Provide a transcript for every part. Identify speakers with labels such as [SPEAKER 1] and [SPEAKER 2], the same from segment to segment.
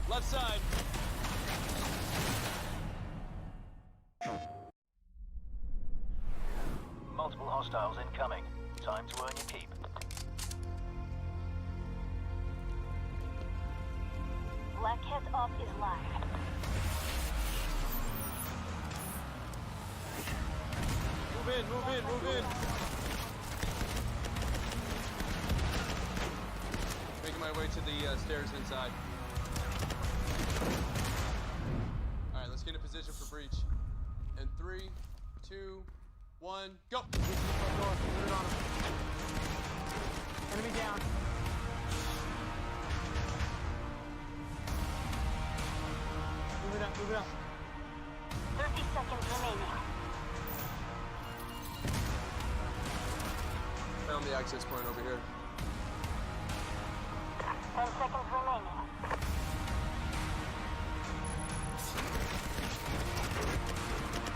[SPEAKER 1] Left side.
[SPEAKER 2] Multiple hostiles incoming. Time to earn your keep.
[SPEAKER 3] Black Cat Op is live.
[SPEAKER 1] Move in, move in, move in. Making my way to the stairs inside. Alright, let's get in position for breach. In 3, 2, 1, go! Put it on him.
[SPEAKER 4] Enemy down. Move it up, move it up.
[SPEAKER 3] 30 seconds remaining.
[SPEAKER 1] Found the access point over here.
[SPEAKER 3] 10 seconds remaining.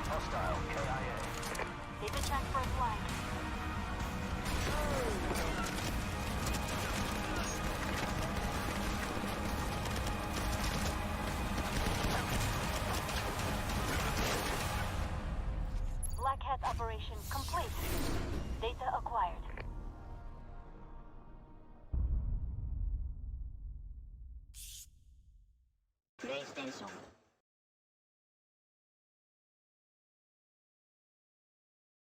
[SPEAKER 2] Hostile KIA.
[SPEAKER 3] Data transfer flight. Black Hat operation complete. Data acquired. PlayStation.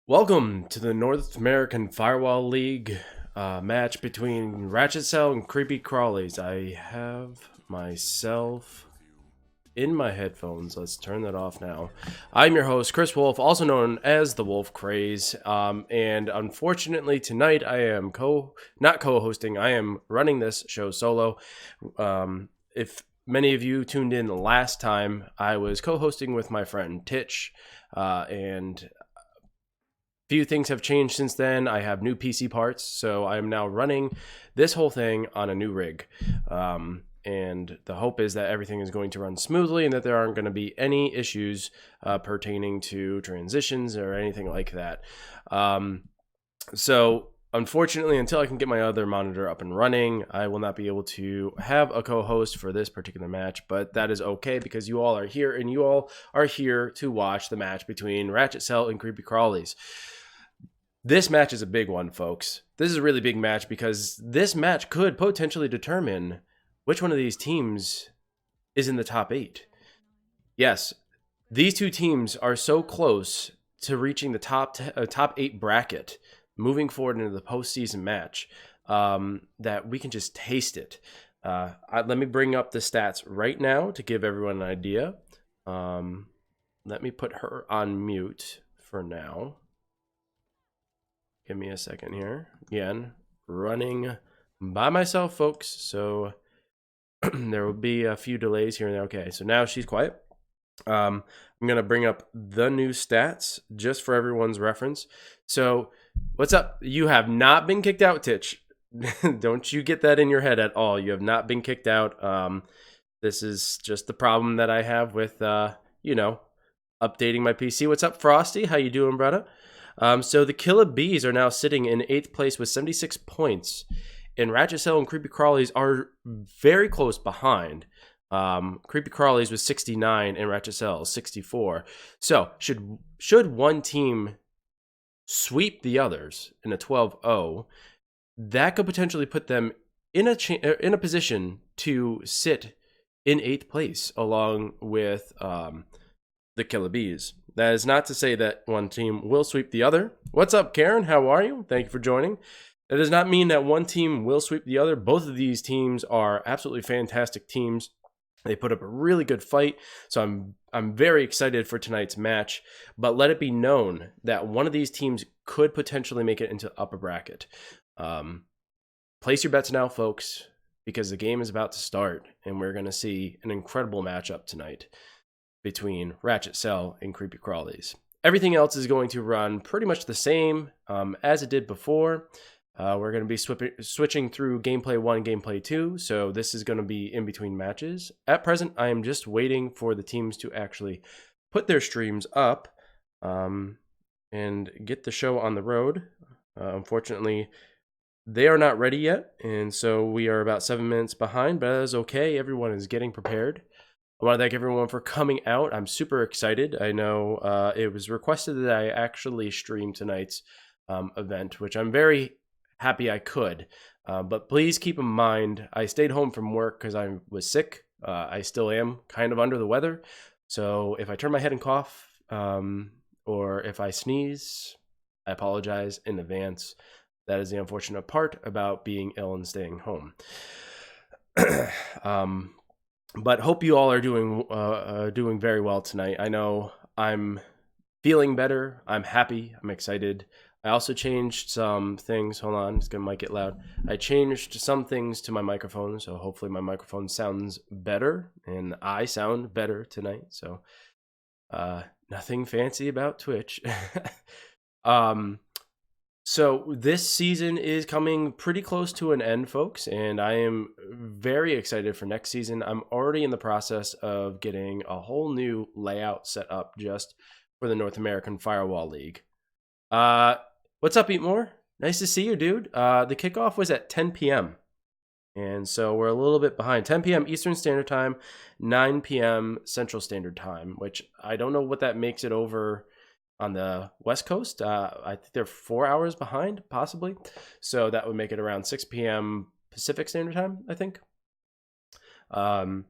[SPEAKER 5] Welcome to the North American Firewall League match between Rachet and Creepy Crawlys. I have myself in my headphones. Let's turn that off now. I'm your host, Chris Wolf, also known as the Wolf Craze. And unfortunately, tonight I am not co-hosting. I am running this show solo. If many of you tuned in the last time, I was co-hosting with my friend Titch, and few things have changed since then. I have new PC parts, so I am now running this whole thing on a new rig. And the hope is that everything is going to run smoothly and that there aren't going to be any issues pertaining to transitions or anything like that. So unfortunately, until I can get my other monitor up and running, I will not be able to have a co-host for this particular match, but that is okay because you all are here and you all are here to watch the match between Rachet and Creepy Crawlys. This match is a big one, folks. This is a really big match because this match could potentially determine which one of these teams is in the top 8. Yes, these two teams are so close to reaching the top 8 bracket moving forward into the postseason match that we can just taste it. Let me bring up the stats right now to give everyone an idea. Let me put her on mute for now. Give me a second here. Again, running by myself, folks, so there will be a few delays here and there. Okay, so now she's quiet. I'm going to bring up the new stats just for everyone's reference. So, what's up? You have not been kicked out, Titch. Don't you get that in your head at all. You have not been kicked out. This is just the problem that I have with, updating my PC. What's up, Frosty? How you doing, brother? So the Killer Bees are now sitting in 8th place with 76 points. And Rachet and Creepy Crawlys are very close behind. Creepy Crawlys was 69 and Rachet 64. So should one team sweep the others in a 12-0, that could potentially put them in a position to sit in 8th place along with the Killer Bees. That is not to say that one team will sweep the other. What's up, Karen? How are you? Thank you for joining. That does not mean that one team will sweep the other. Both of these teams are absolutely fantastic teams. They put up a really good fight, so I'm very excited for tonight's match. But let it be known that one of these teams could potentially make it into upper bracket. Place your bets now, folks, because the game is about to start, and we're going to see an incredible matchup tonight between Rachet and Creepy Crawlys. Everything else is going to run pretty much the same as it did before. We're going to be switching through gameplay 1 and gameplay 2, so this is going to be in between matches. At present, I am just waiting for the teams to actually put their streams up and get the show on the road. Unfortunately, they are not ready yet, and so we are about 7 minutes behind, but that is okay. Everyone is getting prepared. I want to thank everyone for coming out. I'm super excited. I know it was requested that I actually stream tonight's event, which I'm very happy I could. But please keep in mind, I stayed home from work because I was sick. I still am kind of under the weather. So if I turn my head and cough, or if I sneeze, I apologize in advance. That is the unfortunate part about being ill and staying home. But hope you all are doing very well tonight. I know I'm feeling better. I'm happy. I'm excited. I also changed some things. Hold on, it's gonna might get loud. I changed some things to my microphone, so hopefully my microphone sounds better and I sound better tonight. So nothing fancy about Twitch. So this season is coming pretty close to an end, folks, and I am very excited for next season. I'm already in the process of getting a whole new layout set up just for the North American Firewall League. What's up, Eat More? Nice to see you, dude. The kickoff was at 10 p.m. And so we're a little bit behind. 10 p.m. Eastern Standard Time, 9 p.m. Central Standard Time, which I don't know what that makes it over on the West Coast. I think they're 4 hours behind, possibly. So that would make it around 6 p.m. Pacific Standard Time, I think. And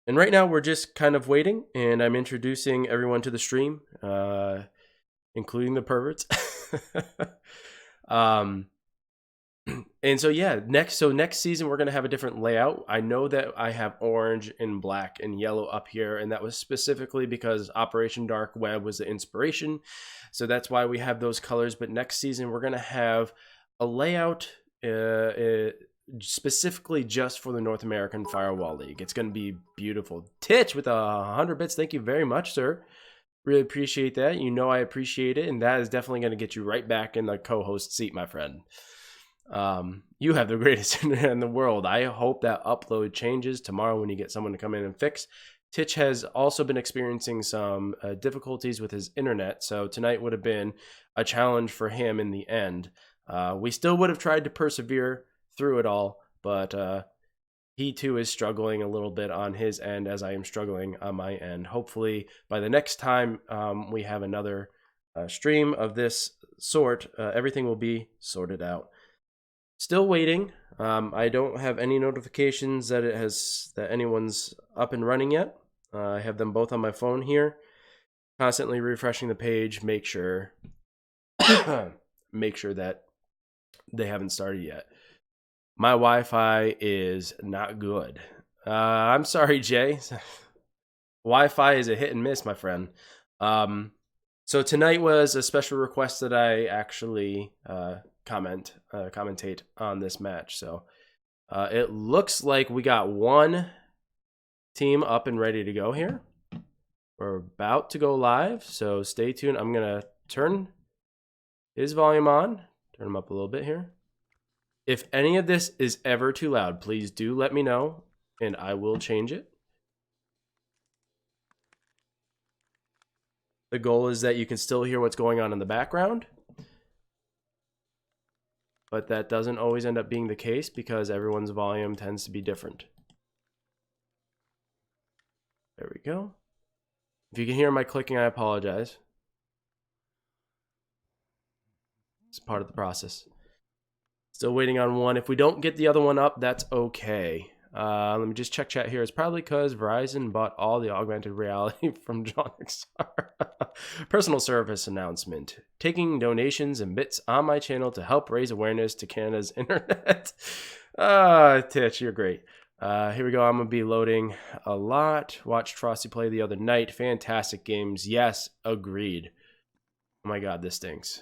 [SPEAKER 5] right now we're just kind of waiting, and I'm introducing everyone to the stream, including the perverts. And so yeah, next season we're gonna have a different layout. I know that I have orange and black and yellow up here, and that was specifically because Operation Dark Web was the inspiration. So that's why we have those colors. But next season we're gonna have a layout specifically just for the North American Firewall League. It's gonna be beautiful. Titch with 100 bits. Thank you very much, sir. Really appreciate that. You know I appreciate it, and that is definitely gonna get you right back in the co-host seat, my friend. You have the greatest internet in the world. I hope that upload changes tomorrow when you get someone to come in and fix. Titch has also been experiencing some difficulties with his internet, so tonight would have been a challenge for him in the end. We still would have tried to persevere through it all, but he too is struggling a little bit on his end as I am struggling on my end. Hopefully by the next time we have another stream of this sort, everything will be sorted out. Still waiting. I don't have any notifications that anyone's up and running yet. I have them both on my phone here. Constantly refreshing the page, make sure that they haven't started yet. My Wi-Fi is not good. I'm sorry, Jay. Wi-Fi is a hit and miss, my friend. So tonight was a special request that I actually commentate on this match. So it looks like we got one team up and ready to go here. We're about to go live, so stay tuned. I'm gonna turn his volume on, turn him up a little bit here. If any of this is ever too loud, please do let me know and I will change it. The goal is that you can still hear what's going on in the background, but that doesn't always end up being the case because everyone's volume tends to be different. There we go. If you can hear my clicking, I apologize. It's part of the process. Still waiting on one. If we don't get the other one up, that's okay. Let me just check chat here. It's probably because Verizon bought all the augmented reality from John XR. Personal service announcement. Taking donations and bits on my channel to help raise awareness to Canada's internet. Titch, you're great. Here we go. I'm going to be loading a lot. Watched Frosty play the other night. Fantastic games. Yes, agreed. Oh my God, this stinks.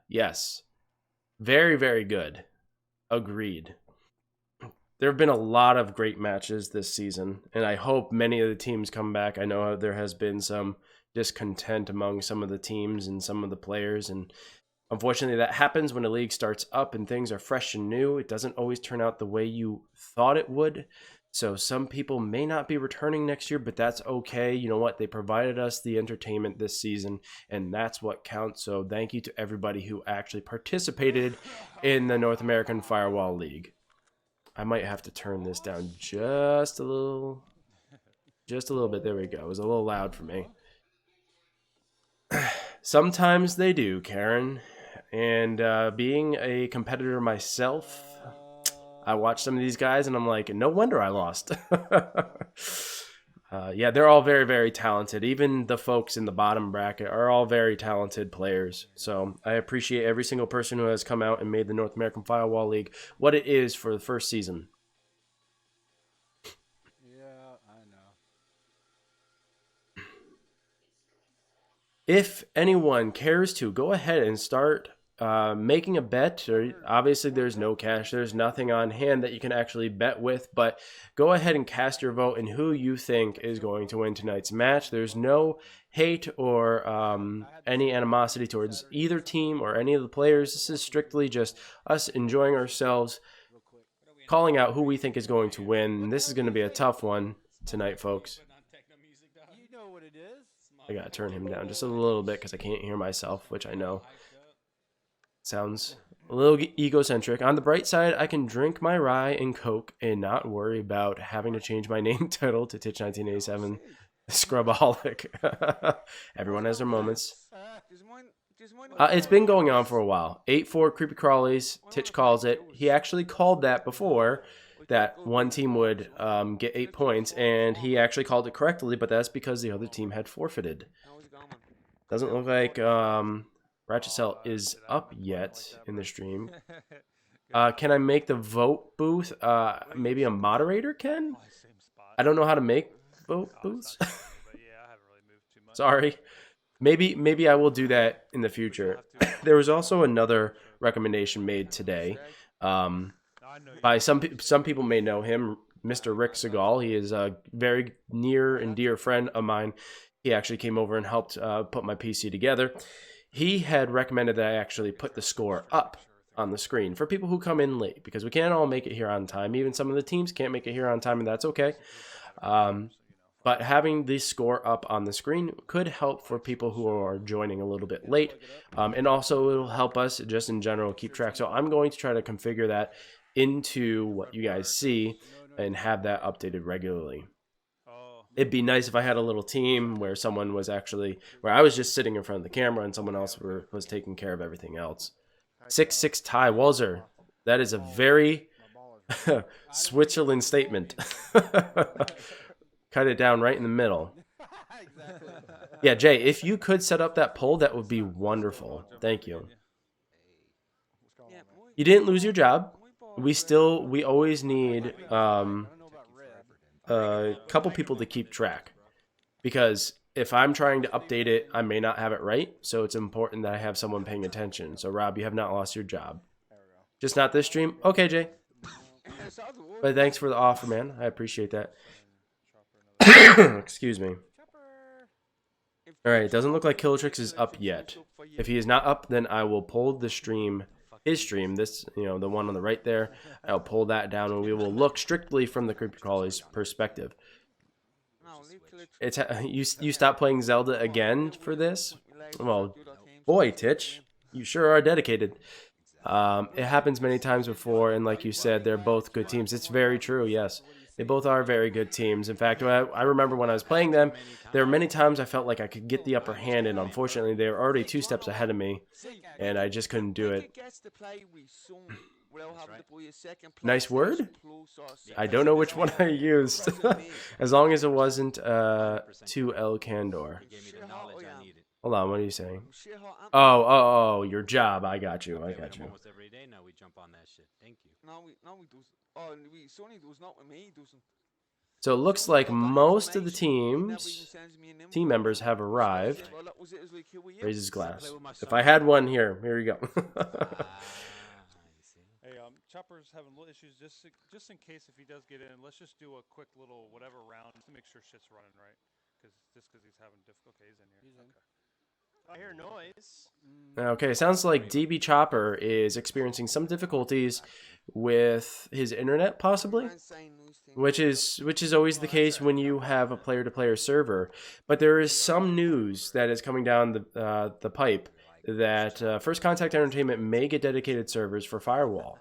[SPEAKER 5] Yes. Very, very good. Agreed. There have been a lot of great matches this season, and I hope many of the teams come back. I know there has been some discontent among some of the teams and some of the players, and unfortunately that happens when a league starts up and things are fresh and new. It doesn't always turn out the way you thought it would. So some people may not be returning next year, but that's okay. You know what? They provided us the entertainment this season, and that's what counts. So thank you to everybody who actually participated in the North American Firewall League. I might have to turn this down just a little bit. There we go. It was a little loud for me. Sometimes they do, Karen. And being a competitor myself, I watch some of these guys and I'm like, no wonder I lost. Yeah, they're all very, very talented. Even the folks in the bottom bracket are all very talented players. So I appreciate every single person who has come out and made the North American Firewall League what it is for the first season.
[SPEAKER 4] Yeah, I know.
[SPEAKER 5] If anyone cares to, go ahead and start making a bet. Or obviously there's no cash, there's nothing on hand that you can actually bet with, but go ahead and cast your vote in who you think is going to win tonight's match. There's no hate or any animosity towards either team or any of the players. This is strictly just us enjoying ourselves, calling out who we think is going to win. And this is going to be a tough one tonight, folks.
[SPEAKER 4] You know what it is.
[SPEAKER 5] I gotta turn him down just a little bit because I can't hear myself, which I know sounds a little egocentric. On the bright side, I can drink my rye and Coke and not worry about having to change my name title to Titch 1987 Scrubaholic. Everyone has their moments. It's been going on for a while. 8-4 Creepy Crawlys, Titch calls it. He actually called that before, that one team would get 8 points, and he actually called it correctly, but that's because the other team had forfeited. Doesn't look like Rachet is up yet in the stream. Can I make the vote booth? Maybe a moderator can? I don't know how to make vote booths. Sorry. Maybe I will do that in the future. There was also another recommendation made today. By some people may know him, Mr. Rick Seagal. He is a very near and dear friend of mine. He actually came over and helped put my PC together. He had recommended that I actually put the score up on the screen for people who come in late, because we can't all make it here on time. Even some of the teams can't make it here on time, and that's okay. But having the score up on the screen could help for people who are joining a little bit late. And also it'll help us just in general keep track. So I'm going to try to configure that into what you guys see and have that updated regularly. It'd be nice if I had a little team where someone was actually, where I was just sitting in front of the camera and someone else was taking care of everything else. 6-6 tie, Walzer. That is a very Switzerland statement. Cut it down right in the middle. Yeah, Jay, if you could set up that poll, that would be wonderful. Thank you. You didn't lose your job. We always need a couple people to keep track, because if I'm trying to update it, I may not have it right. So it's important that I have someone paying attention. So Rob, you have not lost your job. Just not this stream? Okay, Jay. But thanks for the offer, man. I appreciate that. Excuse me. Alright, it doesn't look like Killatrix is up yet. If he is not up, then I will pull the stream, his stream, this, the one on the right there. I'll pull that down and we will look strictly from the Creepy Crawlys perspective. It's you stop playing Zelda again for this? Well, boy, Titch, you sure are dedicated. It happens many times before, and like you said, they're both good teams. It's very true, yes. They both are very good teams. In fact, I remember when I was playing them, there were many times I felt like I could get the upper hand, and unfortunately, they were already 2 steps ahead of me, and I just couldn't do it. Nice word? I don't know which one I used. As long as it wasn't 2L Candor. Hold on, what are you saying? Oh, your job. I got you.
[SPEAKER 6] Almost every day now we jump on that shit. Thank you.
[SPEAKER 5] So it looks like most of the team members have arrived. Raises glass. If I had one here you go.
[SPEAKER 7] Hey, Chopper's having little issues. Just in case if he does get in, let's just do a quick little whatever round to make sure shit's running right. Because he's having difficulty. Okay, he's in here. Okay.
[SPEAKER 8] I hear noise.
[SPEAKER 5] Okay, sounds like DB Chopper is experiencing some difficulties with his internet, possibly. which is always the case when you have a player-to-player server. But there is some news that is coming down the pipe that First Contact Entertainment may get dedicated servers for Firewall.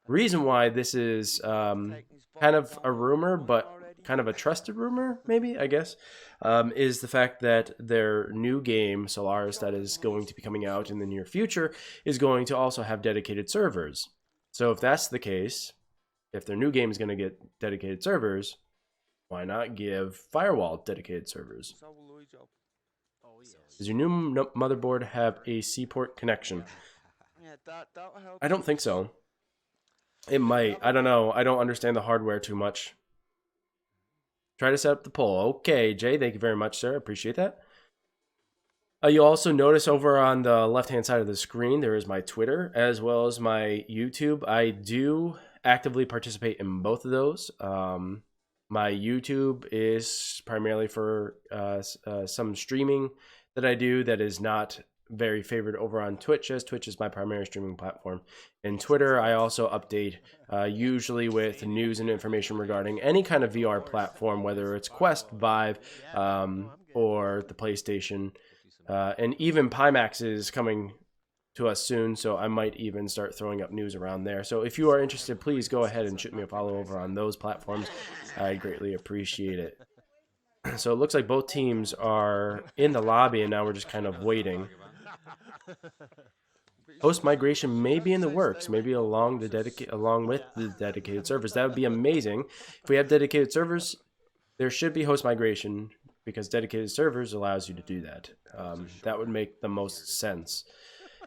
[SPEAKER 5] Reason why this is kind of a rumor, but kind of a trusted rumor, maybe, I guess, is the fact that their new game, Solaris, that is going to be coming out in the near future, is going to also have dedicated servers. So if that's the case, if their new game is going to get dedicated servers, why not give Firewall dedicated servers? Does your new motherboard have a C-port connection? I don't think so. It might. I don't know. I don't understand the hardware too much. Try to set up the poll. Okay, Jay, thank you very much, sir. Appreciate that. You'll also notice over on the left-hand side of the screen, there is my Twitter as well as my YouTube. I do actively participate in both of those. My YouTube is primarily for some streaming that I do that is not very favored over on Twitch, as Twitch is my primary streaming platform. And Twitter, I also update usually with news and information regarding any kind of VR platform, whether it's Quest, Vive, or the PlayStation. And even Pimax is coming to us soon, so I might even start throwing up news around there. So if you are interested, please go ahead and shoot me a follow over on those platforms. I greatly appreciate it. So it looks like both teams are in the lobby, and now we're just kind of waiting. Host migration may be in the works, maybe along with the dedicated servers. That would be amazing. If we have dedicated servers, there should be host migration, because dedicated servers allows you to do that. That would make the most sense.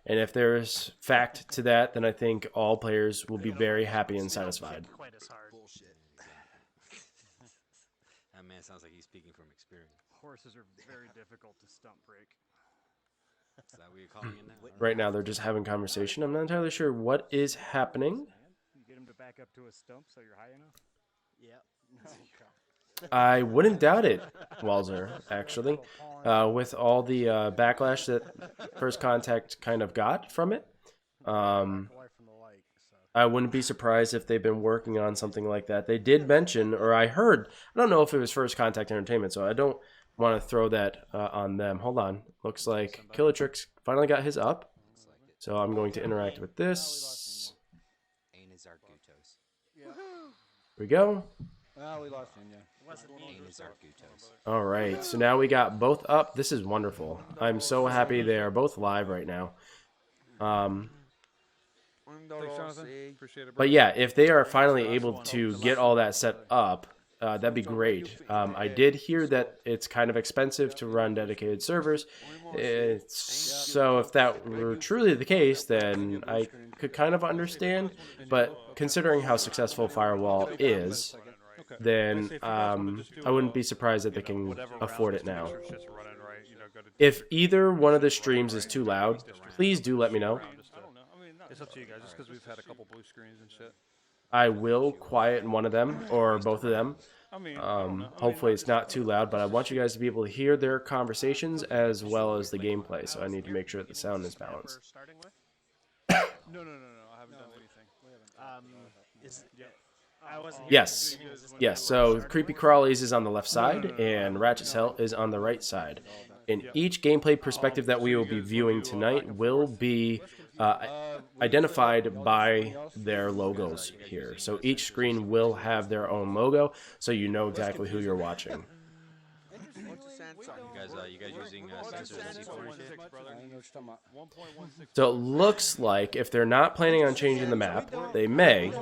[SPEAKER 5] And if there's fact to that, then I think all players will be very happy and satisfied.
[SPEAKER 6] That man sounds like he's speaking from experience.
[SPEAKER 4] Horses are very difficult to stump break.
[SPEAKER 6] Is that what you're calling it now?
[SPEAKER 5] Right now, they're just having conversation. I'm not entirely sure what is happening.
[SPEAKER 4] You get him to back up to a stump so you're high enough?
[SPEAKER 8] Yeah.
[SPEAKER 5] I wouldn't doubt it, Walzer, actually. With all the backlash that First Contact kind of got from it, I wouldn't be surprised if they've been working on something like that. They did mention, or I heard, I don't know if it was First Contact Entertainment, so I don't want to throw that on them. Hold on. Looks like Killatrix finally got his up. So I'm going to interact with this. Here we go.
[SPEAKER 4] Well, we lost him, yeah.
[SPEAKER 5] All right, so now we got both up. This is wonderful. I'm so happy they are both live right now.
[SPEAKER 7] Thanks, Jonathan. Appreciate it, bro.
[SPEAKER 5] But yeah, if they are finally able to get all that set up, that'd be great. I did hear that it's kind of expensive to run dedicated servers. So if that were truly the case, then I could kind of understand. But considering how successful Firewall is, then I wouldn't be surprised that they can afford it now. If either one of the streams is too loud, please do let me know.
[SPEAKER 7] It's up to you guys, just because we've had a couple blue screens and shit.
[SPEAKER 5] I will quiet one of them, or both of them. Hopefully it's not too loud, but I want you guys to be able to hear their conversations as well as the gameplay, so I need to make sure that the sound is balanced.
[SPEAKER 7] No, I haven't done anything.
[SPEAKER 5] Yes, so Creepy Crawlys is on the left side, and Ratchet's Hell is on the right side. And each gameplay perspective that we will be viewing tonight will be identified by their logos here. So each screen will have their own logo, so you know exactly who you're watching.
[SPEAKER 6] You guys using sensors and C4 shit?
[SPEAKER 5] So it looks like if they're not planning on changing the map, they may,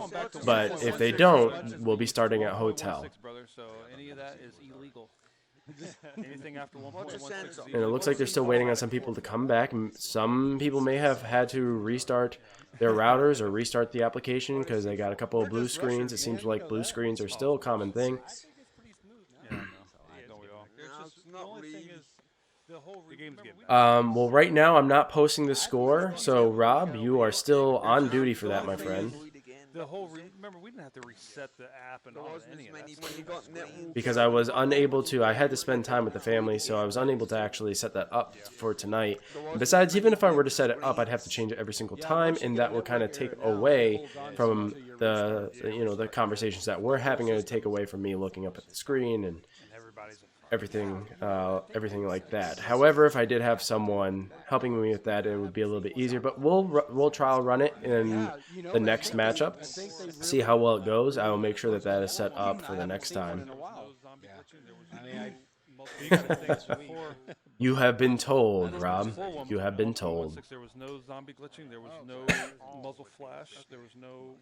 [SPEAKER 5] but if they don't, we'll be starting at Hotel.
[SPEAKER 7] So any of that is illegal. Anything after 1.16.
[SPEAKER 5] And it looks like they're still waiting on some people to come back. Some people may have had to restart their routers or restart the application because they got a couple of blue screens. It seems like blue screens are still a common thing. Well, right now I'm not posting the score, so Rob, you are still on duty for that, my friend.
[SPEAKER 7] The whole remember we didn't have to reset the app and all any of that stuff.
[SPEAKER 5] because I was unable to. I had to spend time with the family, so I was unable to actually set that up for tonight. And besides, even if I were to set it up, I'd have to change it every single time, and that would kind of take away from the the conversations that we're having. It would take away from me looking up at the screen and everything like that. However, if I did have someone helping me with that, it would be a little bit easier. But we'll trial run it in the next matchup, see how well it goes. I will make sure that that is set up for the next time. You have been told, Rob. You have been told.
[SPEAKER 7] There was no zombie glitching. There was no muzzle flash. There was no.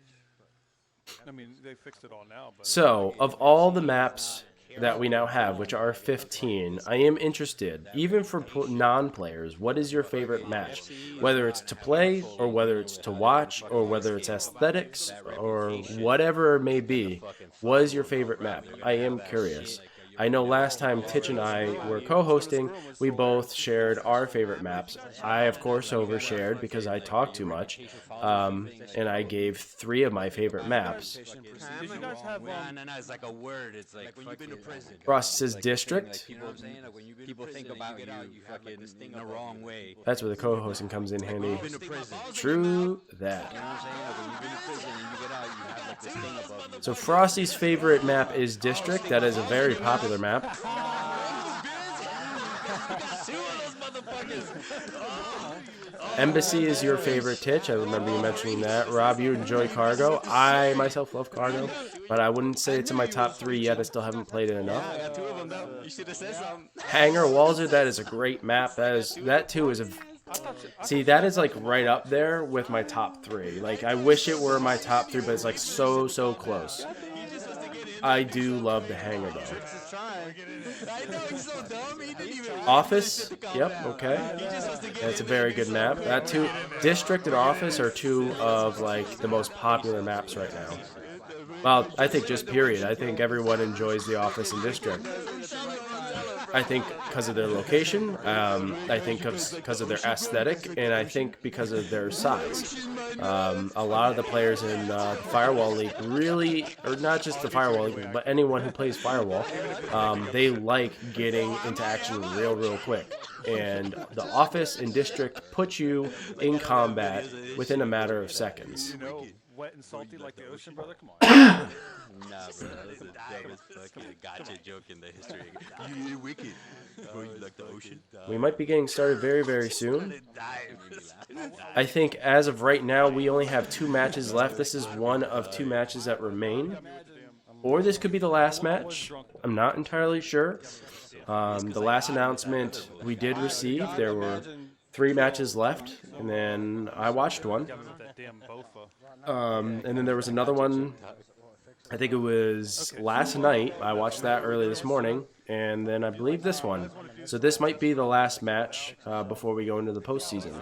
[SPEAKER 7] I mean, they fixed it all now. But
[SPEAKER 5] So, of all the maps that we now have, which are 15, I am interested, even for non-players, what is your favorite match? Whether it's to play, or whether it's to watch, or whether it's aesthetics, or whatever it may be, what is your favorite map? I am curious. I know last time Titch and I were co-hosting, we both shared our favorite maps. I, of course, overshared because I talk too much, and I gave 3 of my favorite maps.
[SPEAKER 6] Did you guys have no, it's like a word. It's like when you've been to prison.
[SPEAKER 5] Ross says district.
[SPEAKER 6] People think about you fucking in the wrong way.
[SPEAKER 5] That's where the co-hosting comes in handy. True that.
[SPEAKER 6] You know what I'm saying? Like when you've been to prison and you get out, you have like this thing above you.
[SPEAKER 5] So Frosty's favorite map is District. That is a very popular map. Embassy is your favorite, Titch. I remember you mentioning that. Rob, you enjoy Cargo. I myself love Cargo, but I wouldn't say it's in my top 3 yet. I still haven't played it enough.
[SPEAKER 6] I got 2 of them though. You should have said something.
[SPEAKER 5] Hangar Walzer, that is a great map. That too is a. See, that is like right up there with my top 3. Like, I wish it were my top 3, but it's like so close. I do love the Hangar though. Office, yep, okay. That's a very good map. That too, District and Office are 2 of like the most popular maps right now. Well, I think just period. I think everyone enjoys the Office and District. I think because of their location, I think because of their aesthetic, and I think because of their size. A lot of the players in the Firewall League really, or not just the Firewall League, but anyone who plays Firewall, they like getting into action real quick. And the Office and District put you in combat within a matter of seconds.
[SPEAKER 7] You know, wet and salty like the ocean, brother. Come on.
[SPEAKER 6] Nah, bro, that was the dumbest fucking gotcha joke in the history. You wicked. Bro, you like the ocean?
[SPEAKER 5] We might be getting started very soon. I think as of right now, we only have 2 matches left. This is one of 2 matches that remain. Or this could be the last match. I'm not entirely sure. The last announcement we did receive, there were 3 matches left, and then I watched one. And then there was another one, I think it was last night. I watched that early this morning, and then I believe this one. So this might be the last match before we go into the postseason.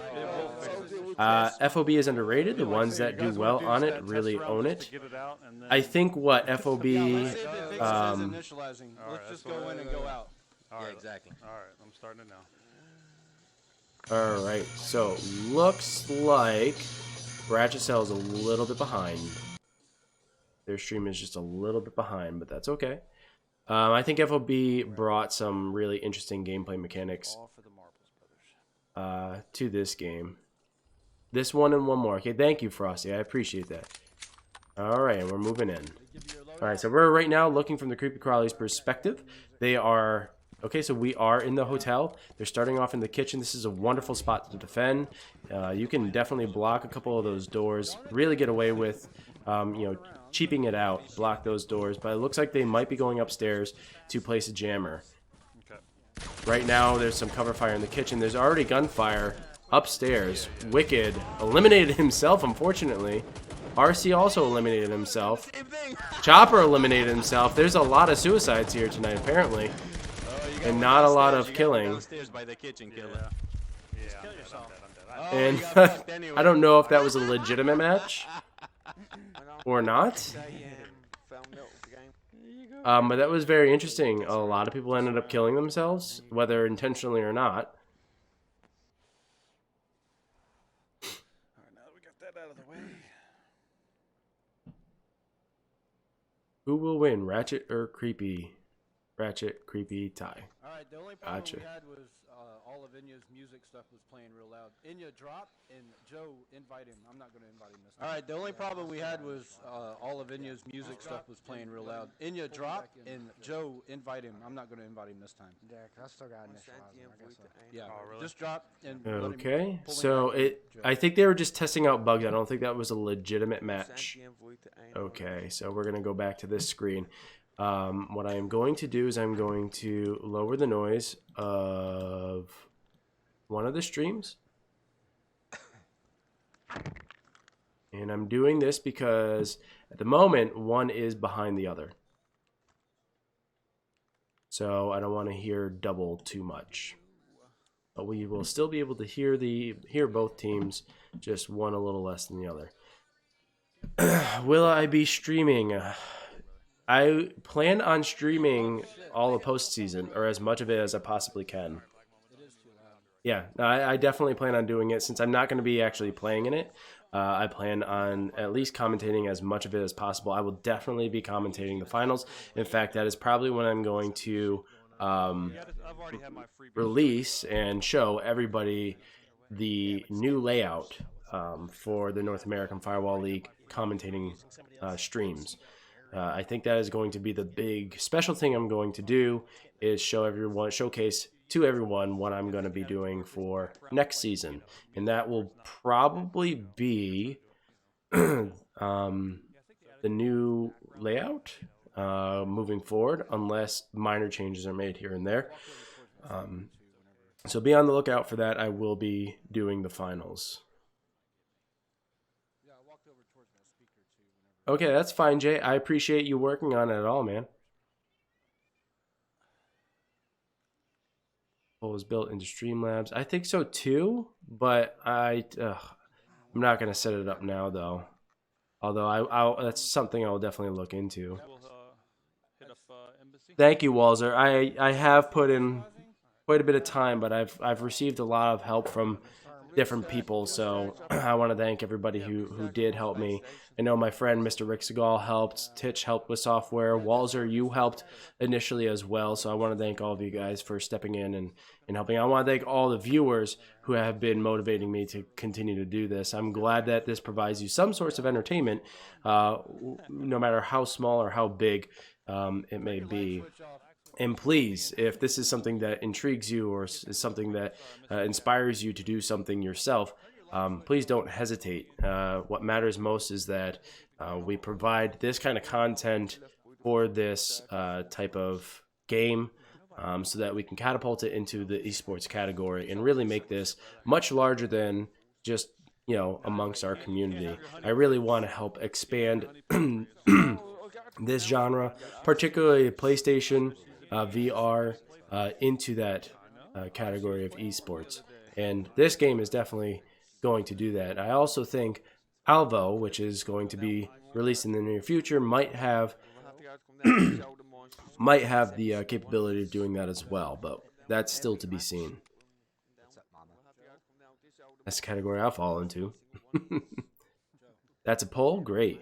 [SPEAKER 5] FOB is underrated. The ones that do well on it really own it. I think what FOB...
[SPEAKER 8] Let's just go in and go out.
[SPEAKER 6] Yeah, exactly.
[SPEAKER 7] All right, I'm starting it now.
[SPEAKER 5] Alright, so looks like Rachet is a little bit behind. Their stream is just a little bit behind, but that's okay. I think FOB brought some really interesting gameplay mechanics to this game. This one and one more. Okay, thank you, Frosty. I appreciate that. Alright, we're moving in. Alright, so we're right now looking from the Creepy Crawlys perspective. They are... Okay, so we are in the hotel. They're starting off in the kitchen. This is a wonderful spot to defend. You can definitely block a couple of those doors. Really get away with, cheaping it out. Block those doors. But it looks like they might be going upstairs to place a jammer.
[SPEAKER 7] Okay.
[SPEAKER 5] Right now, there's some cover fire in the kitchen. There's already gunfire upstairs. Wicked eliminated himself, unfortunately. RC also eliminated himself. Chopper eliminated himself. There's a lot of suicides here tonight, apparently. And not a lot of killing. And I don't know if that was a legitimate match or not. But that was very interesting. A lot of people ended up killing themselves, whether intentionally or not.
[SPEAKER 7] All right, now that we got that out of the way.
[SPEAKER 5] Who will win, Ratchet or Creepy? Ratchet, Creepy, tie.
[SPEAKER 8] All right, the only problem
[SPEAKER 5] Gotcha.
[SPEAKER 8] we had was all of Inya's music stuff was playing real loud. Inya, drop, and Joe, invite him. I'm not going to invite him this time. All right, the only problem we had was all of Inya's music stuff was playing real loud. Inya, drop, and Joe, invite him. I'm not going to invite him this time.
[SPEAKER 4] Yeah, 'cause I still got initializing. I guess so.
[SPEAKER 8] Yeah,
[SPEAKER 7] Oh, really?
[SPEAKER 8] just drop and let him
[SPEAKER 5] Okay,
[SPEAKER 8] pull him
[SPEAKER 5] so
[SPEAKER 8] back in,
[SPEAKER 5] it.
[SPEAKER 8] Joe.
[SPEAKER 5] I think they were just testing out bugs. I don't think that was a legitimate match. Okay, so we're gonna go back to this screen. What I am going to do is I'm going to lower the noise of one of the streams. And I'm doing this because at the moment, one is behind the other. So I don't want to hear double too much. But we will still be able to hear both teams, just one a little less than the other. Will I be streaming? I plan on streaming all the postseason, or as much of it as I possibly can. Yeah, no, I definitely plan on doing it. Since I'm not going to be actually playing in it, I plan on at least commentating as much of it as possible. I will definitely be commentating the finals. In fact, that is probably when I'm going to
[SPEAKER 7] I've already had my freebie.
[SPEAKER 5] release and show everybody the new layout for the North American Firewall League commentating streams. I think that is going to be the big special thing I'm going to do, is showcase to everyone what I'm going to be doing for next season. And that will probably be the new layout moving forward, unless minor changes are made here and there. So be on the lookout for that. I will be doing the finals. Okay, that's fine, Jay. I appreciate you working on it at all, man. Poll was built into Streamlabs. I think so too, but I'm not gonna set it up now though. Although that's something I'll definitely look into.
[SPEAKER 7] We'll hit up embassy.
[SPEAKER 5] Thank you, Walzer. I have put in quite a bit of time, but I've received a lot of help from different people, so I want to thank everybody who did help me. I know my friend Mr. Rick Segal helped, Titch helped with software, Walzer, you helped initially as well, so I want to thank all of you guys for stepping in and helping. I want to thank all the viewers who have been motivating me to continue to do this. I'm glad that this provides you some sorts of entertainment, no matter how small or how big it may be. And please, if this is something that intrigues you or is something that inspires you to do something yourself, please don't hesitate. What matters most is that we provide this kind of content for this type of game so that we can catapult it into the esports category and really make this much larger than just, amongst our community. I really want to help expand this genre, particularly PlayStation, VR, into that category of esports. And this game is definitely going to do that. I also think Alvo, which is going to be released in the near future, might have the capability of doing that as well, but that's still to be seen. That's the category I'll fall into. That's a poll? Great.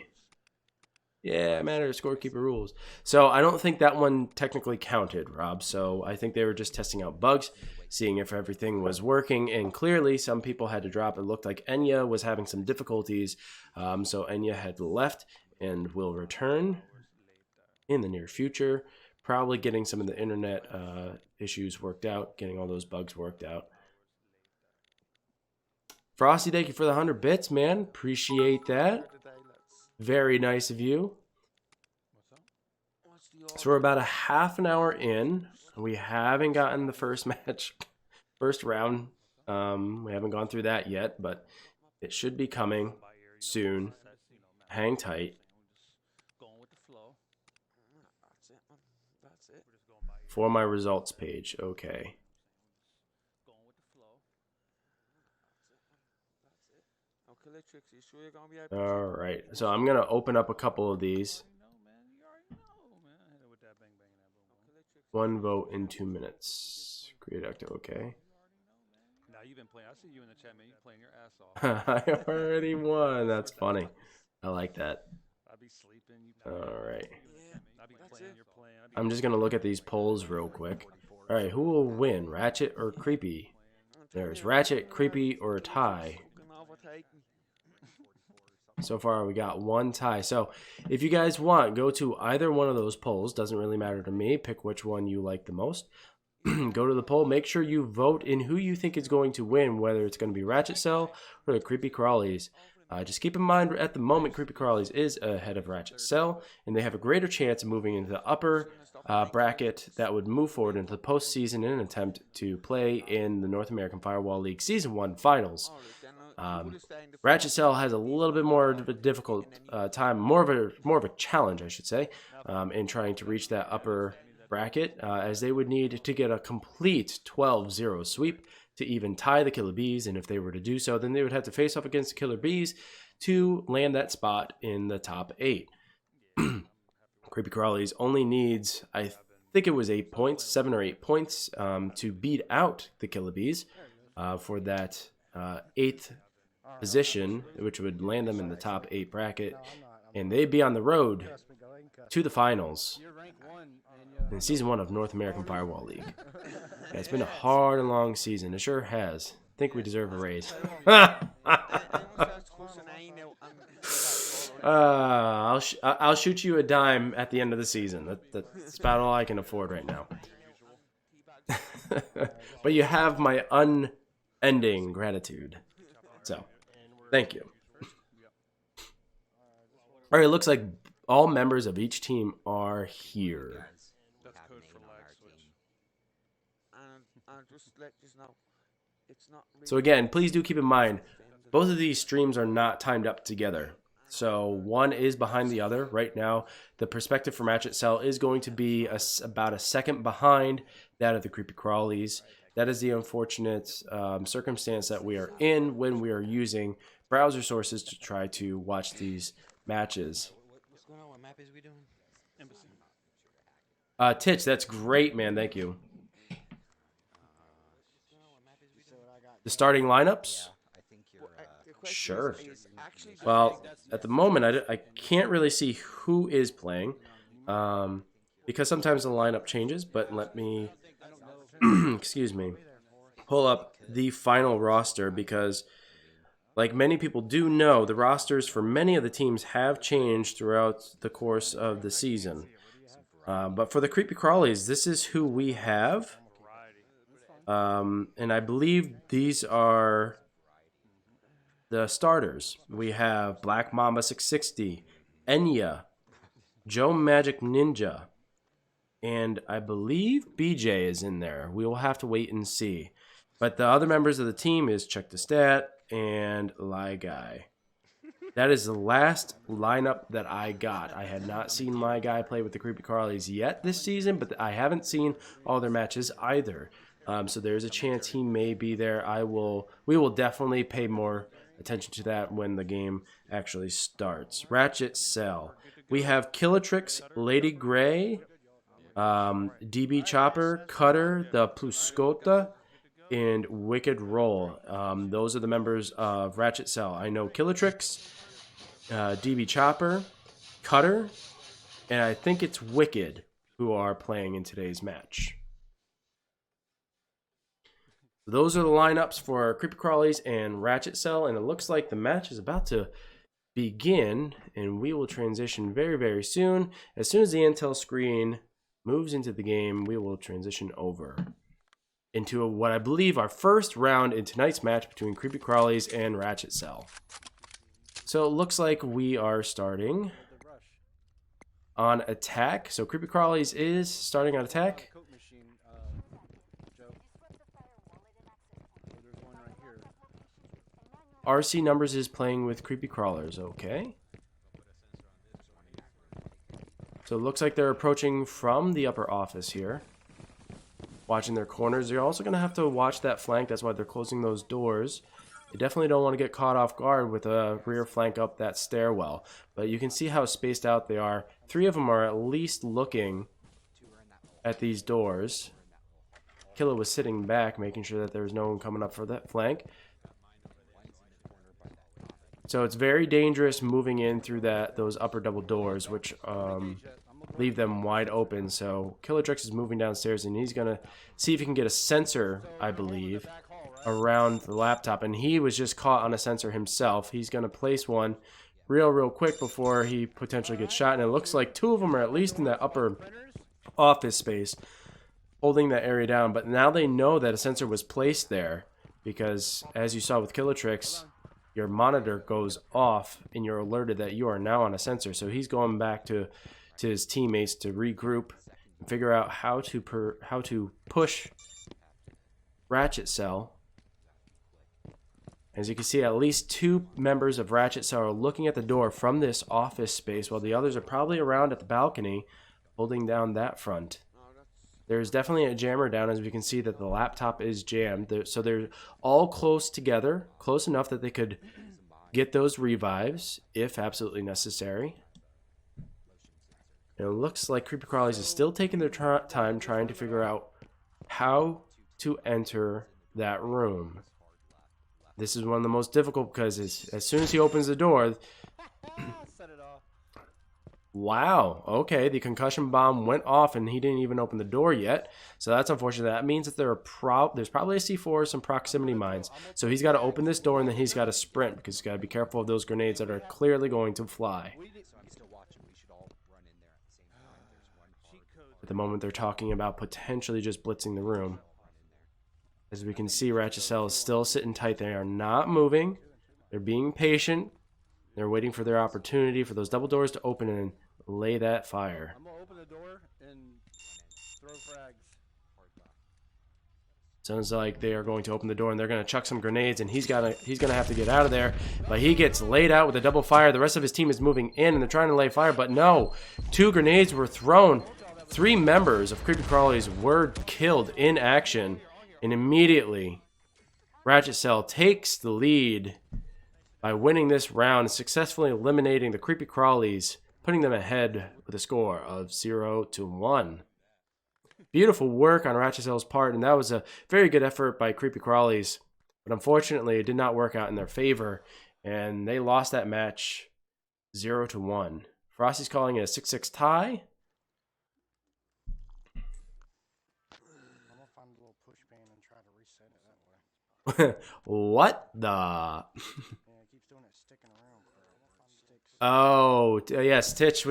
[SPEAKER 5] Yeah, matter of scorekeeper rules. So I don't think that one technically counted, Rob. So I think they were just testing out bugs, seeing if everything was working. And clearly some people had to drop. It looked like Enya was having some difficulties. So Enya had left and will return in the near future. Probably getting some of the internet issues worked out, getting all those bugs worked out. Frosty, thank you for the 100 bits, man. Appreciate that. Very nice of you. So we're about a half an hour in. We haven't gotten the first round. We haven't gone through that yet, but it should be coming soon. Hang tight. For my results page, okay. All right, so I'm gonna open up a couple of these. 1 vote in 2 minutes. Create active, okay.
[SPEAKER 7] Now you've been playing. I see you in the chat, man. You're playing your ass off.
[SPEAKER 5] I already won. That's funny. I like that.
[SPEAKER 7] I'd be sleeping.
[SPEAKER 5] All right.
[SPEAKER 7] I'd be playing. You're playing.
[SPEAKER 5] I'm just gonna look at these polls real quick. All right, who will win, Ratchet or Creepy? There's Ratchet, Creepy, or a tie. So far, we got one tie. So, if you guys want, go to either one of those polls. Doesn't really matter to me. Pick which one you like the most. Go to the poll. Make sure you vote in who you think is going to win, whether it's going to be Ratchet Cell or the Creepy Crawlys. Just keep in mind, at the moment, Creepy Crawlys is ahead of Ratchet Cell, and they have a greater chance of moving into the upper bracket that would move forward into the postseason in an attempt to play in the North American Firewall League Season 1 Finals. Ratchet Cell has a little bit more of a difficult time, more of a challenge, I should say, in trying to reach that upper bracket, as they would need to get a complete 12-0 sweep to even tie the Killer Bees, and if they were to do so, then they would have to face off against the Killer Bees to land that spot in the top 8. Creepy Crawlys only needs, I think it was 8 points, 7 or 8 points, to beat out the Killer Bees for that 8th position, which would land them in the top 8 bracket, and they'd be on the road to the finals in Season 1 of North American Firewall League. Yeah, it's been a hard and long season. It sure has. I think we deserve a raise. I'll shoot you a dime at the end of the season. That's about all I can afford right now. But you have my unending gratitude. So, thank you. All right, it looks like all members of each team are here.
[SPEAKER 7] That's code for lag switch.
[SPEAKER 5] So again, please do keep in mind, both of these streams are not timed up together. So one is behind the other. Right now, the perspective from Ratchet Cell is going to be about a second behind that of the Creepy Crawlys. That is the unfortunate circumstance that we are in when we are using browser sources to try to watch these matches.
[SPEAKER 6] What's going on? What map is we doing?
[SPEAKER 7] Embassy.
[SPEAKER 5] Titch, that's great, man. Thank you. The starting lineups? Sure. Well, at the moment, I can't really see who is playing because sometimes the lineup changes, but let me, excuse me, pull up the final roster because, like many people do know, the rosters for many of the teams have changed throughout the course of the season. But for the Creepy Crawlys, this is who we have. And I believe these are the starters. We have Black Mamba 660, Enya, Joe Magic Ninja, and I believe BJ is in there. We will have to wait and see. But the other members of the team is Check the Stat and Lie Guy. That is the last lineup that I got. I had not seen Lie Guy play with the Creepy Crawlys yet this season, but I haven't seen all their matches either. So there's a chance he may be there. We will definitely pay more attention to that when the game actually starts. Ratchet Cell. We have Killatrix, Lady Grey, DB Chopper, Cutter, the Pluscota, and Wicked Roll. Those are the members of Ratchet Cell. I know Killatrix, DB Chopper, Cutter, and I think it's Wicked who are playing in today's match. Those are the lineups for Creepy Crawlys and Ratchet Cell, and it looks like the match is about to begin, and we will transition very, very soon. As soon as the intel screen moves into the game, we will transition over into what I believe our first round in tonight's match between Creepy Crawlys and Ratchet Cell. So it looks like we are starting on attack. So Creepy Crawlys is starting on attack. RC Numbers is playing with Creepy Crawlers, okay. So it looks like they're approaching from the upper office here. Watching their corners. You're also going to have to watch that flank. That's why they're closing those doors. You definitely don't want to get caught off guard with a rear flank up that stairwell. But you can see how spaced out they are. 3 of them are at least looking at these doors. Killa was sitting back, making sure that there was no one coming up for that flank. So it's very dangerous moving in through those upper double doors, which leave them wide open. So Killertrix is moving downstairs, and he's gonna see if he can get a sensor, I believe, around the laptop. And he was just caught on a sensor himself. He's gonna place one real quick before he potentially gets shot. And it looks like 2 of them are at least in that upper office space, holding that area down. But now they know that a sensor was placed there, because as you saw with Killertrix, your monitor goes off and you're alerted that you are now on a sensor. So he's going back to his teammates to regroup and figure out how to push Rachet Cell. As you can see, at least 2 members of Rachet Cell are looking at the door from this office space, while the others are probably around at the balcony holding down that front. There's definitely a jammer down, as we can see that the laptop is jammed. So they're all close together, close enough that they could get those revives if absolutely necessary. And it looks like Creepy Crawlys is still taking their time trying to figure out how to enter that room. This is one of the most difficult, because as soon as he opens the door... Wow, okay, the concussion bomb went off and he didn't even open the door yet. So that's unfortunate. That means that there's probably a C4, some proximity mines. So he's got to open this door, and then he's got to sprint, because he's got to be careful of those grenades that are clearly going to fly. At the moment, they're talking about potentially just blitzing the room. As we can see, Rachet Cell is still sitting tight. They are not moving. They're being patient. They're waiting for their opportunity for those double doors to open and lay that fire.
[SPEAKER 8] I'm gonna open the door and throw frags.
[SPEAKER 5] Sounds like they are going to open the door and they're going to chuck some grenades, and he's gonna have to get out of there. But he gets laid out with a double fire. The rest of his team is moving in and they're trying to lay fire, but no. 2 grenades were thrown. 3 members of Creepy Crawlys were killed in action, and immediately Rachet Cell takes the lead by winning this round and successfully eliminating the Creepy Crawlys, putting them ahead with a score of 0-1. Beautiful work on Rachet Cell's part, and that was a very good effort by Creepy Crawlys. But unfortunately, it did not work out in their favor, and they lost that match 0-1. Frosty's calling it a 6-6 tie.
[SPEAKER 4] I'm gonna find a little push pin and try to reset it that way.
[SPEAKER 5] What the?
[SPEAKER 4] Yeah, it keeps doing it sticking around.
[SPEAKER 5] Oh, yes, Titch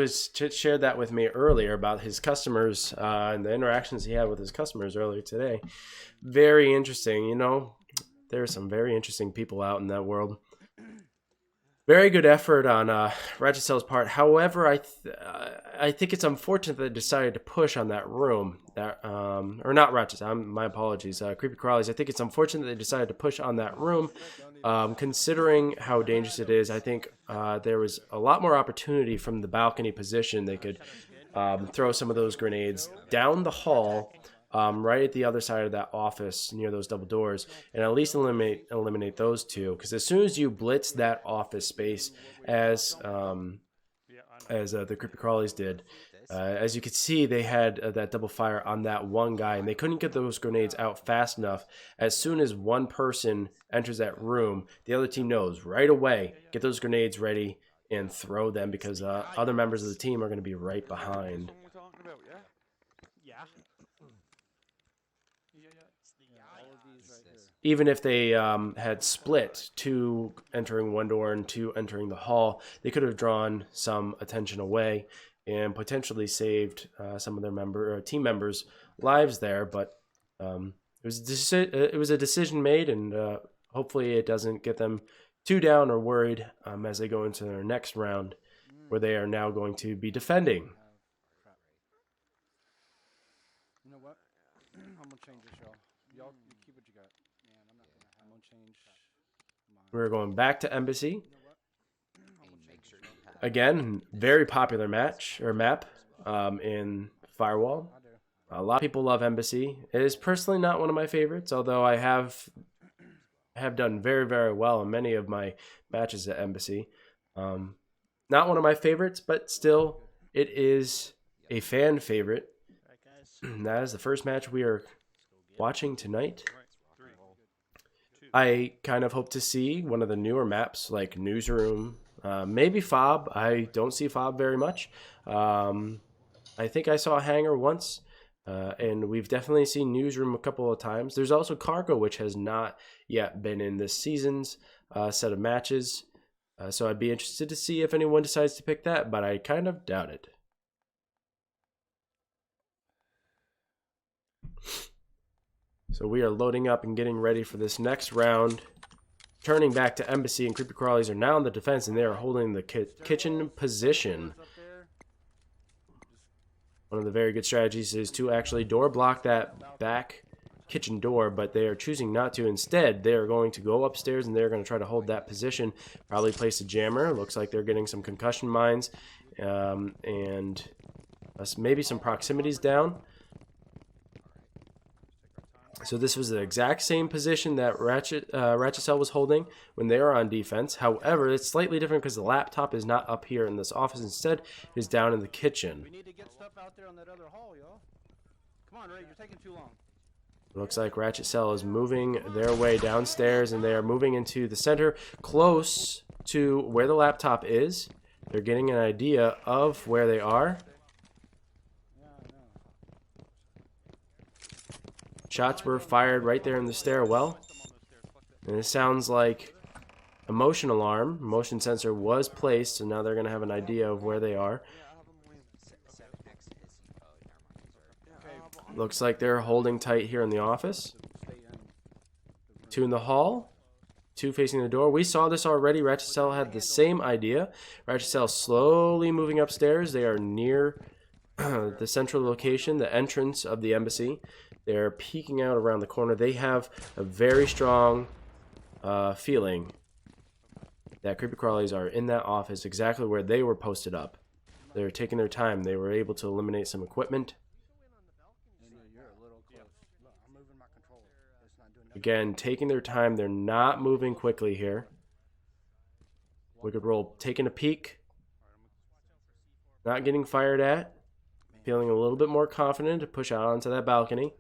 [SPEAKER 5] shared that with me earlier about his customers and the interactions he had with his customers earlier today. Very interesting. You know, there are some very interesting people out in that world. Very good effort on Rachet Cell's part. However, I think it's unfortunate that they decided to push on that room. Or not Rachet Cell, my apologies. Creepy Crawlys. I think it's unfortunate that they decided to push on that room. Considering how dangerous it is, I think there was a lot more opportunity from the balcony position. They could throw some of those grenades down the hall, right at the other side of that office near those double doors, and at least eliminate those 2. Because as soon as you blitz that office space, as the Creepy Crawlys did, as you could see, they had that double fire on that one guy, and they couldn't get those grenades out fast enough. As soon as one person enters that room, the other team knows right away, get those grenades ready and throw them, because other members of the team are going to be right behind. Even if they had split, 2 entering one door and 2 entering the hall, they could have drawn some attention away and potentially saved some of their team members' lives there. But it was a decision made, and hopefully it doesn't get them too down or worried as they go into their next round, where they are now going to be defending.
[SPEAKER 8] You know what? I'm gonna change this, y'all. Y'all keep what you got. I'm gonna change.
[SPEAKER 5] We're going back to Embassy. Again, very popular map in Firewall. A lot of people love Embassy. It is personally not one of my favorites, although I have done very well in many of my matches at Embassy. Not one of my favorites, but still, it is a fan favorite. That is the first match we are watching tonight. I kind of hope to see one of the newer maps like Newsroom, maybe Fob. I don't see Fob very much. I think I saw Hangar once, and we've definitely seen Newsroom a couple of times. There's also Cargo, which has not yet been in this season's set of matches. So I'd be interested to see if anyone decides to pick that, but I kind of doubt it. So we are loading up and getting ready for this next round. Turning back to Embassy, and Creepy Crawlies are now in the defense, and they are holding the kitchen position. One of the very good strategies is to actually door block that back kitchen door, but they are choosing not to. Instead, they are going to go upstairs, and they're going to try to hold that position. Probably place a jammer. Looks like they're getting some concussion mines, and maybe some proximities down. So this was the exact same position that Rachet Cell was holding when they were on defense. However, it's slightly different because the laptop is not up here in this office. Instead, it is down in the kitchen.
[SPEAKER 8] We need to get stuff out there on that other hall, y'all. Come on, Ray, you're taking too long.
[SPEAKER 5] Looks like Rachet Cell is moving their way downstairs, and they are moving into the center, close to where the laptop is. They're getting an idea of where they are. Shots were fired right there in the stairwell. And it sounds like a motion alarm, motion sensor was placed, so now they're going to have an idea of where they are. Looks like they're holding tight here in the office. 2 in the hall. 2 facing the door. We saw this already. Rachet Cell had the same idea. Rachet Cell slowly moving upstairs. They are near the central location, the entrance of the embassy. They're peeking out around the corner. They have a very strong feeling that Creepy Crawlies are in that office exactly where they were posted up. They're taking their time. They were able to eliminate some equipment. Again, taking their time. They're not moving quickly here. Wicked Roll taking a peek. Not getting fired at. Feeling a little bit more confident to push out onto that balcony.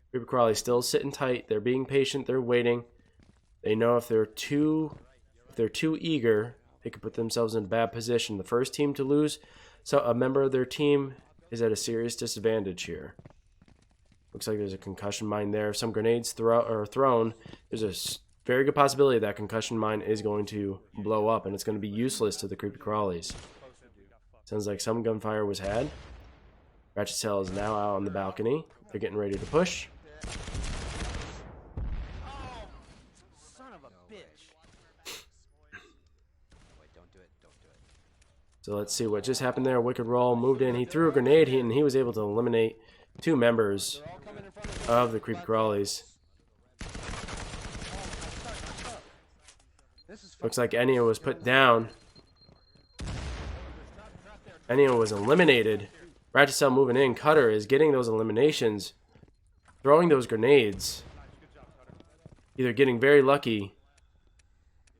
[SPEAKER 5] Creepy Crawlies still sitting tight. They're being patient. They're waiting. They know if they're too eager, they could put themselves in a bad position. The first team to lose, so a member of their team is at a serious disadvantage here. Looks like there's a concussion mine there. If some grenades thrown, there's a very good possibility that concussion mine is going to blow up, and it's going to be useless to the Creepy Crawlies. Sounds like some gunfire was had. Rachet Cell is now out on the balcony. They're getting ready to push.
[SPEAKER 8] Son of a bitch.
[SPEAKER 5] So let's see what just happened there. Wicked Roll moved in. He threw a grenade, and he was able to eliminate 2 members of the Creepy Crawlies. Looks like Enya was put down. Enya was eliminated. Rachet Cell moving in. Cutter is getting those eliminations. Throwing those grenades. Either getting very lucky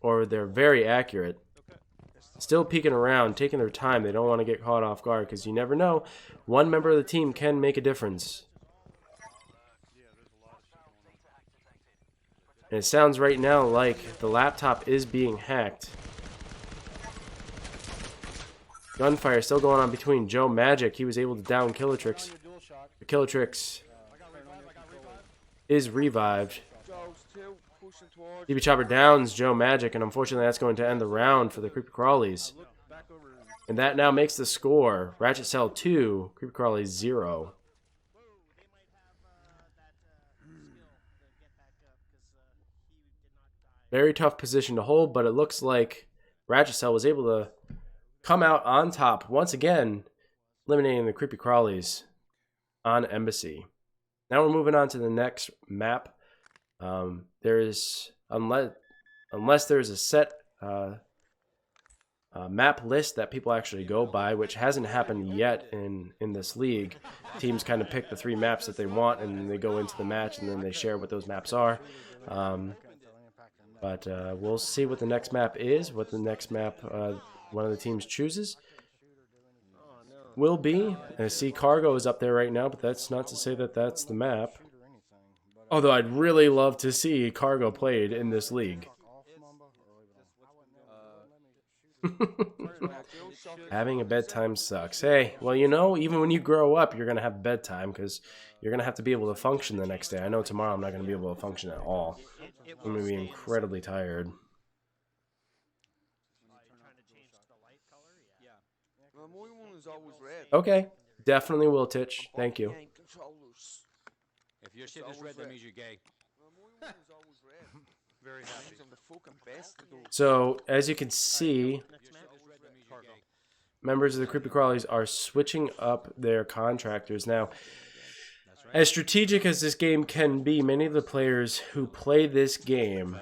[SPEAKER 5] or they're very accurate. Still peeking around, taking their time. They don't want to get caught off guard because you never know. One member of the team can make a difference. And it sounds right now like the laptop is being hacked. Gunfire still going on between Joe Magic. He was able to down Killatrix. The Killatrix is revived. DB Chopper downs Joe Magic, and unfortunately that's going to end the round for the Creepy Crawlies. And that now makes the score. Rachet Cell 2, Creepy Crawlies 0. Very tough position to hold, but it looks like Rachet Cell was able to come out on top once again, eliminating the Creepy Crawlies on Embassy. Now we're moving on to the next map. There's unless there's a set map list that people actually go by, which hasn't happened yet in this league. Teams kind of pick the 3 maps that they want, and then they go into the match, and then they share what those maps are. But we'll see what the next map is, what the next map one of the teams chooses will be. I see Cargo is up there right now, but that's not to say that that's the map. Although I'd really love to see Cargo played in this league.
[SPEAKER 4] Fuck off, Mamba, or leave it on.
[SPEAKER 5] Having a bedtime sucks. Hey, well, you know, even when you grow up, you're going to have bedtime because you're going to have to be able to function the next day. I know tomorrow I'm not going to be able to function at all. I'm going to be incredibly tired. Okay, definitely will, Titch. Thank you.
[SPEAKER 6] If your shit is red, that means you're gay.
[SPEAKER 7] Very happy.
[SPEAKER 5] So, as you can see, members of the Creepy Crawlies are switching up their contractors. Now, as strategic as this game can be, many of the players who play this game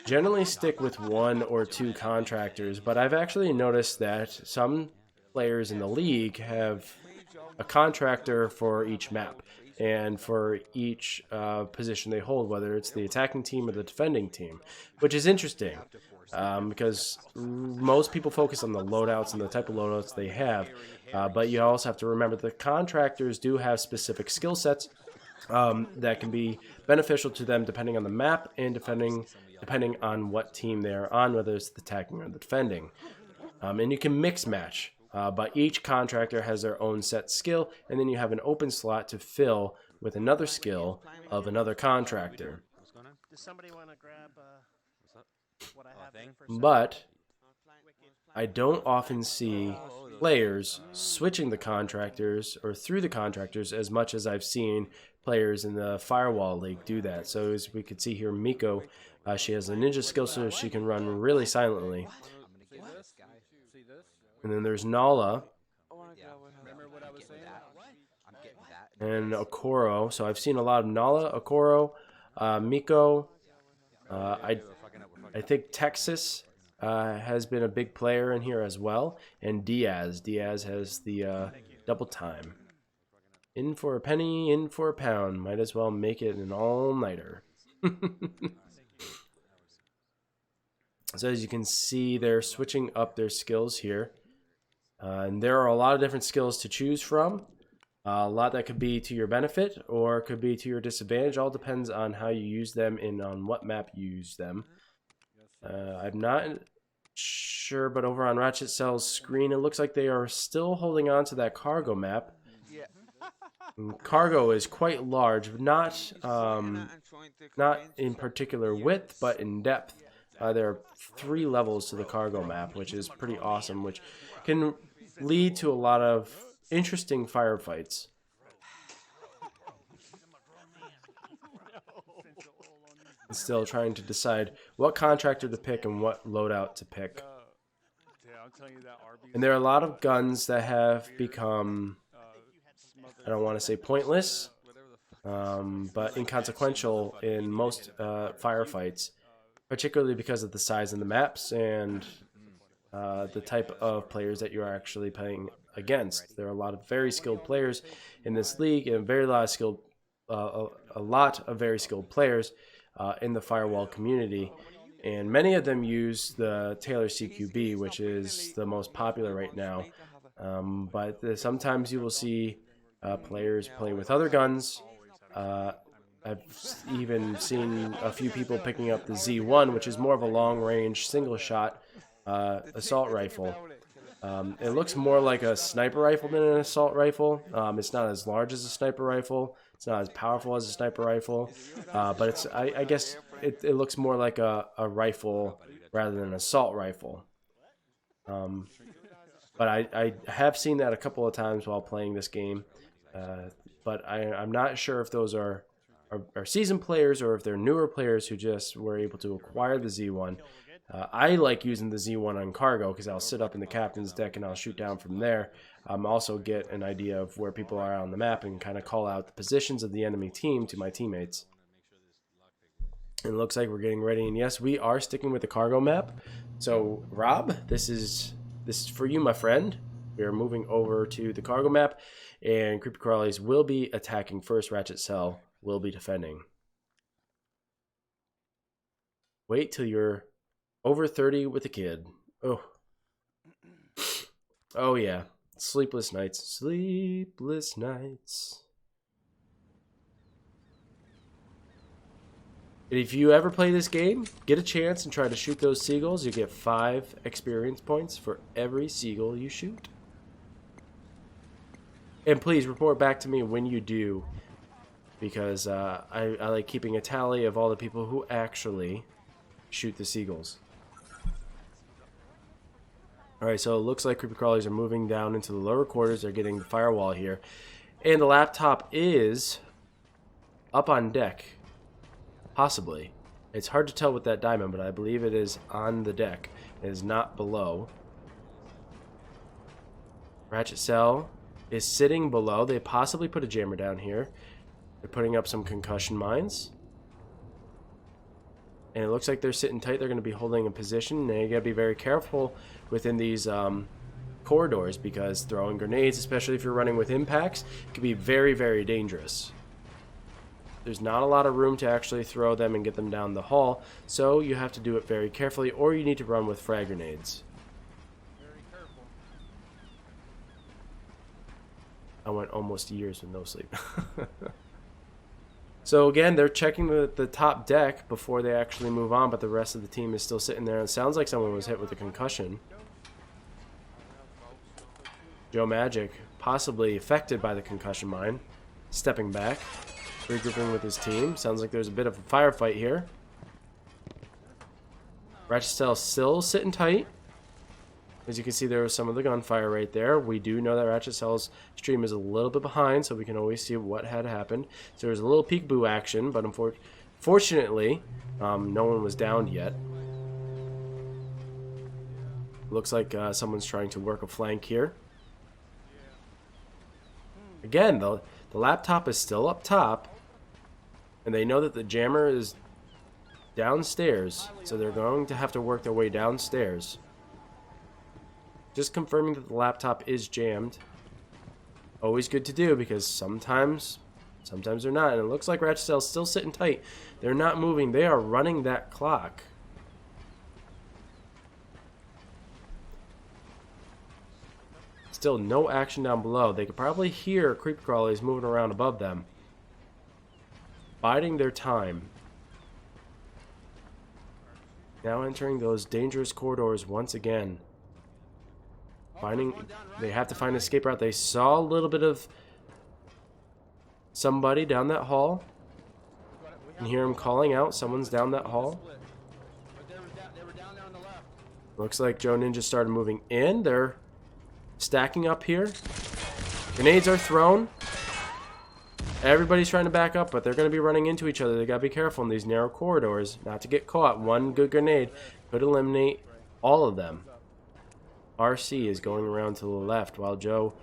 [SPEAKER 5] generally stick with 1 or 2 contractors, but I've actually noticed that some players in the league have a contractor for each map and for each position they hold, whether it's the attacking team or the defending team, which is interesting because most people focus on the loadouts and the type of loadouts they have, but you also have to remember the contractors do have specific skill sets that can be beneficial to them depending on the map and depending on what team they're on, whether it's the attacking or the defending. And you can mix match. But each contractor has their own set skill, and then you have an open slot to fill with another skill of another contractor.
[SPEAKER 9] Does somebody want to grab what I have there for
[SPEAKER 5] But I don't often see players switching the contractors or through the contractors as much as I've seen players in the Firewall League do that. So as we could see here, Miko, she has a ninja skill so she can run really silently. And then there's Nala and Okoro. So I've seen a lot of Nala, Okoro, Miko. I think Texas has been a big player in here as well. And Diaz. Diaz has the double time. In for a penny, in for a pound. Might as well make it an all-nighter. So as you can see, they're switching up their skills here. And there are a lot of different skills to choose from. A lot that could be to your benefit or could be to your disadvantage. All depends on how you use them and on what map you use them. I'm not sure, but over on Rachet Cell's screen, it looks like they are still holding on to that cargo map. And cargo is quite large, not in particular width, but in depth. There are 3 levels to the cargo map, which is pretty awesome, which can lead to a lot of interesting firefights. Still trying to decide what contractor to pick and what loadout to pick. And there are a lot of guns that have become, I don't want to say pointless, but inconsequential in most firefights, particularly because of the size of the maps and the type of players that you're actually playing against. There are a lot of very skilled players in this league, and a lot of very skilled players in the Firewall community, and many of them use the Taylor CQB, which is the most popular right now. But sometimes you will see players play with other guns. I've even seen a few people picking up the Z1, which is more of a long-range, single-shot assault rifle. It looks more like a sniper rifle than an assault rifle. It's not as large as a sniper rifle. It's not as powerful as a sniper rifle. But it's I guess it looks more like a rifle rather than an assault rifle. But I have seen that a couple of times while playing this game. But I'm not sure if those are seasoned players or if they're newer players who just were able to acquire the Z1. I like using the Z1 on cargo because I'll sit up in the captain's deck and I'll shoot down from there. Also get an idea of where people are on the map and kind of call out the positions of the enemy team to my teammates. And it looks like we're getting ready, and yes, we are sticking with the cargo map. So Rob, this is for you, my friend. We are moving over to the cargo map, and Creepy Crawlies will be attacking first. Rachet Cell will be defending. Wait till you're over 30 with a kid. Oh yeah. Sleepless nights. Sleepless nights. If you ever play this game, get a chance and try to shoot those seagulls. You get 5 experience points for every seagull you shoot. And please report back to me when you do, because I like keeping a tally of all the people who actually shoot the seagulls. Alright, so it looks like creepy crawlies are moving down into the lower quarters. They're getting the firewall here. And the laptop is up on deck. Possibly. It's hard to tell with that diamond, but I believe it is on the deck. It is not below. Ratchet cell is sitting below. They possibly put a jammer down here. They're putting up some concussion mines. And it looks like they're sitting tight. They're going to be holding a position. And you got to be very careful within these corridors, because throwing grenades, especially if you're running with impacts, can be very, very dangerous. There's not a lot of room to actually throw them and get them down the hall, so you have to do it very carefully, or you need to run with frag grenades.
[SPEAKER 8] Very careful.
[SPEAKER 5] I went almost years with no sleep. So again, they're checking the top deck before they actually move on, but the rest of the team is still sitting there. It sounds like someone was hit with a concussion. Joe Magic, possibly affected by the concussion mine, stepping back, regrouping with his team. Sounds like there's a bit of a firefight here. Ratchet Cell still sitting tight. As you can see, there was some of the gunfire right there. We do know that Ratchet Cell's stream is a little bit behind, so we can always see what had happened. So there was a little peekaboo action, but unfortunately, no one was downed yet. Looks like someone's trying to work a flank here. Again, the laptop is still up top, and they know that the jammer is downstairs, so they're going to have to work their way downstairs. Just confirming that the laptop is jammed. Always good to do, because sometimes they're not. And it looks like Ratchet Cell's still sitting tight. They're not moving. They are running that clock. Still no action down below. They could probably hear creep crawlies moving around above them, biding their time. Now entering those dangerous corridors once again. They have to find an escape route. They saw a little bit of somebody down that hall. You can hear him calling out. Someone's down that hall. Looks like Joe Ninja started moving in. They're stacking up here. Grenades are thrown. Everybody's trying to back up, but they're going to be running into each other. They got to be careful in these narrow corridors not to get caught. One good grenade could eliminate all of them. RC is going around to the left while Joe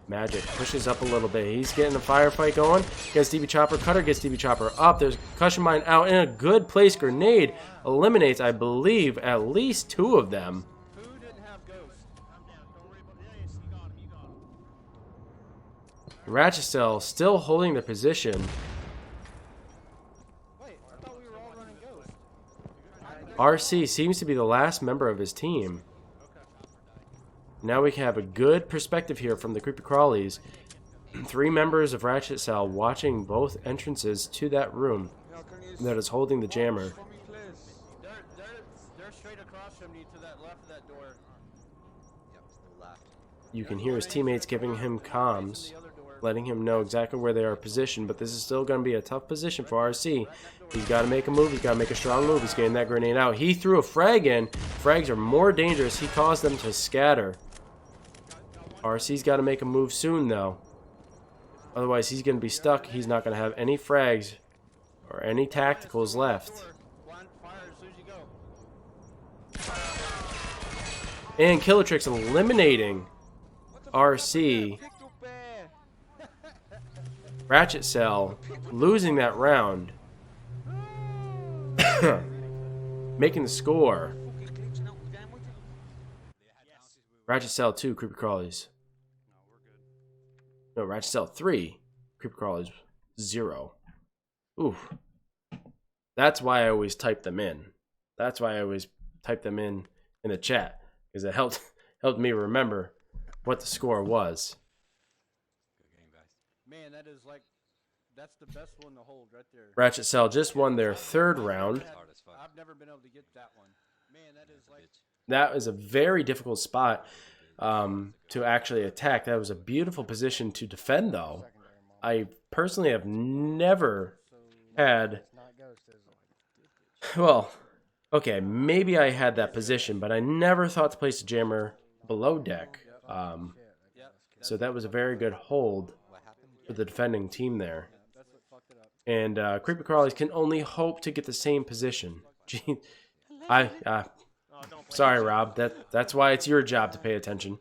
[SPEAKER 5] Magic pushes up a little bit. He's getting a firefight going. Gets DB Chopper. Cutter gets DB Chopper up. There's a concussion mine out in a good place. Grenade eliminates, I believe, at least 2 of them. Ratchet Cell still holding the position.
[SPEAKER 8] Wait, I thought we were all running Ghost.
[SPEAKER 5] RC seems to be the last member of his team. Now we can have a good perspective here from the creepy crawlies. 3 members of Ratchet Cell watching both entrances to that room that is holding the jammer.
[SPEAKER 8] They're straight across from you to that left of that door.
[SPEAKER 5] You can hear his teammates giving him comms, letting him know exactly where they are positioned, but this is still going to be a tough position for RC. He's got to make a move. He's got to make a strong move. He's getting that grenade out. He threw a frag in. Frags are more dangerous. He caused them to scatter. RC's got to make a move soon, though. Otherwise, he's going to be stuck. He's not going to have any frags or any tacticals left. And Killertrick's eliminating RC. Ratchet Cell losing that round. Making the score. Ratchet Cell 2, Creepy Crawlies. No, Ratchet Cell 3, Creepy Crawlies 0. Oof. That's why I always type them in. That's why I always type them in the chat, because it helped me remember what the score was.
[SPEAKER 8] Man, that is like That's the best one to hold right there.
[SPEAKER 5] Ratchet Cell just won their third round.
[SPEAKER 6] Hard as fuck.
[SPEAKER 8] I've never been able to get that one. Man, that is like.
[SPEAKER 5] That was a very difficult spot to actually attack. That was a beautiful position to defend, though. I personally have never had...
[SPEAKER 4] It's not ghost, is it?
[SPEAKER 5] Well, okay, maybe I had that position, but I never thought to place a jammer below deck. So that was a very good hold for the defending team there. And Creepy Crawlys can only hope to get the same position. Gee, sorry, Rob. That's why it's your job to pay attention.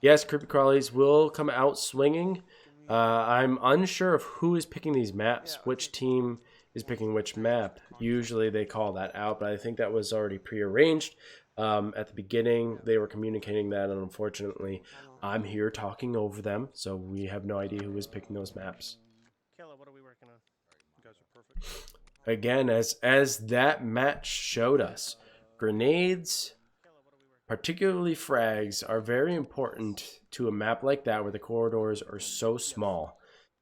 [SPEAKER 5] Yes, Creepy Crawlys will come out swinging. I'm unsure of who is picking these maps, which team is picking which map. Usually they call that out, but I think that was already prearranged. At the beginning, they were communicating that, and unfortunately, I'm here talking over them, so we have no idea who is picking those maps.
[SPEAKER 9] Kayla, what are we working on?
[SPEAKER 7] You guys are perfect.
[SPEAKER 5] Again, as that match showed us, grenades, particularly frags, are very important to a map like that where the corridors are so small.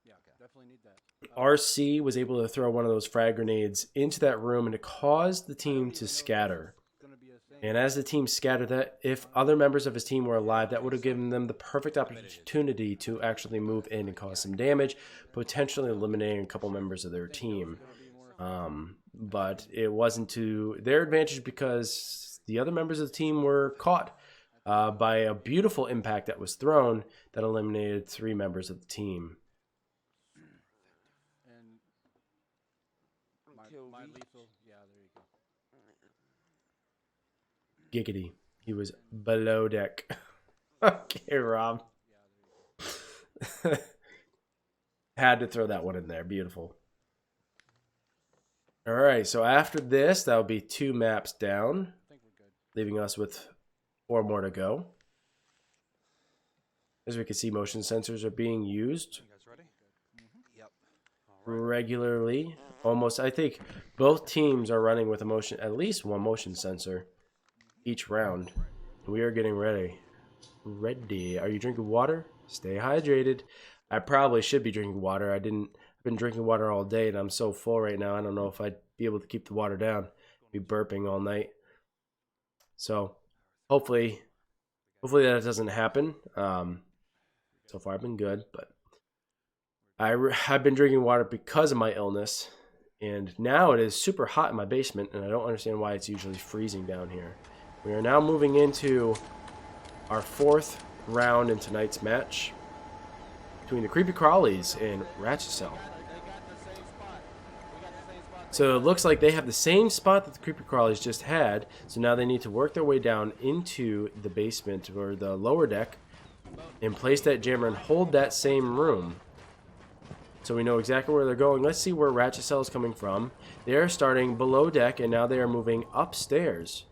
[SPEAKER 8] Yeah, definitely need that.
[SPEAKER 5] RC was able to throw one of those frag grenades into that room, and it caused the team to scatter. And as the team scattered, that if other members of his team were alive, that would have given them the perfect opportunity to actually move in and cause some damage, potentially eliminating a couple members of their team. But it wasn't to their advantage because the other members of the team were caught by a beautiful impact that was thrown that eliminated 3 members of the team.
[SPEAKER 8] And my lethal, yeah, there you go.
[SPEAKER 5] Giggity. He was below deck. Okay, Rob. Had to throw that one in there. Beautiful. All right, so after this, that'll be 2 maps down, leaving us with 4 more to go. As we can see, motion sensors are being used
[SPEAKER 7] You guys ready?
[SPEAKER 6] Yep.
[SPEAKER 5] regularly. Almost, I think both teams are running with a motion, at least one motion sensor each round. We are getting ready. Are you drinking water? Stay hydrated. I probably should be drinking water. I've been drinking water all day, and I'm so full right now. I don't know if I'd be able to keep the water down. Be burping all night. So hopefully that doesn't happen. So far I've been good, but I've been drinking water because of my illness, and now it is super hot in my basement, and I don't understand why it's usually freezing down here. We are now moving into our 4th round in tonight's match between the Creepy Crawlys and Rachet Cell. So it looks like they have the same spot that the Creepy Crawlys just had, so now they need to work their way down into the basement or the lower deck and place that jammer and hold that same room. So we know exactly where they're going. Let's see where Rachet Cell is coming from. They are starting below deck, and now they are moving upstairs.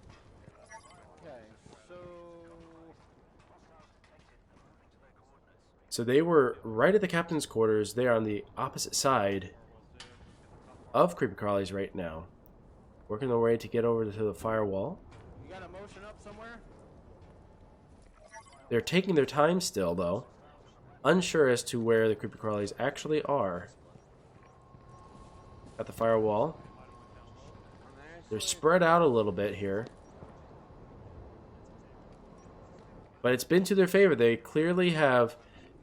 [SPEAKER 5] So they were right at the captain's quarters. They are on the opposite side of Creepy Crawlys right now, working their way to get over to the firewall.
[SPEAKER 8] You got a motion up somewhere?
[SPEAKER 5] They're taking their time still, though, unsure as to where the Creepy Crawlys actually are. At the firewall. They're spread out a little bit here, but it's been to their favor. They clearly have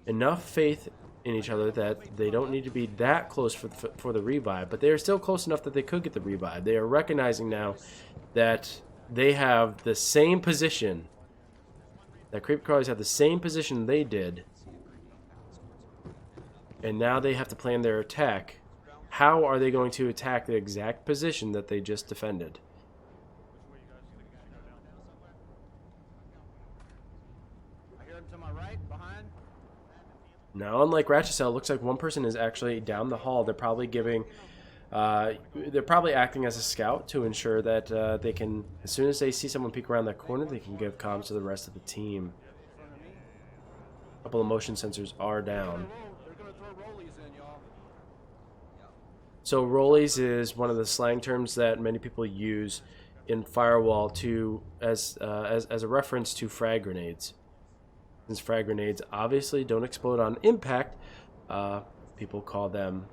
[SPEAKER 5] enough faith in each other that they don't need to be that close for the revive, but they are still close enough that they could get the revive. They are recognizing now that they have the same position, that Creepy Crawlys have the same position they did, and now they have to plan their attack. How are they going to attack the exact position that they just defended?
[SPEAKER 8] I hear him to my right, behind.
[SPEAKER 5] Now, unlike Rachet Cell, it looks like one person is actually down the hall. They're probably they're probably acting as a scout to ensure that they can, as soon as they see someone peek around that corner, they can give comms to the rest of the team. A couple of motion sensors are down.
[SPEAKER 8] They're gonna throw rollies in, y'all.
[SPEAKER 5] So rollies is one of the slang terms that many people use in Firewall as a reference to frag grenades. Since frag grenades obviously don't explode on impact, people call them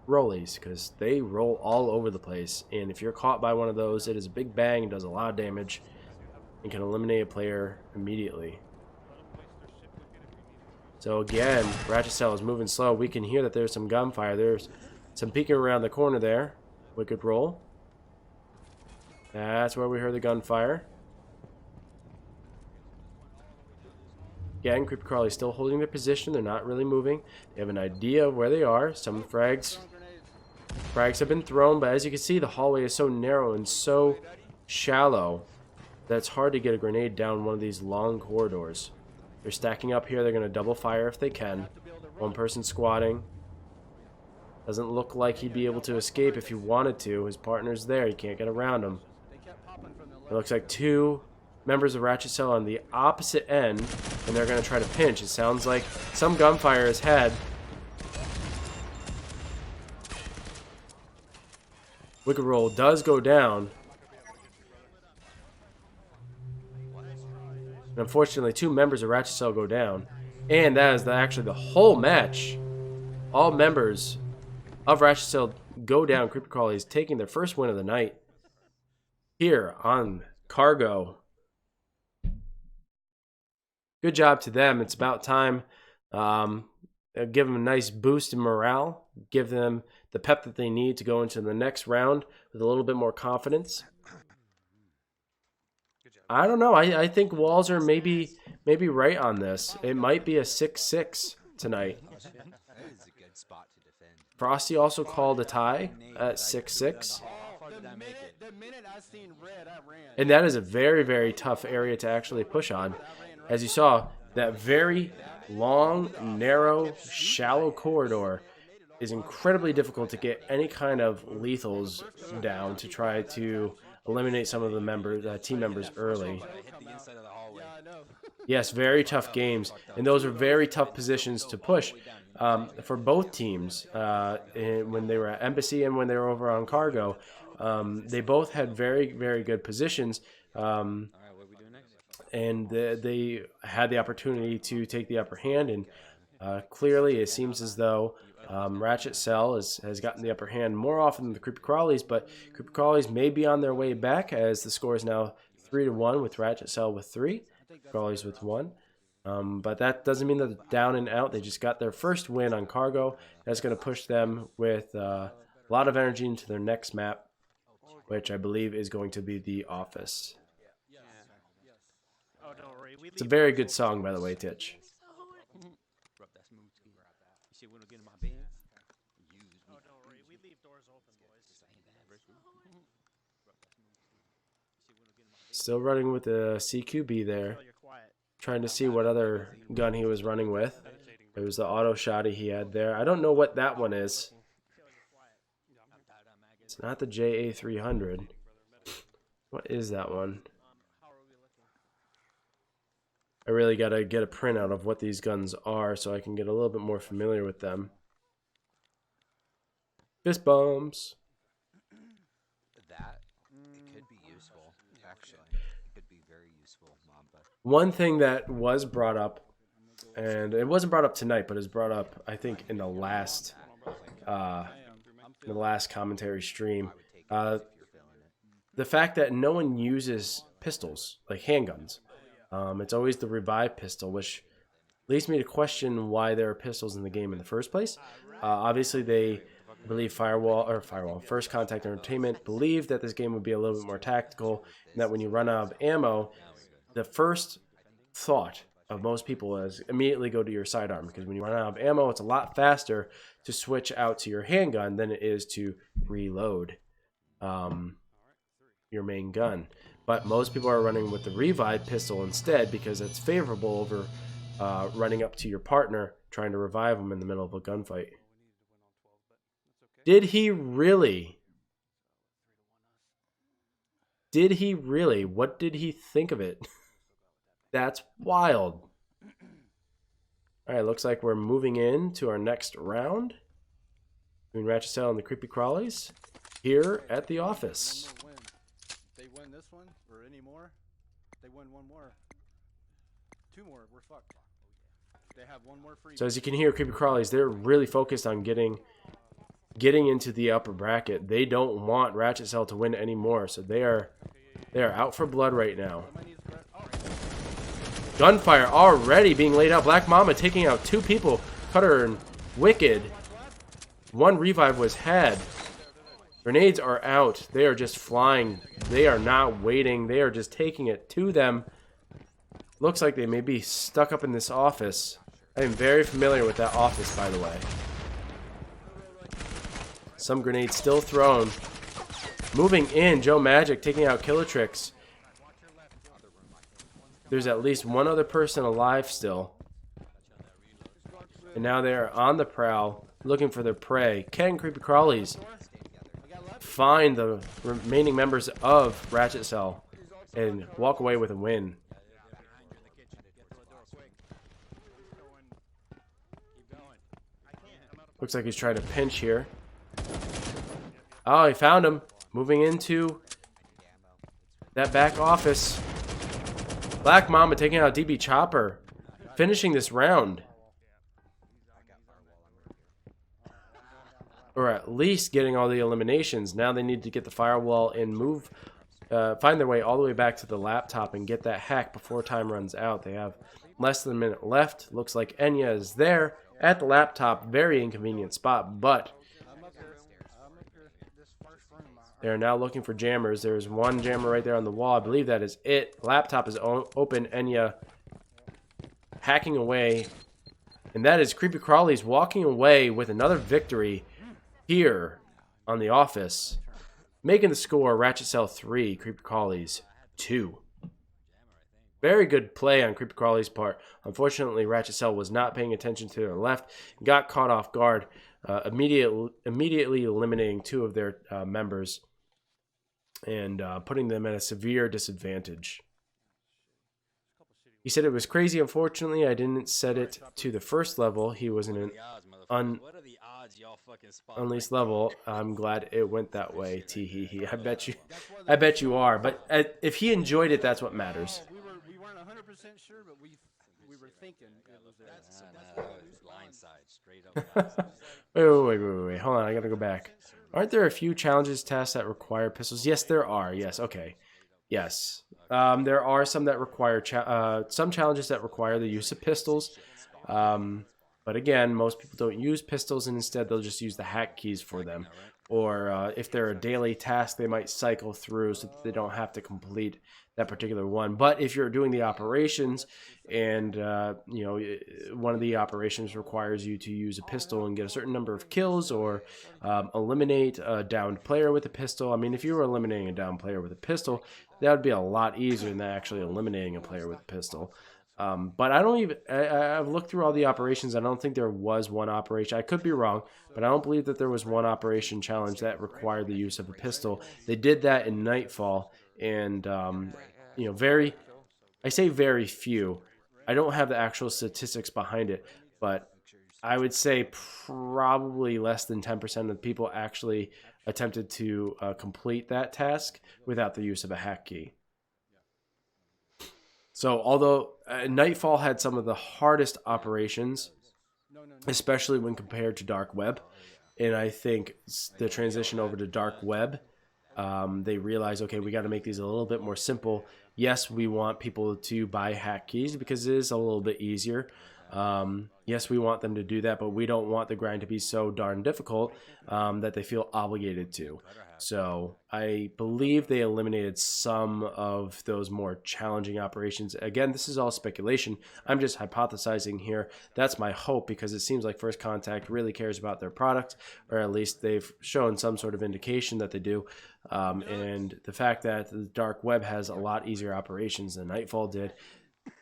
[SPEAKER 5] rollies because they roll all over the place. And if you're caught by one of those, it is a big bang, does a lot of damage, and can eliminate a player immediately. So again, Rachet Cell is moving slow. We can hear that there's some gunfire. There's some peeking around the corner there. Wicked roll. That's where we heard the gunfire. Again, Creepy Crawly's still holding their position. They're not really moving. They have an idea of where they are. Some frags have been thrown, but as you can see, the hallway is so narrow and so shallow that it's hard to get a grenade down one of these long corridors. They're stacking up here. They're going to double fire if they can. One person squatting. Doesn't look like he'd be able to escape if he wanted to. His partner's there. He can't get around him. It looks like two members of Rachet Cell on the opposite end, and they're going to try to pinch. It sounds like some gunfire is had. Wicked roll does go down. And unfortunately, two members of Rachet Cell go down. And that is actually the whole match. All members of Rachet Cell go down. Creepy Crawly is taking their first win of the night here on Cargo. Good job to them. It's about time. Give them a nice boost in morale. Give them the pep that they need to go into the next round with a little bit more confidence. I don't know. I think Walls are maybe right on this. It might be a 6-6 tonight.
[SPEAKER 6] That is a good spot to defend.
[SPEAKER 5] Frosty also called a tie at 6-6.
[SPEAKER 8] The minute I seen red, I ran.
[SPEAKER 5] And that is a very, very tough area to actually push on. As you saw, that very long, narrow, shallow corridor is incredibly difficult to get any kind of lethals down to try to eliminate some of the members, team members early. Yes, very tough games, and those are very tough positions to push for both teams. When they were at Embassy and when they were over on Cargo, they both had very, very good positions, and they had the opportunity to take the upper hand. And clearly, it seems as though Rachet Cell has gotten the upper hand more often than the Creepy Crawlys, but Creepy Crawlys may be on their way back as the score is now 3-1 with Rachet Cell with 3, Crawlys with 1. But that doesn't mean that they're down and out. They just got their first win on Cargo. That's going to push them with a lot of energy into their next map, which I believe is going to be The Office. It's a very good song, by the way, Titch. Still running with the CQB there. Trying to see what other gun he was running with. It was the auto shotty he had there. I don't know what that one is. It's not the JA300. What is that one? I really got to get a printout of what these guns are so I can get a little bit more familiar with them. Fist bumps.
[SPEAKER 6] That, it could be useful, actually. It could be very useful, Mamba.
[SPEAKER 5] One thing that was brought up, and it wasn't brought up tonight, but is brought up, I think, in the last commentary stream, the fact that no one uses pistols, like handguns. It's always the revive pistol, which leads me to question why there are pistols in the game in the first place. Obviously, they believe First Contact Entertainment believed that this game would be a little bit more tactical, and that when you run out of ammo, the first thought of most people is immediately go to your sidearm, because when you run out of ammo, it's a lot faster to switch out to your handgun than it is to reload your main gun. But most people are running with the revive pistol instead because it's favorable over running up to your partner trying to revive them in the middle of a gunfight. Did he really? Did he really? What did he think of it? That's wild. All right, looks like we're moving in to our next round between Rachet Cell and the Creepy Crawlys here at The Office.
[SPEAKER 8] They win this one or any more, they win one more. 2 more. We're fucked. They have 1 more free.
[SPEAKER 5] So as you can hear, Creepy Crawlies, they're really focused on getting into the upper bracket. They don't want Ratchet Cell to win anymore, so they are out for blood right now. Gunfire already being laid out. Black Mama taking out 2 people. Cutter and Wicked. 1 revive was had. Grenades are out. They are just flying. They are not waiting. They are just taking it to them. Looks like they may be stuck up in this office. I am very familiar with that office, by the way. Some grenades still thrown. Moving in, Joe Magic taking out Killatrix. There's at least 1 other person alive still. And now they are on the prowl, looking for their prey. Can Creepy Crawlies find the remaining members of Ratchet Cell and walk away with a win? Looks like he's trying to pinch here. Oh, he found him. Moving into that back office. Black Mama taking out DB Chopper. Finishing this round. Or at least getting all the eliminations. Now they need to get the firewall and move, find their way all the way back to the laptop and get that hack before time runs out. They have less than a minute left. Looks like Enya is there at the laptop. Very inconvenient spot, but they're now looking for jammers. There's 1 jammer right there on the wall. I believe that is it. Laptop is open. Enya hacking away. And that is Creepy Crawlies walking away with another victory here on the office. Making the score Ratchet Cell 3, Creepy Crawlies 2. Very good play on Creepy Crawlies' part. Unfortunately, Ratchet Cell was not paying attention to their left. Got caught off guard, immediately eliminating 2 of their members and putting them at a severe disadvantage. He said it was crazy. Unfortunately, I didn't set it to the first level. He was in an unleashed level. I'm glad it went that way. Tee hee hee. I bet you are. But if he enjoyed it, that's what matters.
[SPEAKER 8] We weren't 100% sure, but we were thinking it was there.
[SPEAKER 6] Blindside, straight up.
[SPEAKER 5] Wait. Hold on, I gotta go back. Aren't there a few challenges tasks that require pistols? Yes, there are. Yes, okay. Yes. There are some that require some challenges that require the use of pistols. But again, most people don't use pistols, and instead they'll just use the hack keys for them. Or if they're a daily task, they might cycle through so that they don't have to complete that particular one. But if you're doing the operations and one of the operations requires you to use a pistol and get a certain number of kills, or eliminate a downed player with a pistol. I mean, if you were eliminating a downed player with a pistol, that would be a lot easier than actually eliminating a player with a pistol. But I've looked through all the operations. I don't think there was one operation. I could be wrong, but I don't believe that there was one operation challenge that required the use of a pistol. They did that in Nightfall, and I say very few. I don't have the actual statistics behind it, but I would say probably less than 10% of the people actually attempted to complete that task without the use of a hack key. So although Nightfall had some of the hardest operations, especially when compared to Dark Web, and I think the transition over to Dark Web, they realized, okay, we got to make these a little bit more simple. Yes, we want people to buy hack keys because it is a little bit easier. Yes, we want them to do that, but we don't want the grind to be so darn difficult that they feel obligated to. So I believe they eliminated some of those more challenging operations. Again, this is all speculation. I'm just hypothesizing here. That's my hope, because it seems like First Contact really cares about their product, or at least they've shown some sort of indication that they do. And the fact that the Dark Web has a lot easier operations than Nightfall did,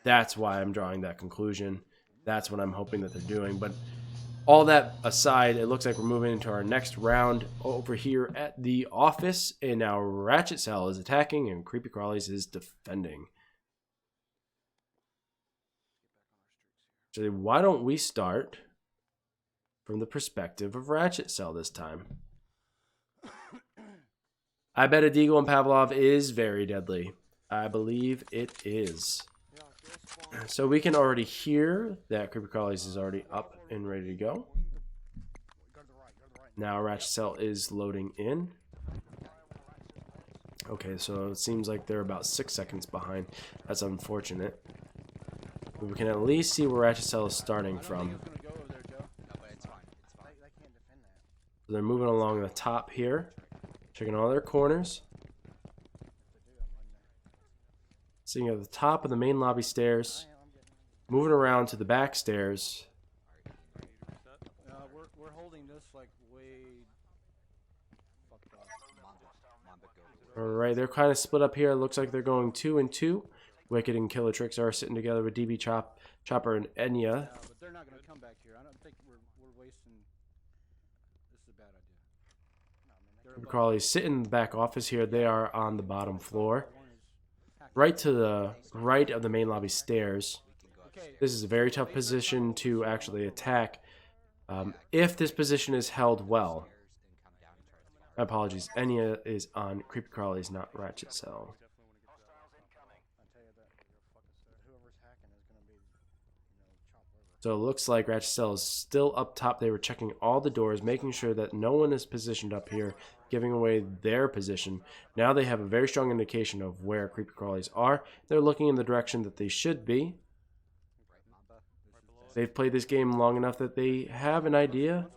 [SPEAKER 5] that's why I'm drawing that conclusion. That's what I'm hoping that they're doing. But all that aside, it looks like we're moving into our next round over here at the office. And now Ratchet Cell is attacking and Creepy Crawlies is defending. So why don't we start from the perspective of Ratchet Cell this time? I bet a Deagle and Pavlov is very deadly. I believe it is. So we can already hear that Creeper Crawlys is already up and ready to go. Now Ratchet Cell is loading in. Okay, so it seems like they're about 6 seconds behind. That's unfortunate. But we can at least see where Ratchet Cell is starting from. So they're moving along the top here, checking all their corners. Sitting at the top of the main lobby stairs, moving around to the back stairs.
[SPEAKER 8] We're holding this like way fucked up.
[SPEAKER 5] Alright, they're kind of split up here. It looks like they're going 2 and 2. Wicked and Killatrix are sitting together with DB Chopper and Enya.
[SPEAKER 8] Yeah, but they're not going to come back here. I don't think we're wasting. This is a bad idea.
[SPEAKER 5] Crawley's sitting in the back office here. They are on the bottom floor, right to the right of the main lobby stairs. This is a very tough position to actually attack if this position is held well. My apologies. Enya is on Creepy Crawlys, not Ratchet Cell. So it looks like Ratchet Cell is still up top. They were checking all the doors, making sure that no one is positioned up here, giving away their position. Now they have a very strong indication of where Creepy Crawlys are. They're looking in the direction that they should be. They've played this game long enough that they have an idea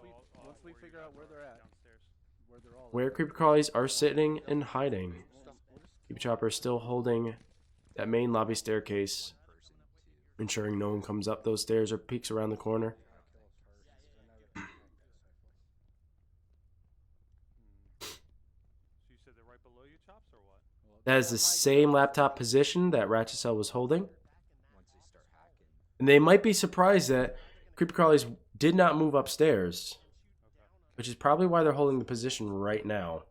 [SPEAKER 8] Once we figure out where they're at,
[SPEAKER 5] where Creepy Crawlys are sitting and hiding. Creepy Chopper is still holding that main lobby staircase, ensuring no one comes up those stairs or peeks around the corner.
[SPEAKER 7] So you said they're right below you, Chops, or what?
[SPEAKER 5] That is the same laptop position that Ratchet Cell was holding. And they might be surprised that Creepy Crawlys did not move upstairs, which is probably why they're holding the position right now.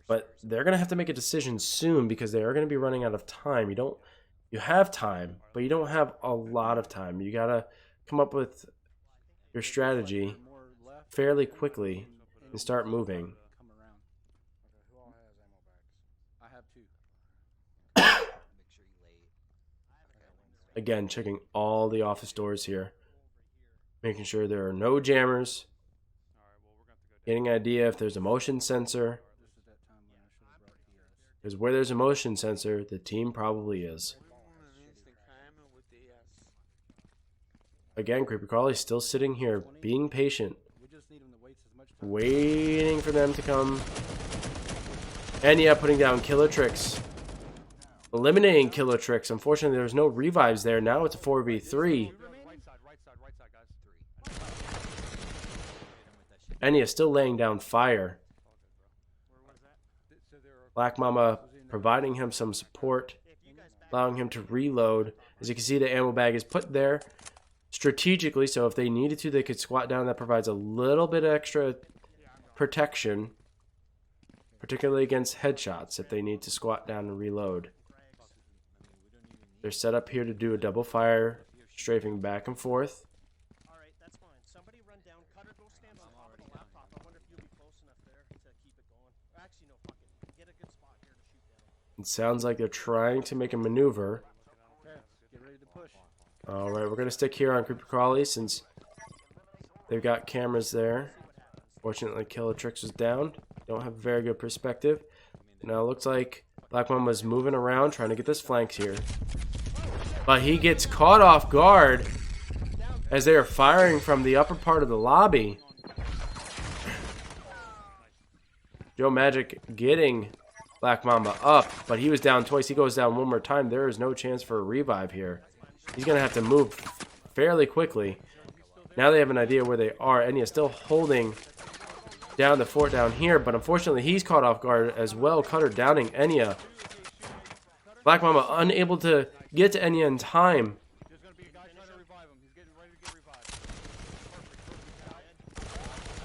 [SPEAKER 5] But they're going to have to make a decision soon because they are going to be running out of time. You have time, but you don't have a lot of time. You got to come up with your strategy fairly quickly and start moving.
[SPEAKER 8] I have 2.
[SPEAKER 5] Again, checking all the office doors here, making sure there are no jammers, getting an idea if there's a motion sensor, because where there's a motion sensor, the team probably is. Again, Creepy Crawley still sitting here, being patient, waiting for them to come. And yeah, putting down Killatrix. Eliminating Killatrix. Unfortunately, there's no revives there. Now it's a 4v3. Enya still laying down fire. Black Mama providing him some support, allowing him to reload. As you can see, the ammo bag is put there strategically, so if they needed to, they could squat down. That provides a little bit extra protection, particularly against headshots if they need to squat down and reload. They're set up here to do a double fire, strafing back and forth.
[SPEAKER 9] Alright, that's fine. Somebody run down, Cutter, go stand on top of the laptop. I wonder if you'll be close enough there to keep it going. Actually, no, fuck it. Get a good spot here to shoot down.
[SPEAKER 5] It sounds like they're trying to make a maneuver.
[SPEAKER 8] Okay, get ready to push.
[SPEAKER 5] Alright, we're going to stick here on Creepy Crawley since they've got cameras there. Fortunately, Killatrix was down. Don't have a very good perspective. Now it looks like Black Mama's moving around trying to get this flank here. But he gets caught off guard as they are firing from the upper part of the lobby. Joe Magic getting Black Mamba up, but he was down twice. He goes down one more time. There is no chance for a revive here. He's going to have to move fairly quickly. Now they have an idea where they are. Enya's still holding down the fort down here, but unfortunately he's caught off guard as well. Cutter downing Enya. Black Mama unable to get to Enya in time.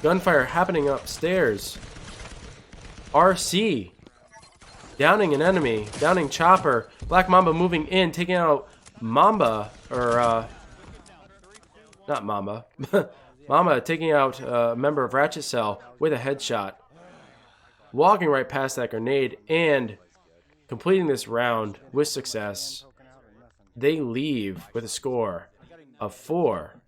[SPEAKER 5] Gunfire happening upstairs. RC downing an enemy, downing Chopper. Black Mamba moving in, taking out Mamba, or not Mamba. Mama taking out a member of Ratchet Cell with a headshot. Walking right past that grenade and completing this round with success. they leave with a score of 4.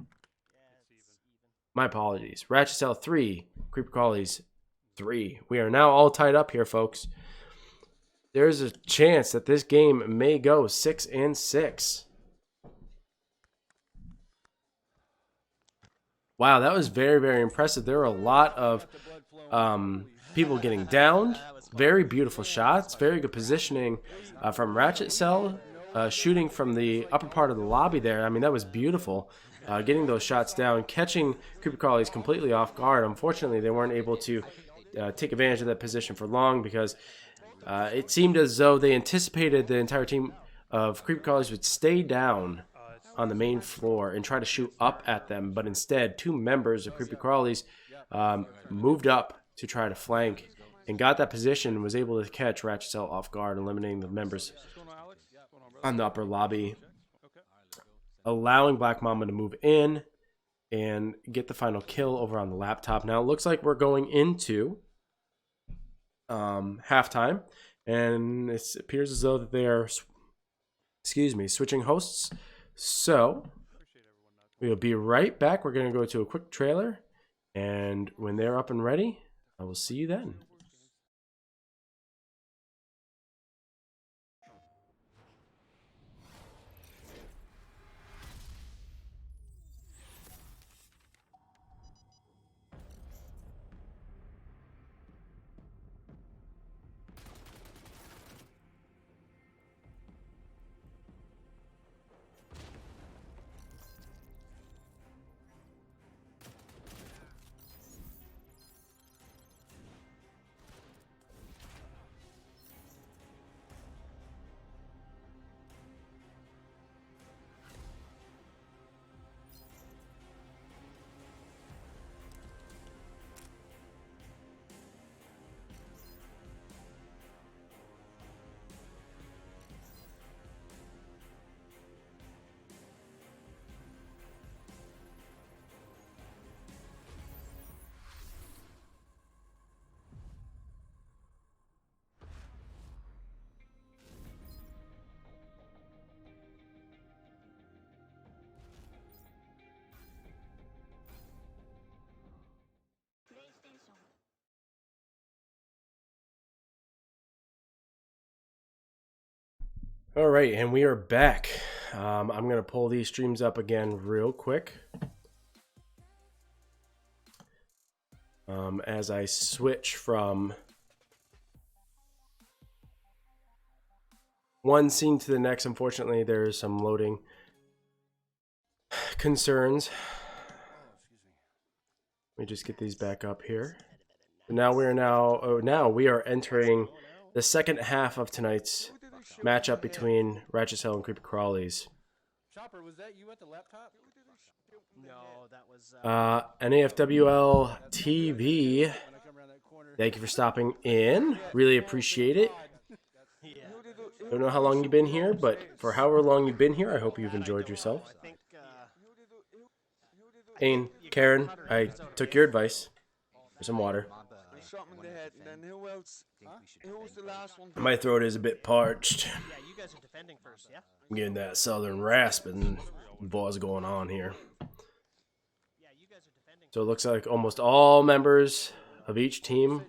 [SPEAKER 5] My apologies. Ratchet Cell 3, Creeper Crawlys 3. We are now all tied up here, folks. There's a chance that this game may go 6-6. Wow, that was very, very impressive. There were a lot of people getting downed. Very beautiful shots. Very good positioning from Ratchet Cell. Shooting from the upper part of the lobby there. I mean, that was beautiful. Getting those shots down. Catching Creeper Crawlys completely off guard. Unfortunately, they weren't able to take advantage of that position for long because it seemed as though they anticipated the entire team of Creeper Crawlys would stay down on the main floor and try to shoot up at them, but instead 2 members of Creepy Crawlys moved up to try to flank and got that position and was able to catch Ratchet Cell off guard, eliminating the members on the upper lobby, allowing Black Mamba to move in and get the final kill over on the laptop. Now it looks like we're going into halftime, and it appears as though that they are switching hosts. So we'll be right back. We're going to go to a quick trailer, and when they're up and ready, I will see you then. All right, and we are back. I'm going to pull these streams up again real quick. As I switch from one scene to the next, unfortunately, there's some loading concerns. Let me just get these back up here. Now we are entering the second half of tonight's matchup between Ratchet Cell and Creeper Crawlys.
[SPEAKER 8] Chopper, was that you at the laptop?
[SPEAKER 9] No, that was
[SPEAKER 5] NAFWL TV. Thank you for stopping in. Really appreciate it. Don't know how long you've been here, but for however long you've been here, I hope you've enjoyed yourself. Ain, Karen, I took your advice. Here's some water. My throat is a bit parched.
[SPEAKER 9] Yeah, you guys are defending first, yeah?
[SPEAKER 5] I'm getting that southern rasp and buzz going on here.
[SPEAKER 9] Yeah, you guys are defending.
[SPEAKER 5] So it looks like almost all members of each team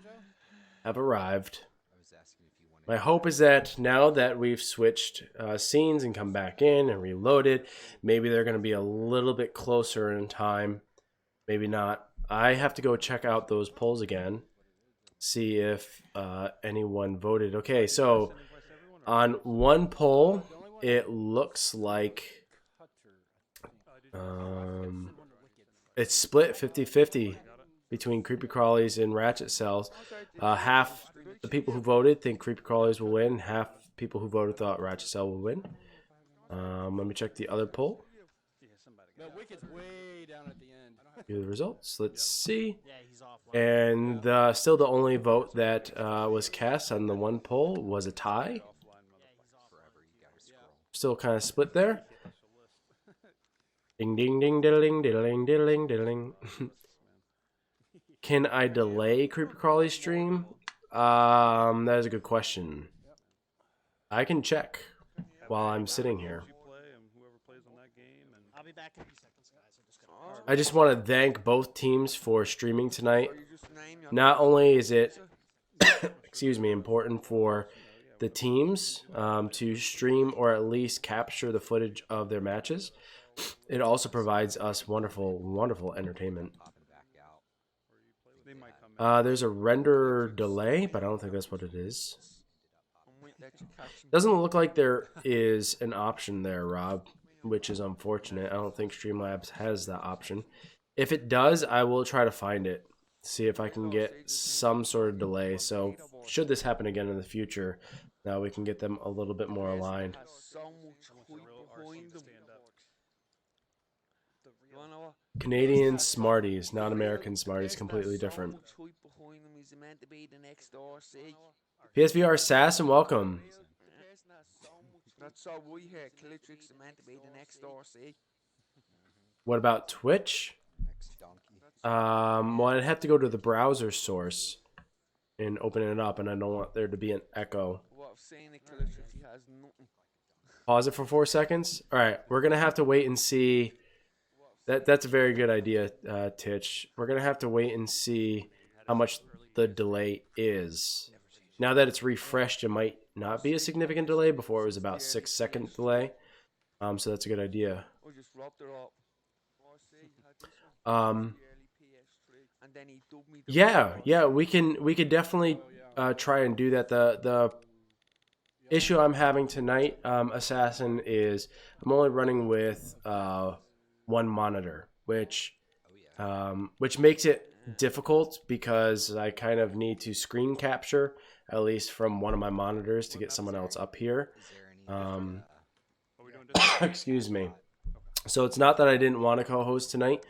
[SPEAKER 5] have arrived. My hope is that now that we've switched scenes and come back in and reloaded, maybe they're going to be a little bit closer in time. Maybe not. I have to go check out those polls again. See if anyone voted. Okay, so on one poll, it looks like it's split 50-50 between Creepy Crawlys and Ratchet Cells. Half the people who voted think Creepy Crawlys will win. Half people who voted thought Ratchet Cell will win. Let me check the other poll.
[SPEAKER 8] The wicket's way down at the end.
[SPEAKER 5] Here's the results. Let's see. And still the only vote that was cast on the one poll was a tie. Still kind of split there. Ding ding ding diddling diddling diddling diddling. Can I delay Creepy Crawly stream? That is a good question. I can check while I'm sitting here.
[SPEAKER 9] back in a few seconds, guys. I just gotta.
[SPEAKER 5] I just want to thank both teams for streaming tonight. Not only is it, excuse me, important for the teams to stream or at least capture the footage of their matches, it also provides us wonderful, wonderful entertainment. There's a render delay, but I don't think that's what it is. Doesn't look like there is an option there, Rob, which is unfortunate. I don't think Streamlabs has that option. If it does, I will try to find it, see if I can get some sort of delay. So should this happen again in the future, now we can get them a little bit more aligned. Canadian Smarties, not American Smarties, completely different. PSVR Assassin, welcome. What about Twitch? Well, I'd have to go to the browser source and open it up, and I don't want there to be an echo. Pause it for 4 seconds. All right, we're gonna have to wait and see. That's a very good idea, Titch. We're gonna have to wait and see how much the delay is. Now that it's refreshed, it might not be a significant delay. Before it was about 6 second delay. So that's a good idea. Yeah, we could definitely try and do that. The issue I'm having tonight, Assassin, is I'm only running with one monitor, which makes it difficult because I kind of need to screen capture at least from one of my monitors to get someone else up here. Excuse me. So it's not that I didn't want to co-host tonight.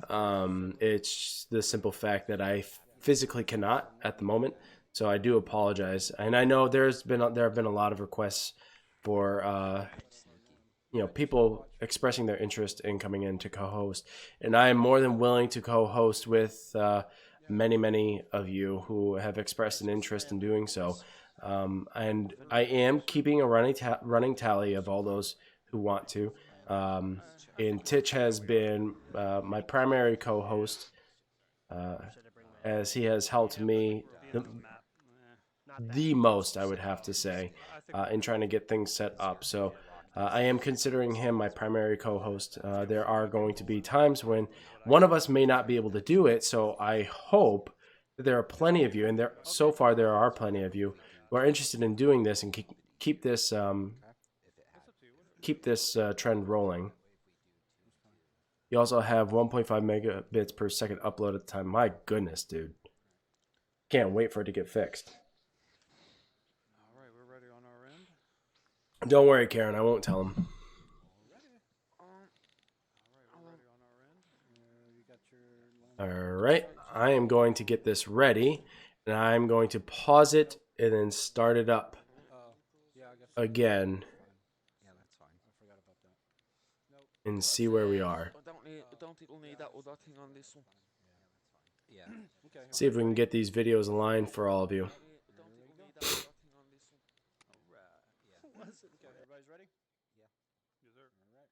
[SPEAKER 5] It's the simple fact that I physically cannot at the moment. So I do apologize. And I know there have been a lot of requests for people expressing their interest in coming in to co-host, and I am more than willing to co-host with many of you who have expressed an interest in doing so. And I am keeping a running tally of all those who want to. And Titch has been my primary co-host, as he has helped me the most, I would have to say, in trying to get things set up. So I am considering him my primary co-host. There are going to be times when one of us may not be able to do it, so I hope that there are plenty of you, and so far there are plenty of you, who are interested in doing this and keep this trend rolling. You also have 1.5 megabits per second upload at the time. My goodness, dude. Can't wait for it to get fixed.
[SPEAKER 7] All right, we're ready on our end.
[SPEAKER 5] Don't worry, Karen. I won't tell him. All right. I am going to get this ready, and I'm going to pause it and then start it up again and see where we are. See if we can get these videos aligned for all of you.
[SPEAKER 8] Everybody's ready? Yeah.
[SPEAKER 7] Yes, sir.
[SPEAKER 8] All right.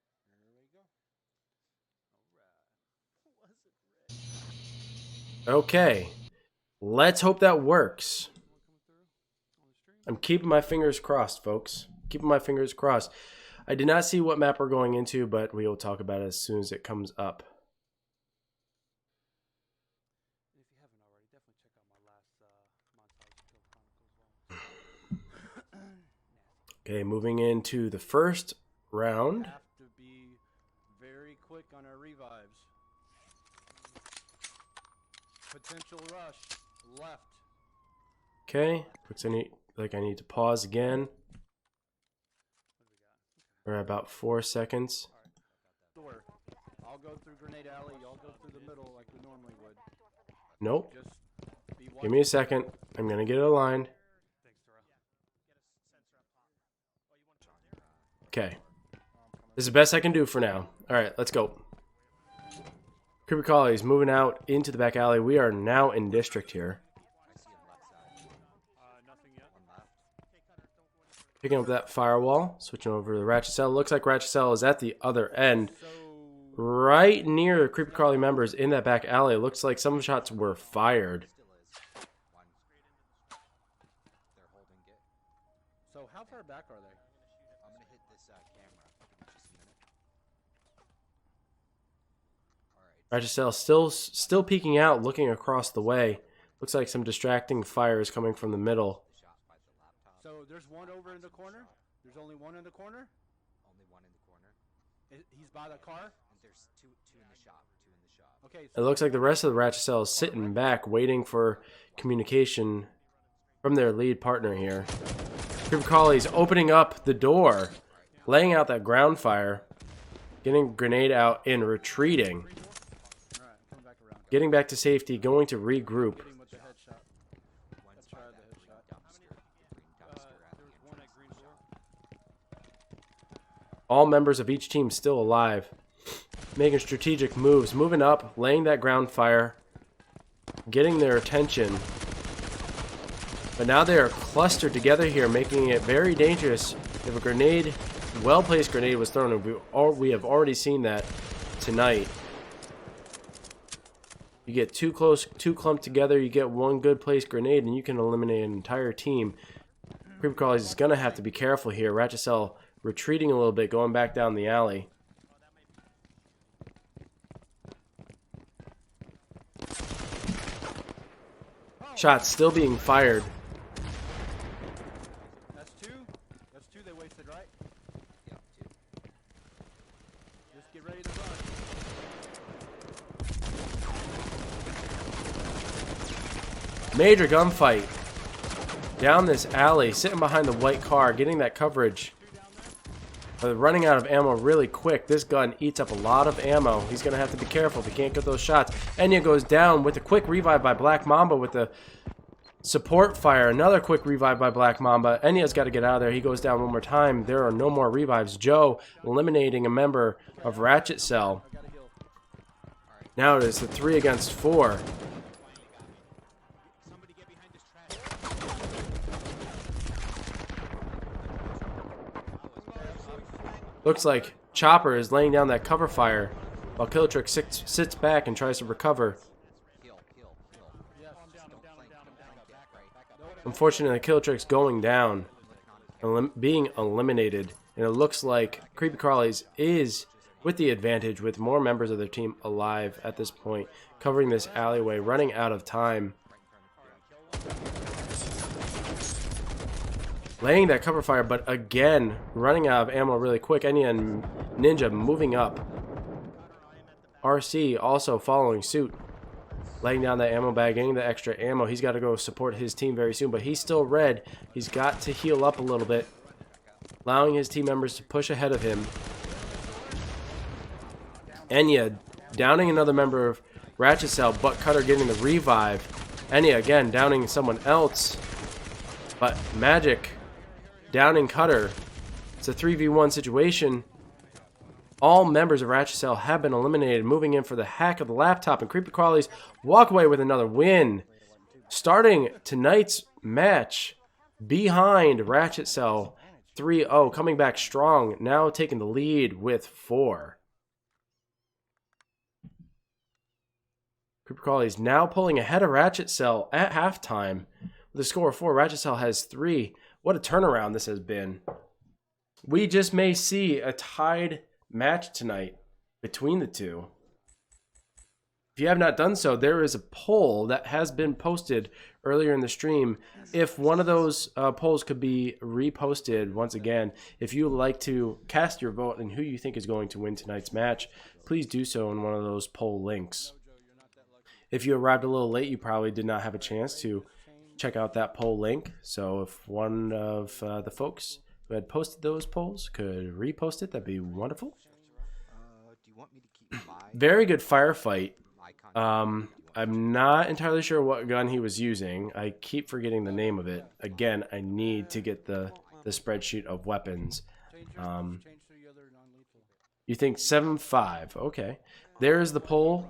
[SPEAKER 8] Here we go.
[SPEAKER 5] Okay. Let's hope that works. I'm keeping my fingers crossed, folks. Keeping my fingers crossed. I did not see what map we're going into, but we will talk about it as soon as it comes up.
[SPEAKER 7] If you haven't already, definitely check out my last montage Kill Chronicles.
[SPEAKER 5] Okay, moving into the first round.
[SPEAKER 8] Have to be very quick on our revives. Potential rush left.
[SPEAKER 5] Okay, looks like I need to pause again. We're at about 4 seconds.
[SPEAKER 8] Door. I'll go through Grenade Alley. Y'all go through the middle like we normally would.
[SPEAKER 5] Nope.
[SPEAKER 8] Just be
[SPEAKER 5] Give me a second. I'm going to get it aligned. Okay. This is the best I can do for now. All right, let's go. Creeper Collies moving out into the back alley. We are now in district here.
[SPEAKER 7] Nothing yet.
[SPEAKER 5] Picking up that firewall. Switching over to the Rachet cell. Looks like Rachet cell is at the other end. right near Creepy Crawly members in that back alley. It looks like some shots were fired.
[SPEAKER 8] So how far back are they?
[SPEAKER 6] I'm gonna hit this camera. Give me just a minute.
[SPEAKER 5] Rachet still peeking out, looking across the way. Looks like some distracting fire is coming from the middle.
[SPEAKER 8] So there's one over in the corner? There's only one in the corner?
[SPEAKER 6] Only one in the corner.
[SPEAKER 8] He's by the car?
[SPEAKER 6] And there's two in the shop. Two in the shop.
[SPEAKER 8] Okay.
[SPEAKER 5] It looks like the rest of the Rachet cell is sitting back, waiting for communication from their lead partner here. Creepy Crawly's opening up the door, laying out that ground fire, getting a grenade out and retreating.
[SPEAKER 8] Alright, coming back around.
[SPEAKER 5] Getting back to safety, going to regroup.
[SPEAKER 8] Hitting with the headshot. Let's try the headshot.
[SPEAKER 7] There was one at green door.
[SPEAKER 5] All members of each team still alive. Making strategic moves, moving up, laying that ground fire, getting their attention. But now they are clustered together here, making it very dangerous. If a grenade, well-placed grenade was thrown, and we have already seen that tonight. You get too close, too clumped together, you get one good placed grenade, and you can eliminate an entire team. Creepy Crawlys is going to have to be careful here. Rachet cell retreating a little bit, going back down the alley. Shots still being fired.
[SPEAKER 8] That's two? That's two they wasted, right?
[SPEAKER 6] Yeah, two.
[SPEAKER 8] Just get ready to run.
[SPEAKER 5] Major gunfight down this alley, sitting behind the white car, getting that coverage. But running out of ammo really quick. This gun eats up a lot of ammo. He's going to have to be careful if he can't get those shots. Enya goes down with a quick revive by Black Mamba with the support fire. Another quick revive by Black Mamba. Enya's got to get out of there. He goes down one more time. There are no more revives. Joe eliminating a member of Rachet cell. Now it is the 3 against 4. Looks like Chopper is laying down that cover fire while Killtrick sits back and tries to recover. Unfortunately, Killtrick's going down, being eliminated, and it looks like Creepy Crawlys is with the advantage with more members of their team alive at this point, covering this alleyway, running out of time. Laying that cover fire, but again, running out of ammo really quick. Enya and Ninja moving up. RC also following suit. Laying down that ammo bag, getting the extra ammo. He's got to go support his team very soon, but he's still red. He's got to heal up a little bit. Allowing his team members to push ahead of him. Enya downing another member of Rachet cell, but Cutter getting the revive. Enya again downing someone else. But Magic downing Cutter. It's a 3v1 situation. All members of Rachet cell have been eliminated, moving in for the hack of the laptop, and Creepy Crawlys walk away with another win. Starting tonight's match behind Rachet cell 3-0, coming back strong, now taking the lead with 4. Creepy Crawlys now pulling ahead of Rachet cell at halftime. With a score of 4, Rachet cell has 3. What a turnaround this has been. We just may see a tied match tonight between the two. If you have not done so, there is a poll that has been posted earlier in the stream. If one of those polls could be reposted once again, if you would like to cast your vote on who you think is going to win tonight's match, please do so in one of those poll links. If you arrived a little late, you probably did not have a chance to check out that poll link. So if one of the folks who had posted those polls could repost it, that'd be wonderful.
[SPEAKER 6] Do you want me to keep my
[SPEAKER 5] Very good firefight. I'm not entirely sure what gun he was using. I keep forgetting the name of it. Again, I need to get the spreadsheet of weapons. You think 7.5? Okay. There's the poll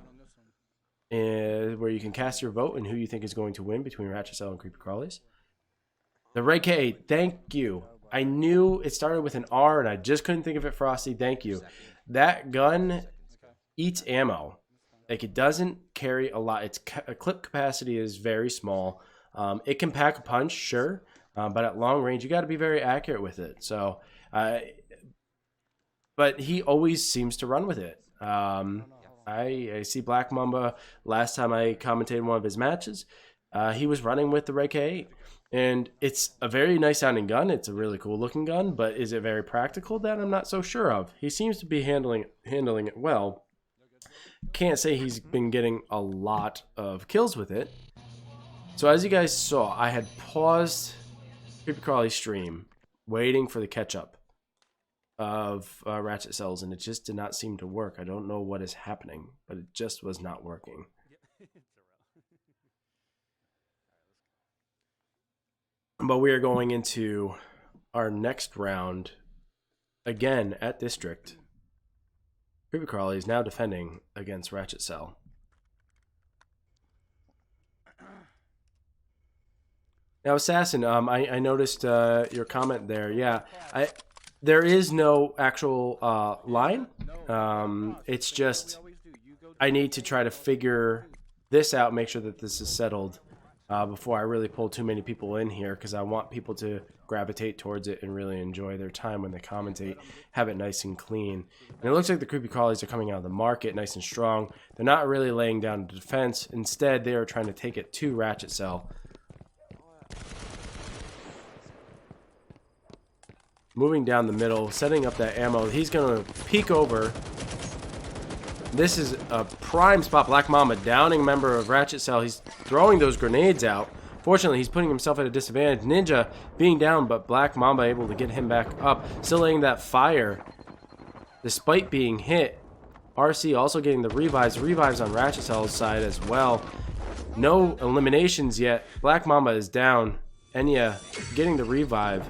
[SPEAKER 5] where you can cast your vote and who you think is going to win between Rachet cell and Creepy Crawlys. The Rachet, thank you. I knew it started with an R and I just couldn't think of it, Frosty. Thank you. That gun eats ammo. Like, it doesn't carry a lot. Its clip capacity is very small. It can pack a punch, sure, but at long range, you got to be very accurate with it. So, but he always seems to run with it. I see Black Mamba. Last time I commentated one of his matches, he was running with the Rachet 8. And it's a very nice sounding gun. It's a really cool looking gun, but is it very practical? That I'm not so sure of. He seems to be handling it well. Can't say he's been getting a lot of kills with it. So as you guys saw, I had paused Crawlys stream, waiting for the catch up of Ratchet cells, and it just did not seem to work. I don't know what is happening, but it just was not working. But we are going into our next round again at District. Crawlys is now defending against Ratchet Cell. Now, Assassin, I noticed your comment there. Yeah, there is no actual line. It's just I need to try to figure this out, make sure that this is settled before I really pull too many people in here, because I want people to gravitate towards it and really enjoy their time when they commentate, have it nice and clean. And it looks like the Crawlys are coming out of the market nice and strong. They're not really laying down defense. Instead, they are trying to take it to Ratchet Cell. Moving down the middle, setting up that ammo. He's going to peek over. This is a prime spot. Black Mamba downing a member of Ratchet Cell. He's throwing those grenades out. Fortunately, he's putting himself at a disadvantage. Ninja being down, but Black Mamba able to get him back up. Still laying that fire despite being hit. RC also getting the revives. Revives on Ratchet Cell's side as well. No eliminations yet. Black Mamba is down. Enya getting the revive.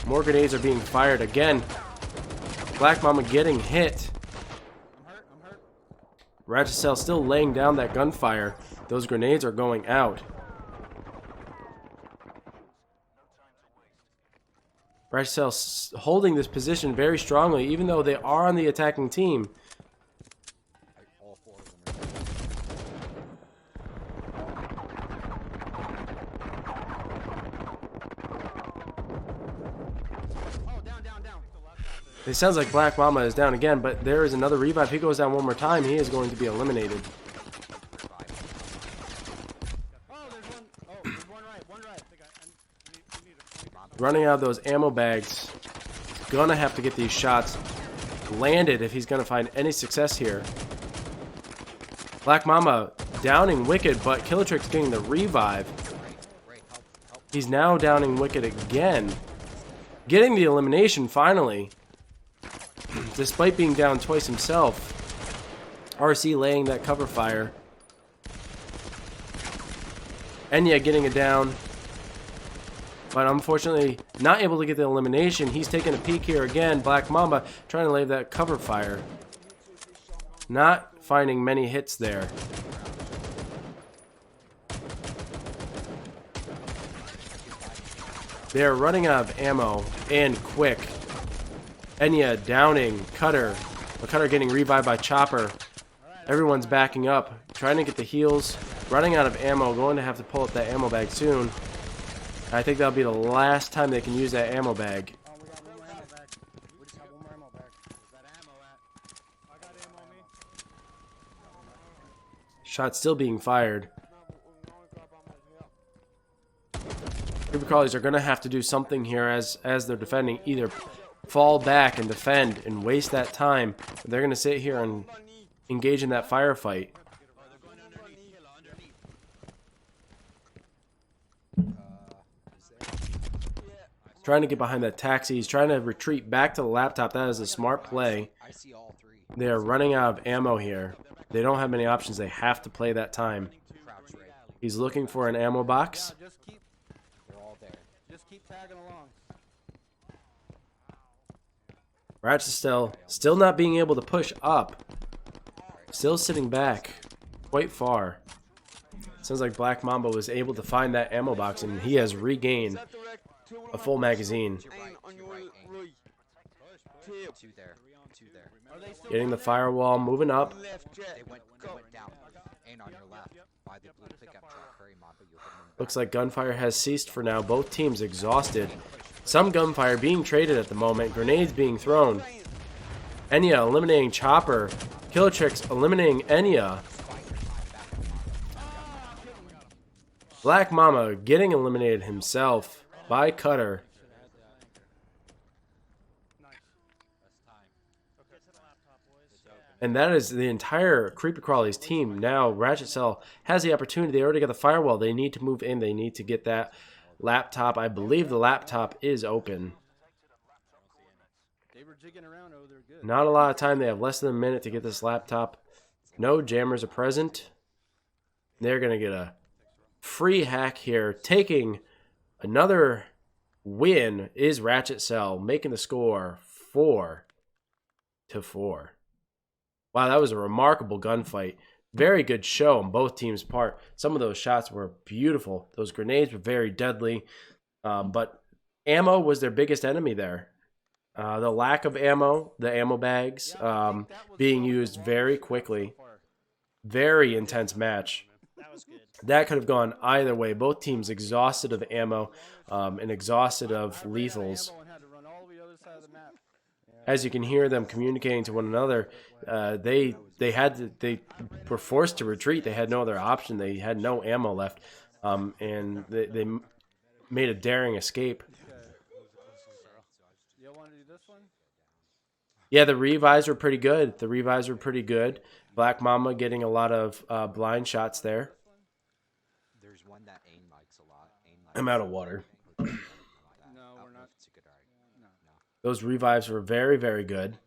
[SPEAKER 5] More grenades are being fired again. Black Mamba getting hit. Ratchet Cell still laying down that gunfire. Those grenades are going out. Ratchet Cell holding this position very strongly, even though they are on the attacking team. It sounds like Black Mamba is down again, but there is another revive. If he goes down one more time, he is going to be eliminated. Running out of those ammo bags. He's gonna have to get these shots landed if he's gonna find any success here. Black Mamba downing Wicked, but Killitrick's getting the revive. He's now downing Wicked again. Getting the elimination finally. Despite being down twice himself. RC laying that cover fire. Enya getting it down. But unfortunately not able to get the elimination. He's taking a peek here again. Black Mamba trying to lay that cover fire. Not finding many hits there. They're running out of ammo and quick. Enya downing Cutter. But Cutter getting revived by Chopper. Everyone's backing up, trying to get the heals. Running out of ammo, going to have to pull up that ammo bag soon. I think that'll be the last time they can use that ammo bag.
[SPEAKER 4] Oh, we got one more ammo bag. We just have one more ammo bag. Where's that ammo at? I got ammo on me.
[SPEAKER 5] Shot still being fired. Crawlys are going to have to do something here as they're defending. Either fall back and defend and waste that time. They're going to sit here and engage in that firefight. Trying to get behind that taxi. He's trying to retreat back to the laptop. That is a smart play. They are running out of ammo here. They don't have many options. They have to play that time. He's looking for an ammo box.
[SPEAKER 8] Just keep tagging along.
[SPEAKER 5] Ratchet still not being able to push up. Still sitting back quite far. Sounds like Black Mamba was able to find that ammo box and he has regained a full magazine.
[SPEAKER 10] two there.
[SPEAKER 5] Getting the firewall, moving up.
[SPEAKER 10] They went down. And on your left, by the blue pickup truck. Very mod, but you'll hit them.
[SPEAKER 5] Looks like gunfire has ceased for now. Both teams exhausted. Some gunfire being traded at the moment. Grenades being thrown. Enya eliminating Chopper. Killertrix eliminating Enya. Black Mama getting eliminated himself by Cutter. And that is the entire Creepy Crawlys team. Now Ratchet Cell has the opportunity. They already got the firewall. They need to move in. They need to get that laptop. I believe the laptop is open. Not a lot of time. They have less than a minute to get this laptop. No jammers are present. They're going to get a free hack here. Taking another win is Ratchet Cell, making the score 4-4. Wow, that was a remarkable gunfight. Very good show on both teams' part. Some of those shots were beautiful. Those grenades were very deadly. But ammo was their biggest enemy there. The lack of ammo, the ammo bags being used very quickly. Very intense match. That could have gone either way. Both teams exhausted of ammo and exhausted of lethals. As you can hear them communicating to one another, they were forced to retreat. They had no other option. They had no ammo left, and they made a daring escape. Yeah, the revives were pretty good. Black Mama getting a lot of blind shots there.
[SPEAKER 10] There's one that aim likes a lot.
[SPEAKER 5] I'm out of water. Those revives were very, very good.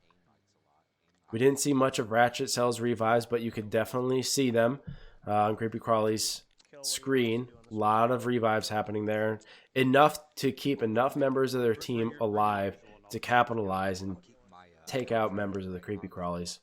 [SPEAKER 5] We didn't see much of Ratchet Cell's revives, but you could definitely see them on Creepy Crawly's screen. A lot of revives happening there. Enough to keep enough members of their team alive to capitalize and take out members of the Creepy Crawlys.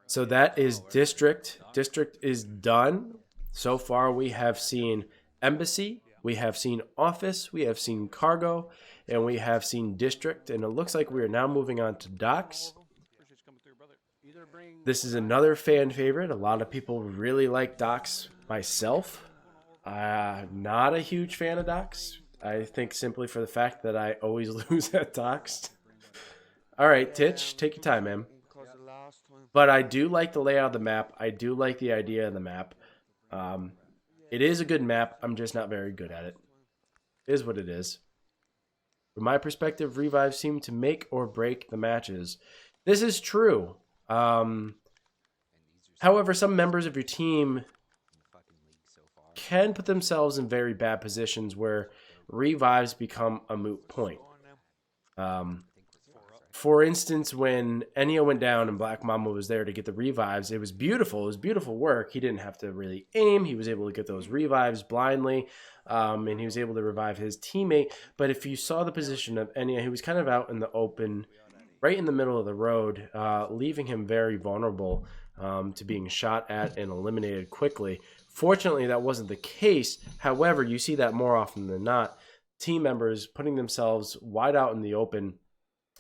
[SPEAKER 5] So that is District. District is done. So far we have seen Embassy. We have seen Office, we have seen Cargo, and we have seen District, and it looks like we are now moving on to Docks. This is another fan favorite. A lot of people really like Docks. Myself, not a huge fan of Docks. I think simply for the fact that I always lose at Docks. All right, Titch, take your time, man. But I do like the layout of the map. I do like the idea of the map. It is a good map. I'm just not very good at it. It is what it is. From my perspective, revives seem to make or break the matches. This is true. However, some members of your team can put themselves in very bad positions where revives become a moot point. For instance, when Enya went down and Black Mama was there to get the revives, it was beautiful. It was beautiful work. He didn't have to really aim. He was able to get those revives blindly, and he was able to revive his teammate. But if you saw the position of Enya, he was kind of out in the open, right in the middle of the road, leaving him very vulnerable to being shot at and eliminated quickly. Fortunately, that wasn't the case. However, you see that more often than not. Team members putting themselves wide out in the open,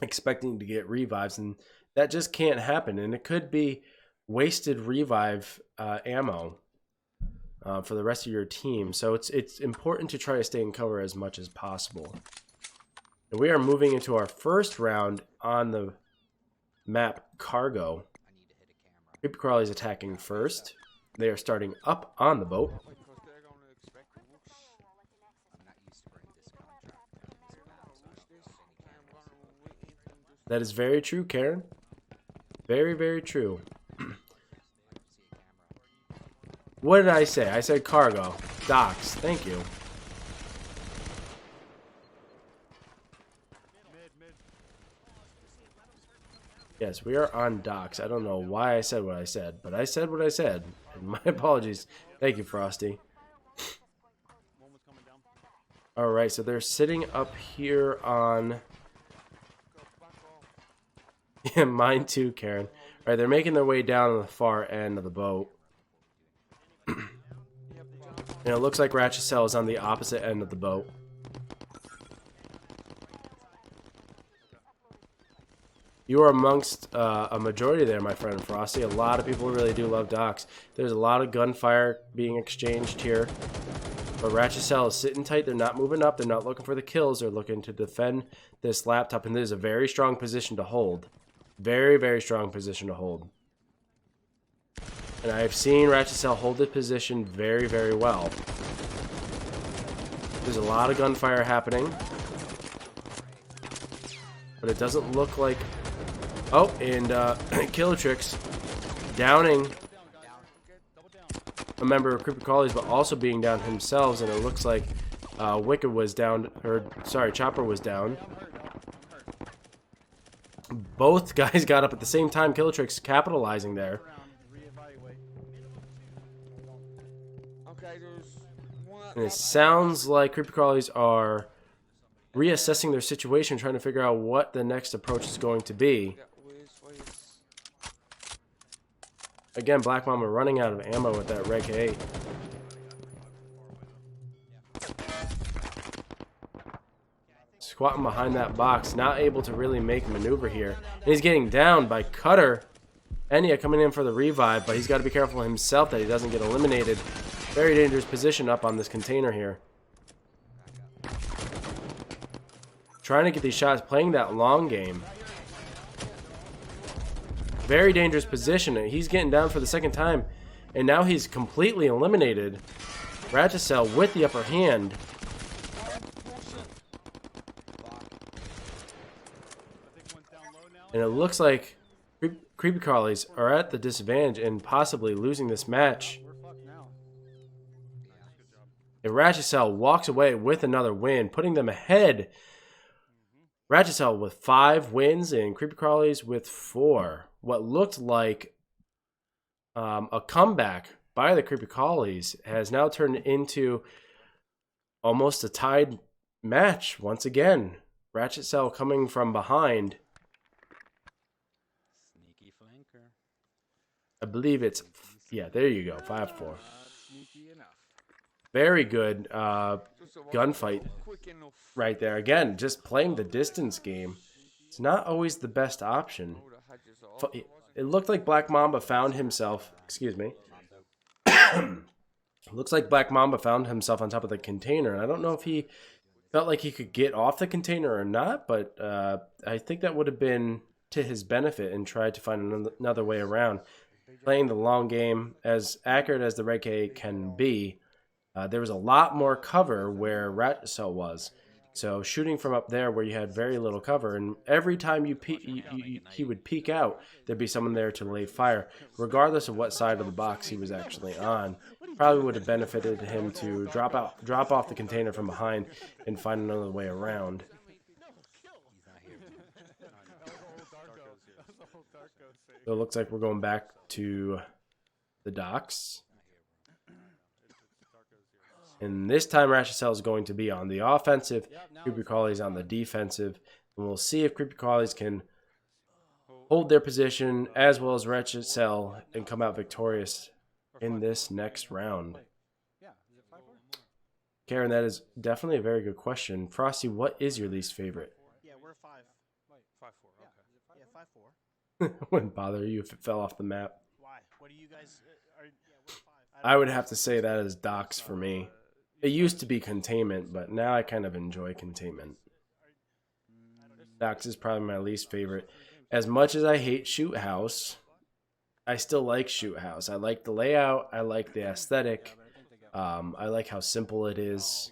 [SPEAKER 5] expecting to get revives, and that just can't happen. And it could be wasted revive ammo for the rest of your team. So it's important to try to stay in cover as much as possible. And we are moving into our first round on the map Cargo. Creepy Crawlys attacking first. They are starting up on the boat. That is very true, Karen. Very, very true. What did I say? I said Cargo. Docks. Thank you. Yes, we are on Docks. I don't know why I said what I said, but I said what I said. And my apologies. Thank you, Frosty. Alright, so they're sitting up here on... Yeah, mine too, Karen. Alright, they're making their way down to the far end of the boat. And it looks like Ratchet Cell is on the opposite end of the boat. You are amongst a majority there, my friend Frosty. A lot of people really do love docks. There's a lot of gunfire being exchanged here. But Rachet Cell is sitting tight. They're not moving up. They're not looking for the kills. They're looking to defend this laptop. And this is a very strong position to hold. Very, very strong position to hold. And I've seen Rachet Cell hold this position very, very well. There's a lot of gunfire happening. But it doesn't look like... Oh, and Killatrix downing a member of Creepy Crawlys, but also being down himself. And it looks like Wicked was down, or sorry, Chopper was down. Both guys got up at the same time. Killatrix capitalizing there. And it sounds like Creepy Crawlys are reassessing their situation, trying to figure out what the next approach is going to be. Again, Black Mama running out of ammo with that Rachet. Squatting behind that box, not able to really make a maneuver here. And he's getting down by Cutter. Enya coming in for the revive, but he's got to be careful himself that he doesn't get eliminated. Very dangerous position up on this container here. Trying to get these shots, playing that long game. Very dangerous position. He's getting down for the second time. And now he's completely eliminated. Rachet Cell with the upper hand. And it looks like Creepy Crawlys are at the disadvantage and possibly losing this match. And Rachet Cell walks away with another win, putting them ahead. Rachet Cell with 5 wins and Creepy Crawlys with 4. What looked like a comeback by the Creepy Crawlys has now turned into almost a tied match once again. Rachet Cell coming from behind.
[SPEAKER 6] Sneaky flanker.
[SPEAKER 5] I believe it's, yeah, there you go, 5-4. Very good gunfight right there. Again, just playing the distance game. It's not always the best option. It looked like Black Mamba found himself, excuse me. Looks like Black Mamba found himself on top of the container. I don't know if he felt like he could get off the container or not, but I think that would have been to his benefit and tried to find another way around. Playing the long game, as accurate as the Rachet can be, there was a lot more cover where Rachet Cell was. So shooting from up there where you had very little cover, and every time he would peek out, there'd be someone there to lay fire. Regardless of what side of the box he was actually on, probably would have benefited him to drop off the container from behind and find another way around. So it looks like we're going back to the docks. And this time Rachet Cell is going to be on the offensive, Creepy Crawlys on the defensive. And we'll see if Creepy Crawlys can hold their position as well as Rachet Cell and come out victorious in this next round. Karen, that is definitely a very good question. Frosty, what is your least favorite?
[SPEAKER 9] Yeah, we're 5. 5-4, okay. Yeah, 5-4.
[SPEAKER 5] Wouldn't bother you if it fell off the map.
[SPEAKER 9] Why? What do you guys... we're 5.
[SPEAKER 5] I would have to say that is docks for me. It used to be containment, but now I kind of enjoy containment. Docks is probably my least favorite. As much as I hate Shoot House, I still like Shoot House. I like the layout. I like the aesthetic. I like how simple it is.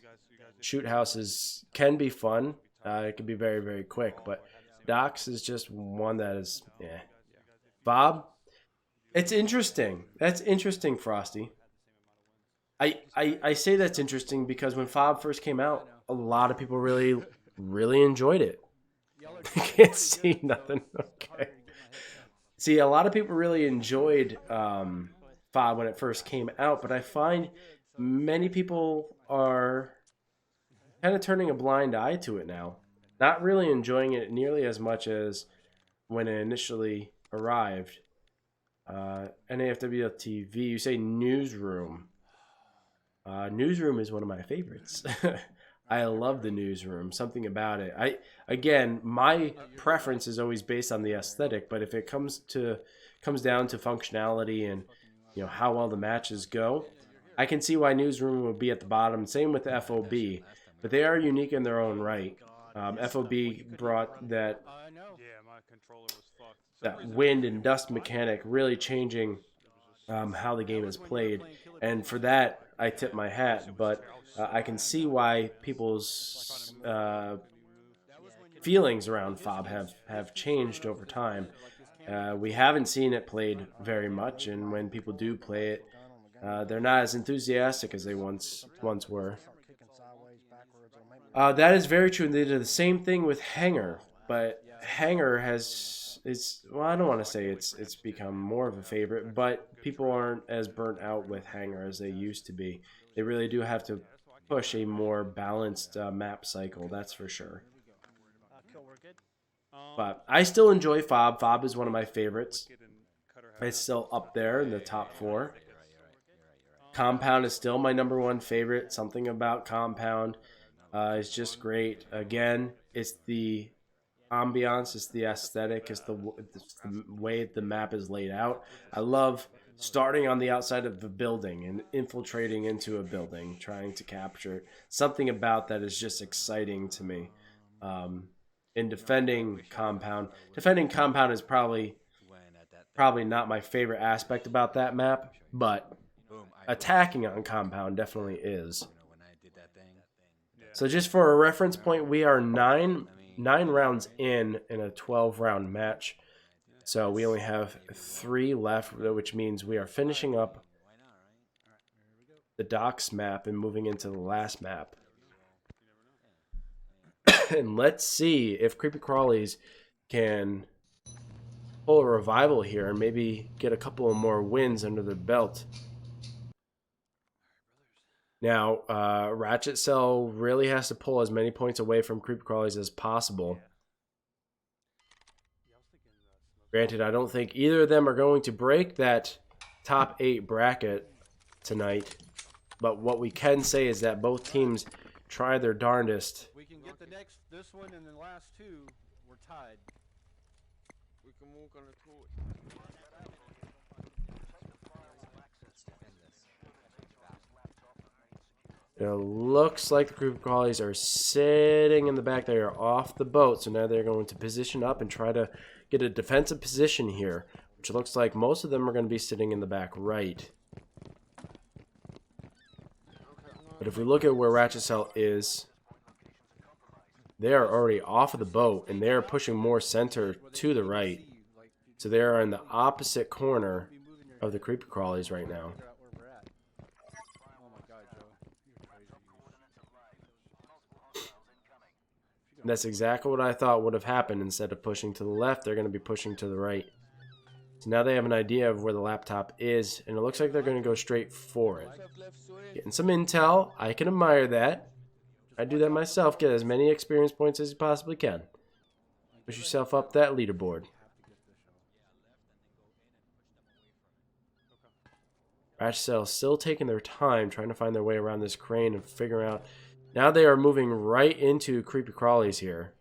[SPEAKER 5] Shoot House can be fun. It can be very, very quick, but Docks is just one that is, yeah. Bob, it's interesting. That's interesting, Frosty. I say that's interesting because when Fob first came out, a lot of people really enjoyed it. I can't see nothing. Okay. See, a lot of people really enjoyed Fob when it first came out, but I find many people are kind of turning a blind eye to it now. Not really enjoying it nearly as much as when it initially arrived. NAFWL TV, you say Newsroom. Newsroom is one of my favorites. I love the newsroom. Something about it. Again, my preference is always based on the aesthetic, but if it comes down to functionality and how well the matches go, I can see why newsroom would be at the bottom. Same with the FOB, but they are unique in their own right. FOB brought that wind and dust mechanic, really changing how the game is played, and for that I tip my hat. But I can see why people's feelings around FOB have changed over time. We haven't seen it played very much, and when people do play it, they're not as enthusiastic as they once were. That is very true. They did the same thing with Hanger, but Hanger well, I don't want to say it's become more of a favorite, but people aren't as burnt out with Hanger as they used to be. They really do have to push a more balanced map cycle, that's for sure. But I still enjoy FOB. FOB is one of my favorites. It's still up there in the top 4. Compound is still my #1 favorite. Something about Compound is just great. Again, it's the ambiance, it's the aesthetic, it's the way the map is laid out. I love starting on the outside of a building and infiltrating into a building, trying to capture it. Something about that is just exciting to me. In defending Compound is probably not my favorite aspect about that map, but attacking on Compound definitely is. So just for a reference point, we are nine rounds in a 12-round match. So we only have 3 left, which means we are finishing up the docks map and moving into the last map. And let's see if Creepy Crawlys can pull a revival here and maybe get a couple of more wins under their belt. Now, Rachet Cell really has to pull as many points away from Creepy Crawlys as possible. Granted, I don't think either of them are going to break that top 8 bracket tonight. But what we can say is that both teams try their darndest.
[SPEAKER 8] We can get this one, and the last 2 were tied. We can walk on a torch.
[SPEAKER 5] It looks like the Creepy Crawlys are sitting in the back. They are off the boat, so now they're going to position up and try to get a defensive position here, which looks like most of them are going to be sitting in the back right. But if we look at where Rachet Cell is, they are already off of the boat, and they are pushing more center to the right. So they are in the opposite corner of the Creepy Crawlys right now. And that's exactly what I thought would have happened. Instead of pushing to the left, they're going to be pushing to the right. So now they have an idea of where the laptop is, and it looks like they're going to go straight for it. Getting some intel. I can admire that. I do that myself. Get as many experience points as you possibly can. Push yourself up that leaderboard. Rachet Cell still taking their time, trying to find their way around this crane and figuring out. Now they are moving right into Creepy Crawlys here.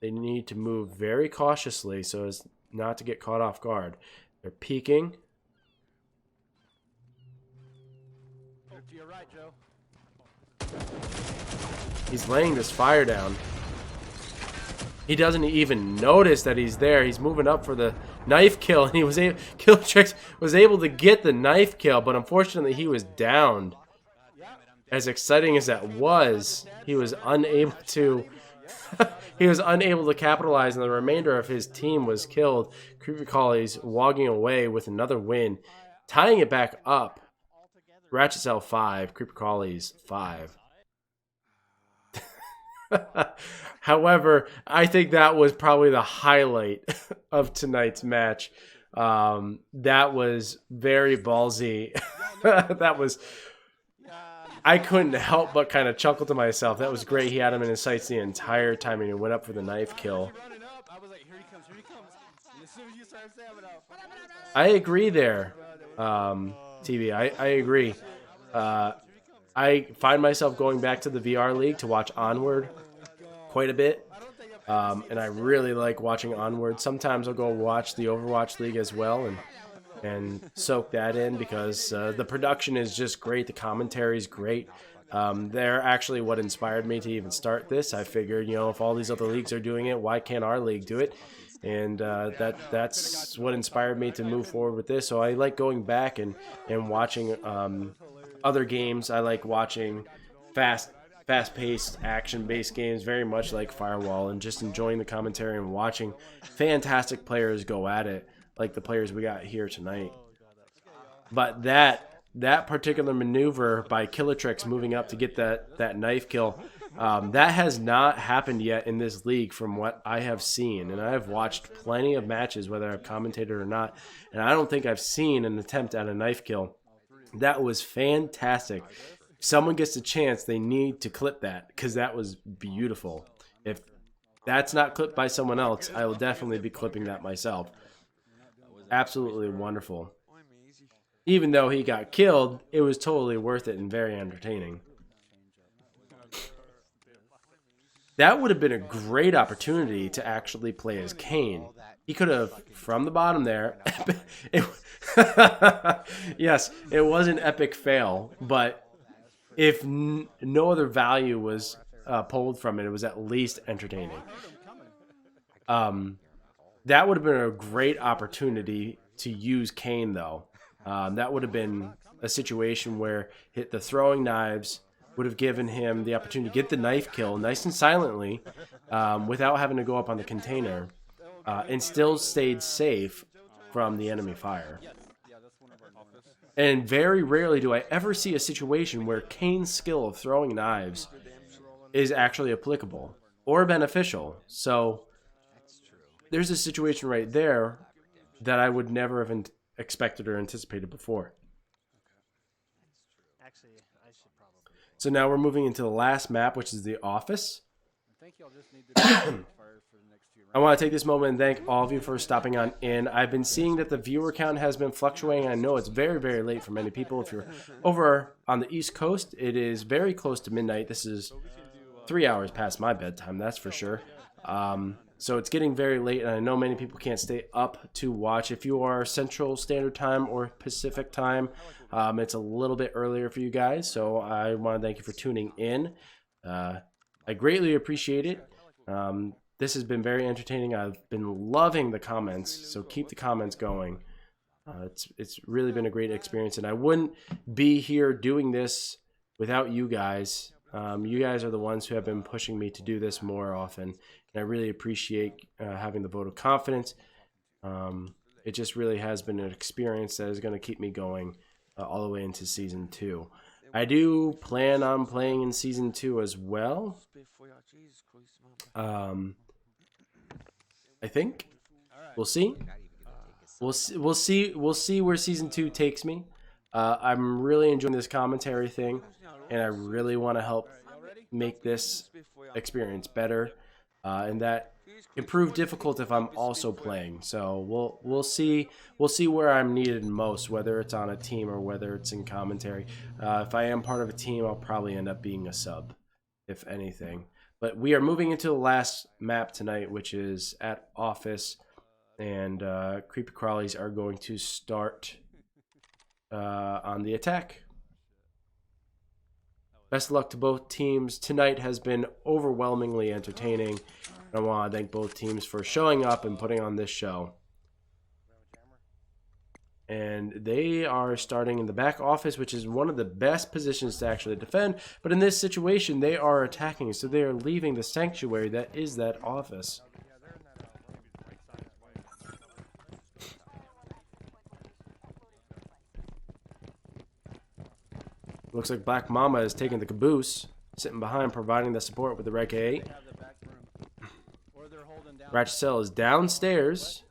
[SPEAKER 5] They need to move very cautiously so as not to get caught off guard. They're peeking.
[SPEAKER 8] To your right, Joe.
[SPEAKER 5] He's laying this fire down. He doesn't even notice that he's there. He's moving up for the knife kill, and he was Killtrix was able to get the knife kill, but unfortunately he was downed. As exciting as that was, he was unable to capitalize, and the remainder of his team was killed. Creepy Crawlys walking away with another win, tying it back up. Rachet Cell 5, Creepy Crawlys 5. However, I think that was probably the highlight of tonight's match. That was very ballsy. I couldn't help but kind of chuckle to myself. That was great. He had him in his sights the entire time, and he went up for the knife kill. I agree there, TV. I agree. I find myself going back to the VR League to watch Onward quite a bit. And I really like watching Onward. Sometimes I'll go watch the Overwatch League as well and soak that in because the production is just great. The commentary is great. They're actually what inspired me to even start this. I figured, you know, if all these other leagues are doing it, why can't our league do it? And that's what inspired me to move forward with this. So I like going back and watching other games. I like watching fast-paced, action-based games, very much like Firewall, and just enjoying the commentary and watching fantastic players go at it, like the players we got here tonight. But that particular maneuver by Killatrix moving up to get that knife kill, that has not happened yet in this league from what I have seen. And I have watched plenty of matches, whether I've commentated or not, and I don't think I've seen an attempt at a knife kill. That was fantastic. If someone gets a chance, they need to clip that because that was beautiful. If that's not clipped by someone else, I will definitely be clipping that myself. Absolutely wonderful. Even though he got killed, it was totally worth it and very entertaining. That would have been a great opportunity to actually play as Kane. He could have, from the bottom there, yes, it was an epic fail, but if no other value was pulled from it, it was at least entertaining. That would have been a great opportunity to use Kane, though. That would have been a situation where the throwing knives would have given him the opportunity to get the knife kill nice and silently without having to go up on the container and still stayed safe from the enemy fire. And very rarely do I ever see a situation where Kane's skill of throwing knives is actually applicable or beneficial. So there's a situation right there that I would never have expected or anticipated before. So now we're moving into the last map, which is the office. I want to take this moment and thank all of you for stopping on in. I've been seeing that the viewer count has been fluctuating. I know it's very, very late for many people. If you're over on the East Coast, it is very close to midnight. This is 3 hours past my bedtime, that's for sure. So it's getting very late, and I know many people can't stay up to watch. If you are Central Standard Time or Pacific Time, it's a little bit earlier for you guys. So I want to thank you for tuning in. I greatly appreciate it. This has been very entertaining. I've been loving the comments, so keep the comments going. It's really been a great experience, and I wouldn't be here doing this without you guys. You guys are the ones who have been pushing me to do this more often, and I really appreciate having the vote of confidence. It just really has been an experience that is going to keep me going all the way into Season 2. I do plan on playing in Season 2 as well. I think we'll see. We'll see where Season 2 takes me. I'm really enjoying this commentary thing, and I really want to help make this experience better, and that can prove difficult if I'm also playing. So we'll see where I'm needed most, whether it's on a team or whether it's in commentary. If I am part of a team, I'll probably end up being a sub, if anything. But we are moving into the last map tonight, which is at Office, and Creepy Crawlys are going to start on the attack. Best of luck to both teams. Tonight has been overwhelmingly entertaining. I want to thank both teams for showing up and putting on this show. And they are starting in the back office, which is one of the best positions to actually defend. But in this situation, they are attacking, so they are leaving the sanctuary that is that office. Looks like Black Mama is taking the caboose, sitting behind, providing the support with the Rachet. Ratchet Cell is downstairs.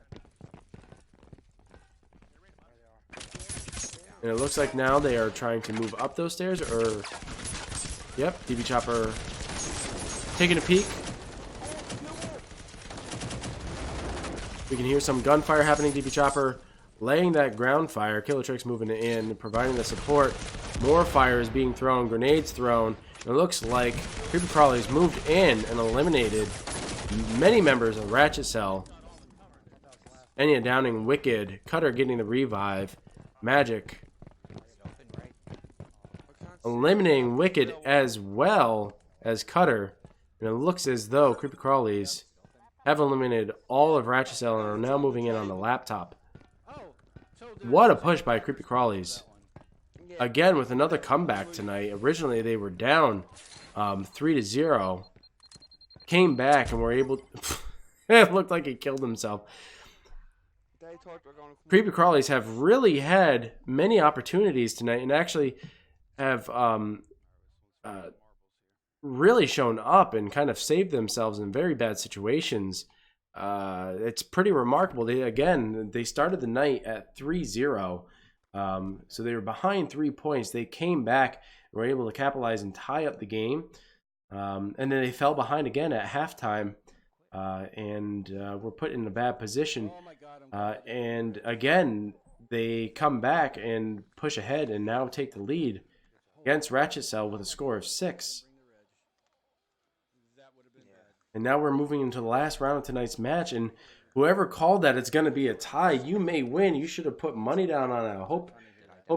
[SPEAKER 5] And it looks like now they are trying to move up those stairs, or... Yep, DB Chopper taking a peek. We can hear some gunfire happening. DB Chopper laying that ground fire. Killer Trick's moving it in, providing the support. More fire is being thrown, grenades thrown. It looks like Creepy Crawlys moved in and eliminated many members of Ratchet Cell. Enya downing Wicked. Cutter getting the revive. Magic eliminating Wicked as well as Cutter. And it looks as though Creepy Crawlys have eliminated all of Ratchet Cell and are now moving in on the laptop. What a push by Creepy Crawlys. Again with another comeback tonight. Originally they were down 3-0. Came back and were able to it looked like he killed himself. Creepy Crawlys have really had many opportunities tonight and actually have really shown up and kind of saved themselves in very bad situations. It's pretty remarkable. They started the night at 3-0. So they were behind 3 points. They came back and were able to capitalize and tie up the game. And then they fell behind again at halftime and were put in a bad position. And again, they come back and push ahead and now take the lead against Ratchet Cell with a score of 6. And now we're moving into the last round of tonight's match. And whoever called that it's going to be a tie, you may win. You should have put money down on it. I hope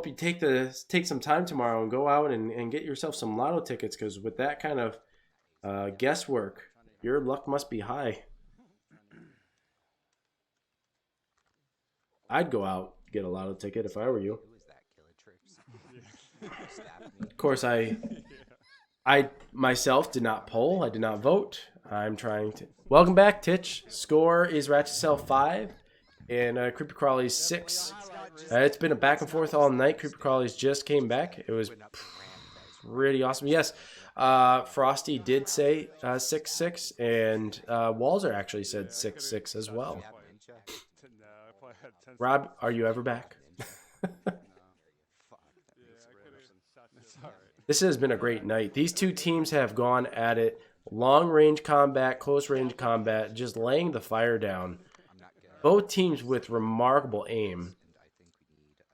[SPEAKER 5] you take some time tomorrow and go out and get yourself some lotto tickets, because with that kind of guesswork, your luck must be high. I'd go out get a lotto ticket if I were you. Of course, I myself did not poll. I did not vote. I'm trying to. Welcome back, Titch. Score is Ratchet Cell 5 and Creepy Crawlys 6. It's been a back and forth all night. Creepy Crawlys just came back. It was pretty awesome. Yes, Frosty did say 6-6, and Walzer actually said 6-6 as well. Rob, are you ever back? This has been a great night. These two teams have gone at it. Long range combat, close range combat, just laying the fire down. Both teams with remarkable aim.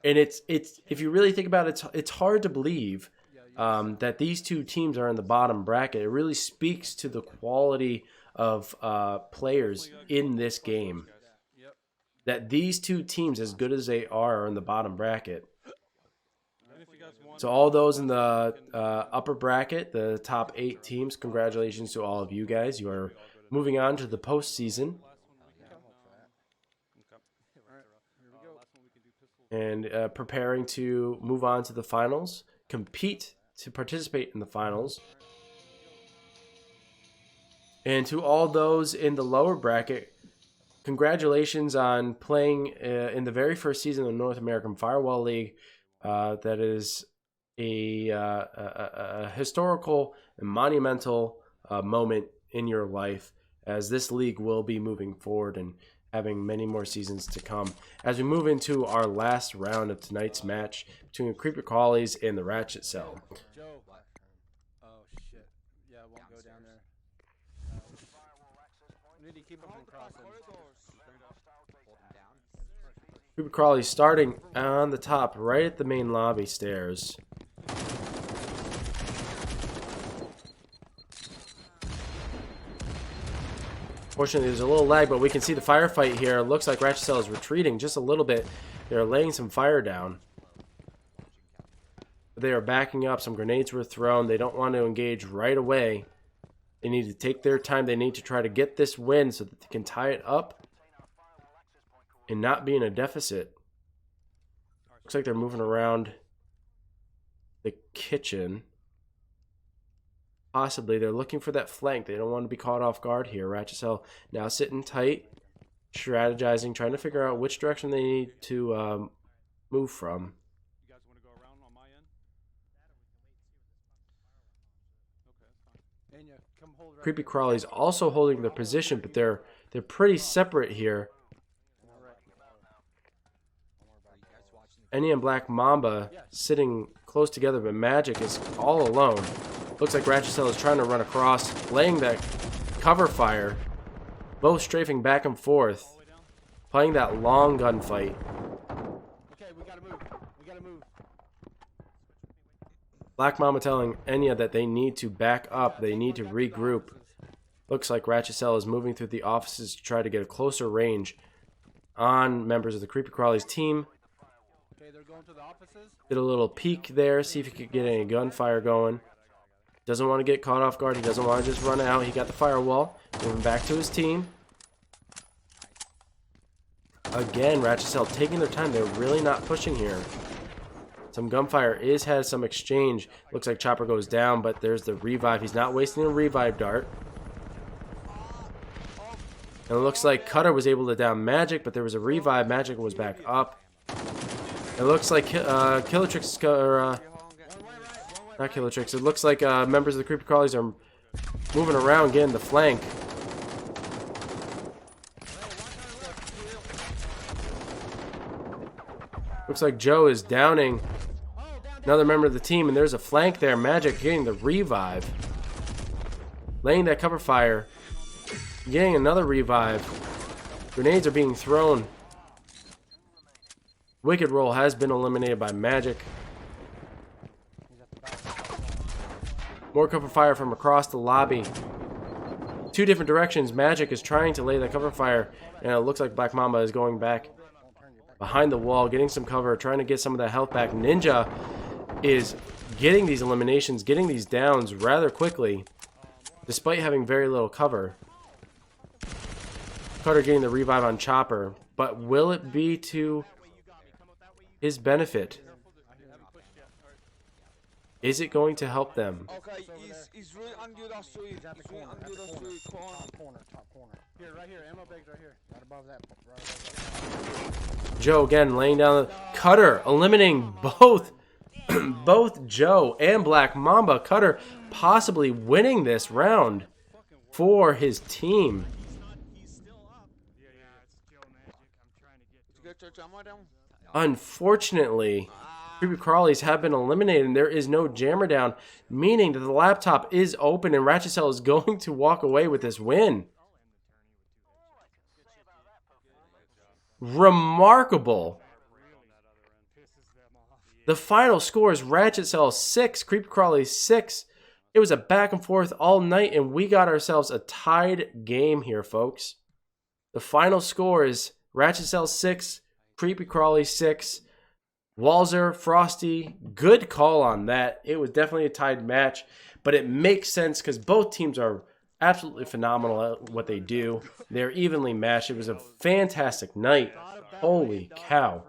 [SPEAKER 5] And it's if you really think about it, it's hard to believe that these two teams are in the bottom bracket. It really speaks to the quality of players in this game. That these two teams, as good as they are in the bottom bracket. So all those in the upper bracket, the top 8 teams, congratulations to all of you guys. You are moving on to the postseason. And preparing to move on to the finals, compete to participate in the finals. And to all those in the lower bracket, congratulations on playing in the very first season of the North American Firewall League. That is a historical and monumental moment in your life, as this league will be moving forward and having many more seasons to come. As we move into our last round of tonight's match between Creepy Crawlys and the Ratchet Cell.
[SPEAKER 8] Joe. Oh shit. Yeah, I won't go down there. We need to keep them from crossing.
[SPEAKER 5] Creepy Crawlys starting on the top, right at the main lobby stairs. Fortunately, there's a little lag, but we can see the firefight here. It looks like Ratchet Cell is retreating just a little bit. They're laying some fire down. They are backing up. Some grenades were thrown. They don't want to engage right away. They need to take their time. They need to try to get this win so that they can tie it up and not be in a deficit. Looks like they're moving around the kitchen. Possibly they're looking for that flank. They don't want to be caught off guard here. Ratchet Cell now sitting tight, strategizing, trying to figure out which direction they need to move from.
[SPEAKER 7] You guys want to go around on my end? Okay, that's fine.
[SPEAKER 8] Creepy
[SPEAKER 5] Crawlys also holding their position, but they're pretty separate here. Enya and Black Mamba sitting close together, but Magic is all alone. Looks like Ratchet Cell is trying to run across, laying that cover fire. Both strafing back and forth, playing that long gunfight. Black Mama telling Enya that they need to back up. They need to regroup. Looks like Rachet is moving through the offices to try to get a closer range on members of the Creepy Crawlys team.
[SPEAKER 8] Okay, they're going to the offices.
[SPEAKER 5] Did a little peek there, see if he could get any gunfire going. Doesn't want to get caught off guard. He doesn't want to just run out. He got the firewall. Moving back to his team. Again, Rachet taking their time. They're really not pushing here. Some gunfire has some exchange. Looks like Chopper goes down, but there's the revive. He's not wasting a revive dart. And it looks like Cutter was able to down Magic, but there was a revive. Magic was back up. It looks like Killertrix, not Killertrix. It looks like members of the Creepy Crawlys are moving around, getting the flank. Looks like Joe is downing another member of the team, and there's a flank there. Magic getting the revive. Laying that cover fire. Getting another revive. Grenades are being thrown. Wicked Roll has been eliminated by Magic. More cover fire from across the lobby. Two different directions. Magic is trying to lay that cover fire, and it looks like Black Mamba is going back behind the wall, getting some cover, trying to get some of that health back. Ninja is getting these eliminations, getting these downs rather quickly, despite having very little cover. Cutter getting the revive on Chopper, but will it be to his benefit? Is it going to help them?
[SPEAKER 11] Okay, he's really under the street. He's really under the street.
[SPEAKER 4] Top corner. Here, right here. Ammo bags right here. Right above that. Right above that.
[SPEAKER 5] Joe again laying down the Cutter, eliminating both both Joe and Black Mamba. Cutter possibly winning this round for his team. Unfortunately, Creepy Crawlys have been eliminated and there is no jammer down, meaning that the laptop is open and Rachet is going to walk away with this win. Remarkable. The final score is Rachet 6, Creepy Crawlys 6. It was a back and forth all night and we got ourselves a tied game here, folks. The final score is Rachet 6, Creepy Crawlys 6. Walzer, Frosty, good call on that. It was definitely a tied match, but it makes sense because both teams are absolutely phenomenal at what they do. They're evenly matched. It was a fantastic night. Holy cow.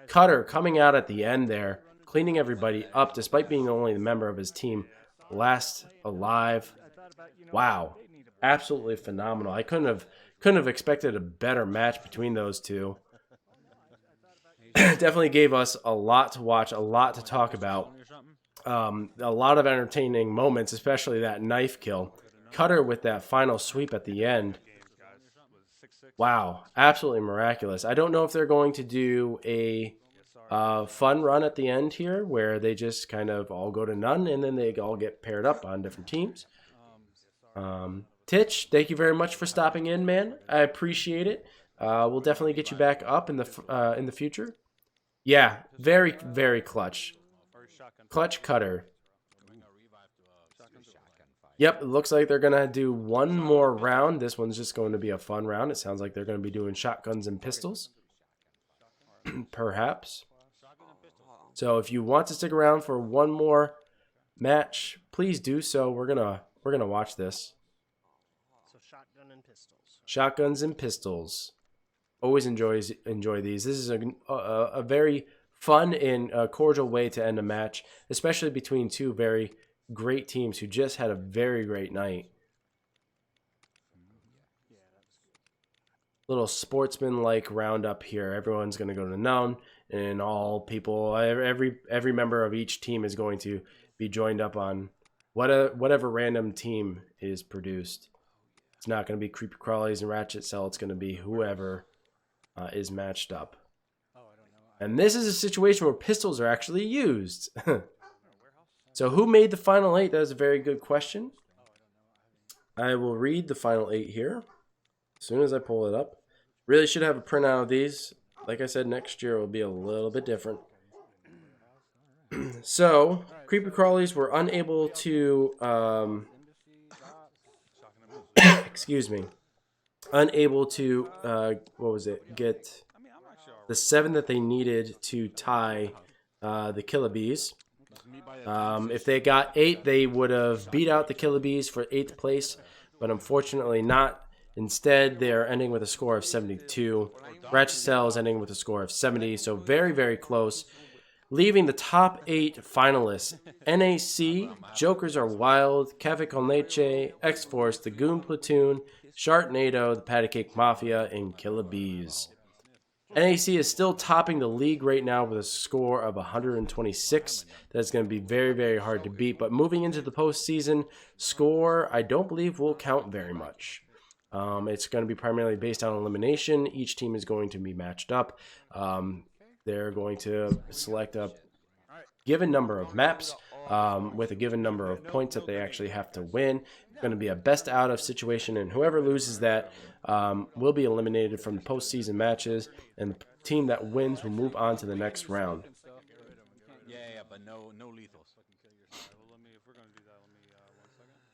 [SPEAKER 5] Cutter coming out at the end there, cleaning everybody up despite being only the member of his team last alive. Wow. Absolutely phenomenal. I couldn't have expected a better match between those two. Definitely gave us a lot to watch, a lot to talk about. A lot of entertaining moments, especially that knife kill. Cutter with that final sweep at the end. Wow, absolutely miraculous. I don't know if they're going to do a fun run at the end here where they just kind of all go to none and then they all get paired up on different teams. Titch, thank you very much for stopping in, man. I appreciate it. We'll definitely get you back up in the future. Yeah, very, very clutch. Clutch Cutter. Yep, it looks like they're going to do one more round. This one's just going to be a fun round. It sounds like they're going to be doing shotguns and pistols. Perhaps. So if you want to stick around for one more match, please do so. We're gonna watch this.
[SPEAKER 9] So shotgun and pistols.
[SPEAKER 5] Shotguns and pistols. Always enjoy these. This is a very fun and cordial way to end a match, especially between two very great teams who just had a very great night. Little sportsman-like roundup here. Everyone's going to go to none, and all people, every member of each team is going to be joined up on whatever random team is produced. It's not going to be Creepy Crawlys and Rachet. It's going to be whoever is matched up. And this is a situation where pistols are actually used. So who made the final 8? That is a very good question. I will read the final 8 here as soon as I pull it up. Really should have a printout of these. Like I said, next year will be a little bit different. So Creepy Crawlys were unable to, excuse me, unable to, what was it, get the 7 that they needed to tie the Killer Bees. If they got 8, they would have beat out the Killer Bees for 8th place, but unfortunately not. Instead, they are ending with a score of 72. Rachet is ending with a score of 70, so very, very close. Leaving the top 8 finalists: NAC, Jokers Are Wild, Cafe Con Leche, X-Force, The Goon Platoon, Sharknado, the Patty Cake Mafia, and Killer Bees. NAC is still topping the league right now with a score of 126. That's going to be very, very hard to beat. But moving into the postseason, score, I don't believe will count very much. It's going to be primarily based on elimination. Each team is going to be matched up. They're going to select a given number of maps with a given number of points that they actually have to win. It's going to be a best out of situation, and whoever loses that will be eliminated from the postseason matches, and the team that wins will move on to the next round.
[SPEAKER 6] Yeah, but no lethals.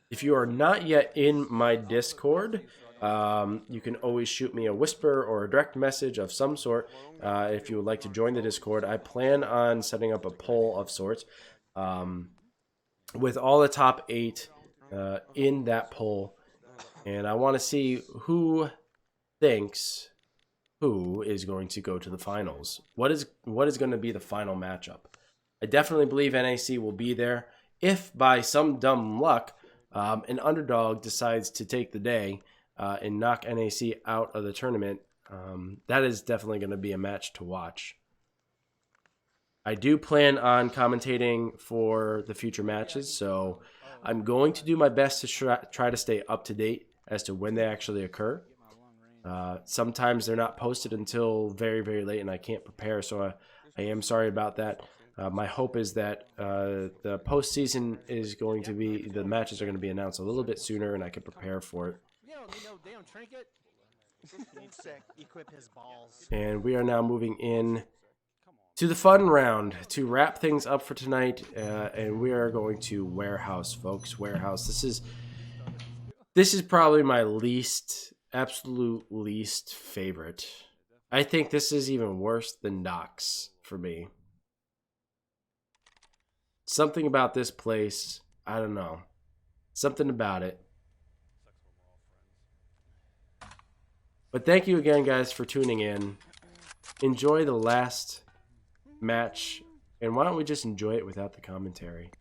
[SPEAKER 5] If you are not yet in my Discord, you can always shoot me a whisper or a direct message of some sort if you would like to join the Discord. I plan on setting up a poll of sorts with all the top 8 in that poll, and I want to see who thinks who is going to go to the finals. What is going to be the final matchup? I definitely believe NAC will be there. If by some dumb luck an underdog decides to take the day and knock NAC out of the tournament, that is definitely going to be a match to watch. I do plan on commentating for the future matches, so I'm going to do my best to try to stay up to date as to when they actually occur. Sometimes they're not posted until very, very late, and I can't prepare, so I am sorry about that. My hope is that the postseason is going to be, the matches are going to be announced a little bit sooner, and I can prepare for it.
[SPEAKER 9] Equip his balls.
[SPEAKER 5] And we are now moving in to the fun round to wrap things up for tonight, and we are going to Warehouse, folks. Warehouse. This is probably my absolute least favorite. I think this is even worse than Docks for me. Something about this place, I don't know. Something about it. But thank you again, guys, for tuning in. Enjoy the last match, and why don't we just enjoy it without the commentary?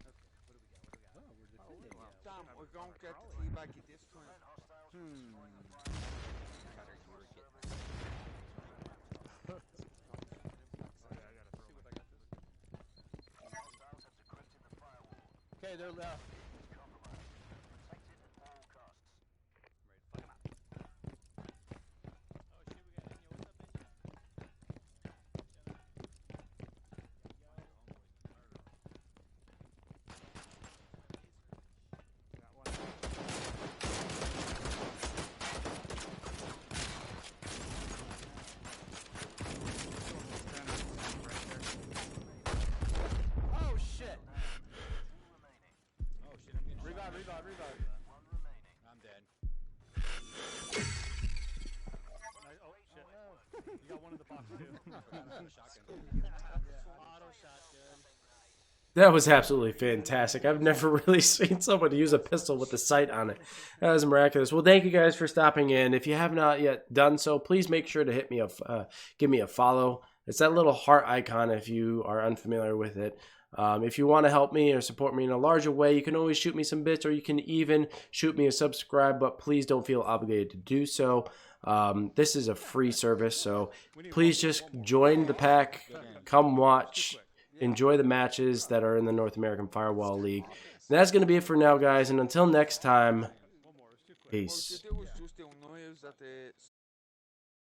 [SPEAKER 8] Okay, they're left. Revive.
[SPEAKER 6] I'm dead.
[SPEAKER 7] Oh, shit. You got one in the box, too.
[SPEAKER 9] Auto shotgun.
[SPEAKER 5] That was absolutely fantastic. I've never really seen somebody use a pistol with a sight on it. That was miraculous. Well, thank you guys for stopping in. If you have not yet done so, please make sure to hit me give me a follow. It's that little heart icon if you are unfamiliar with it. If you want to help me or support me in a larger way, you can always shoot me some bits, or you can even shoot me a subscribe, but please don't feel obligated to do so. This is a free service, so please just join the pack, come watch, enjoy the matches that are in the North American Firewall League. And that's going to be it for now, guys, and until next time, peace.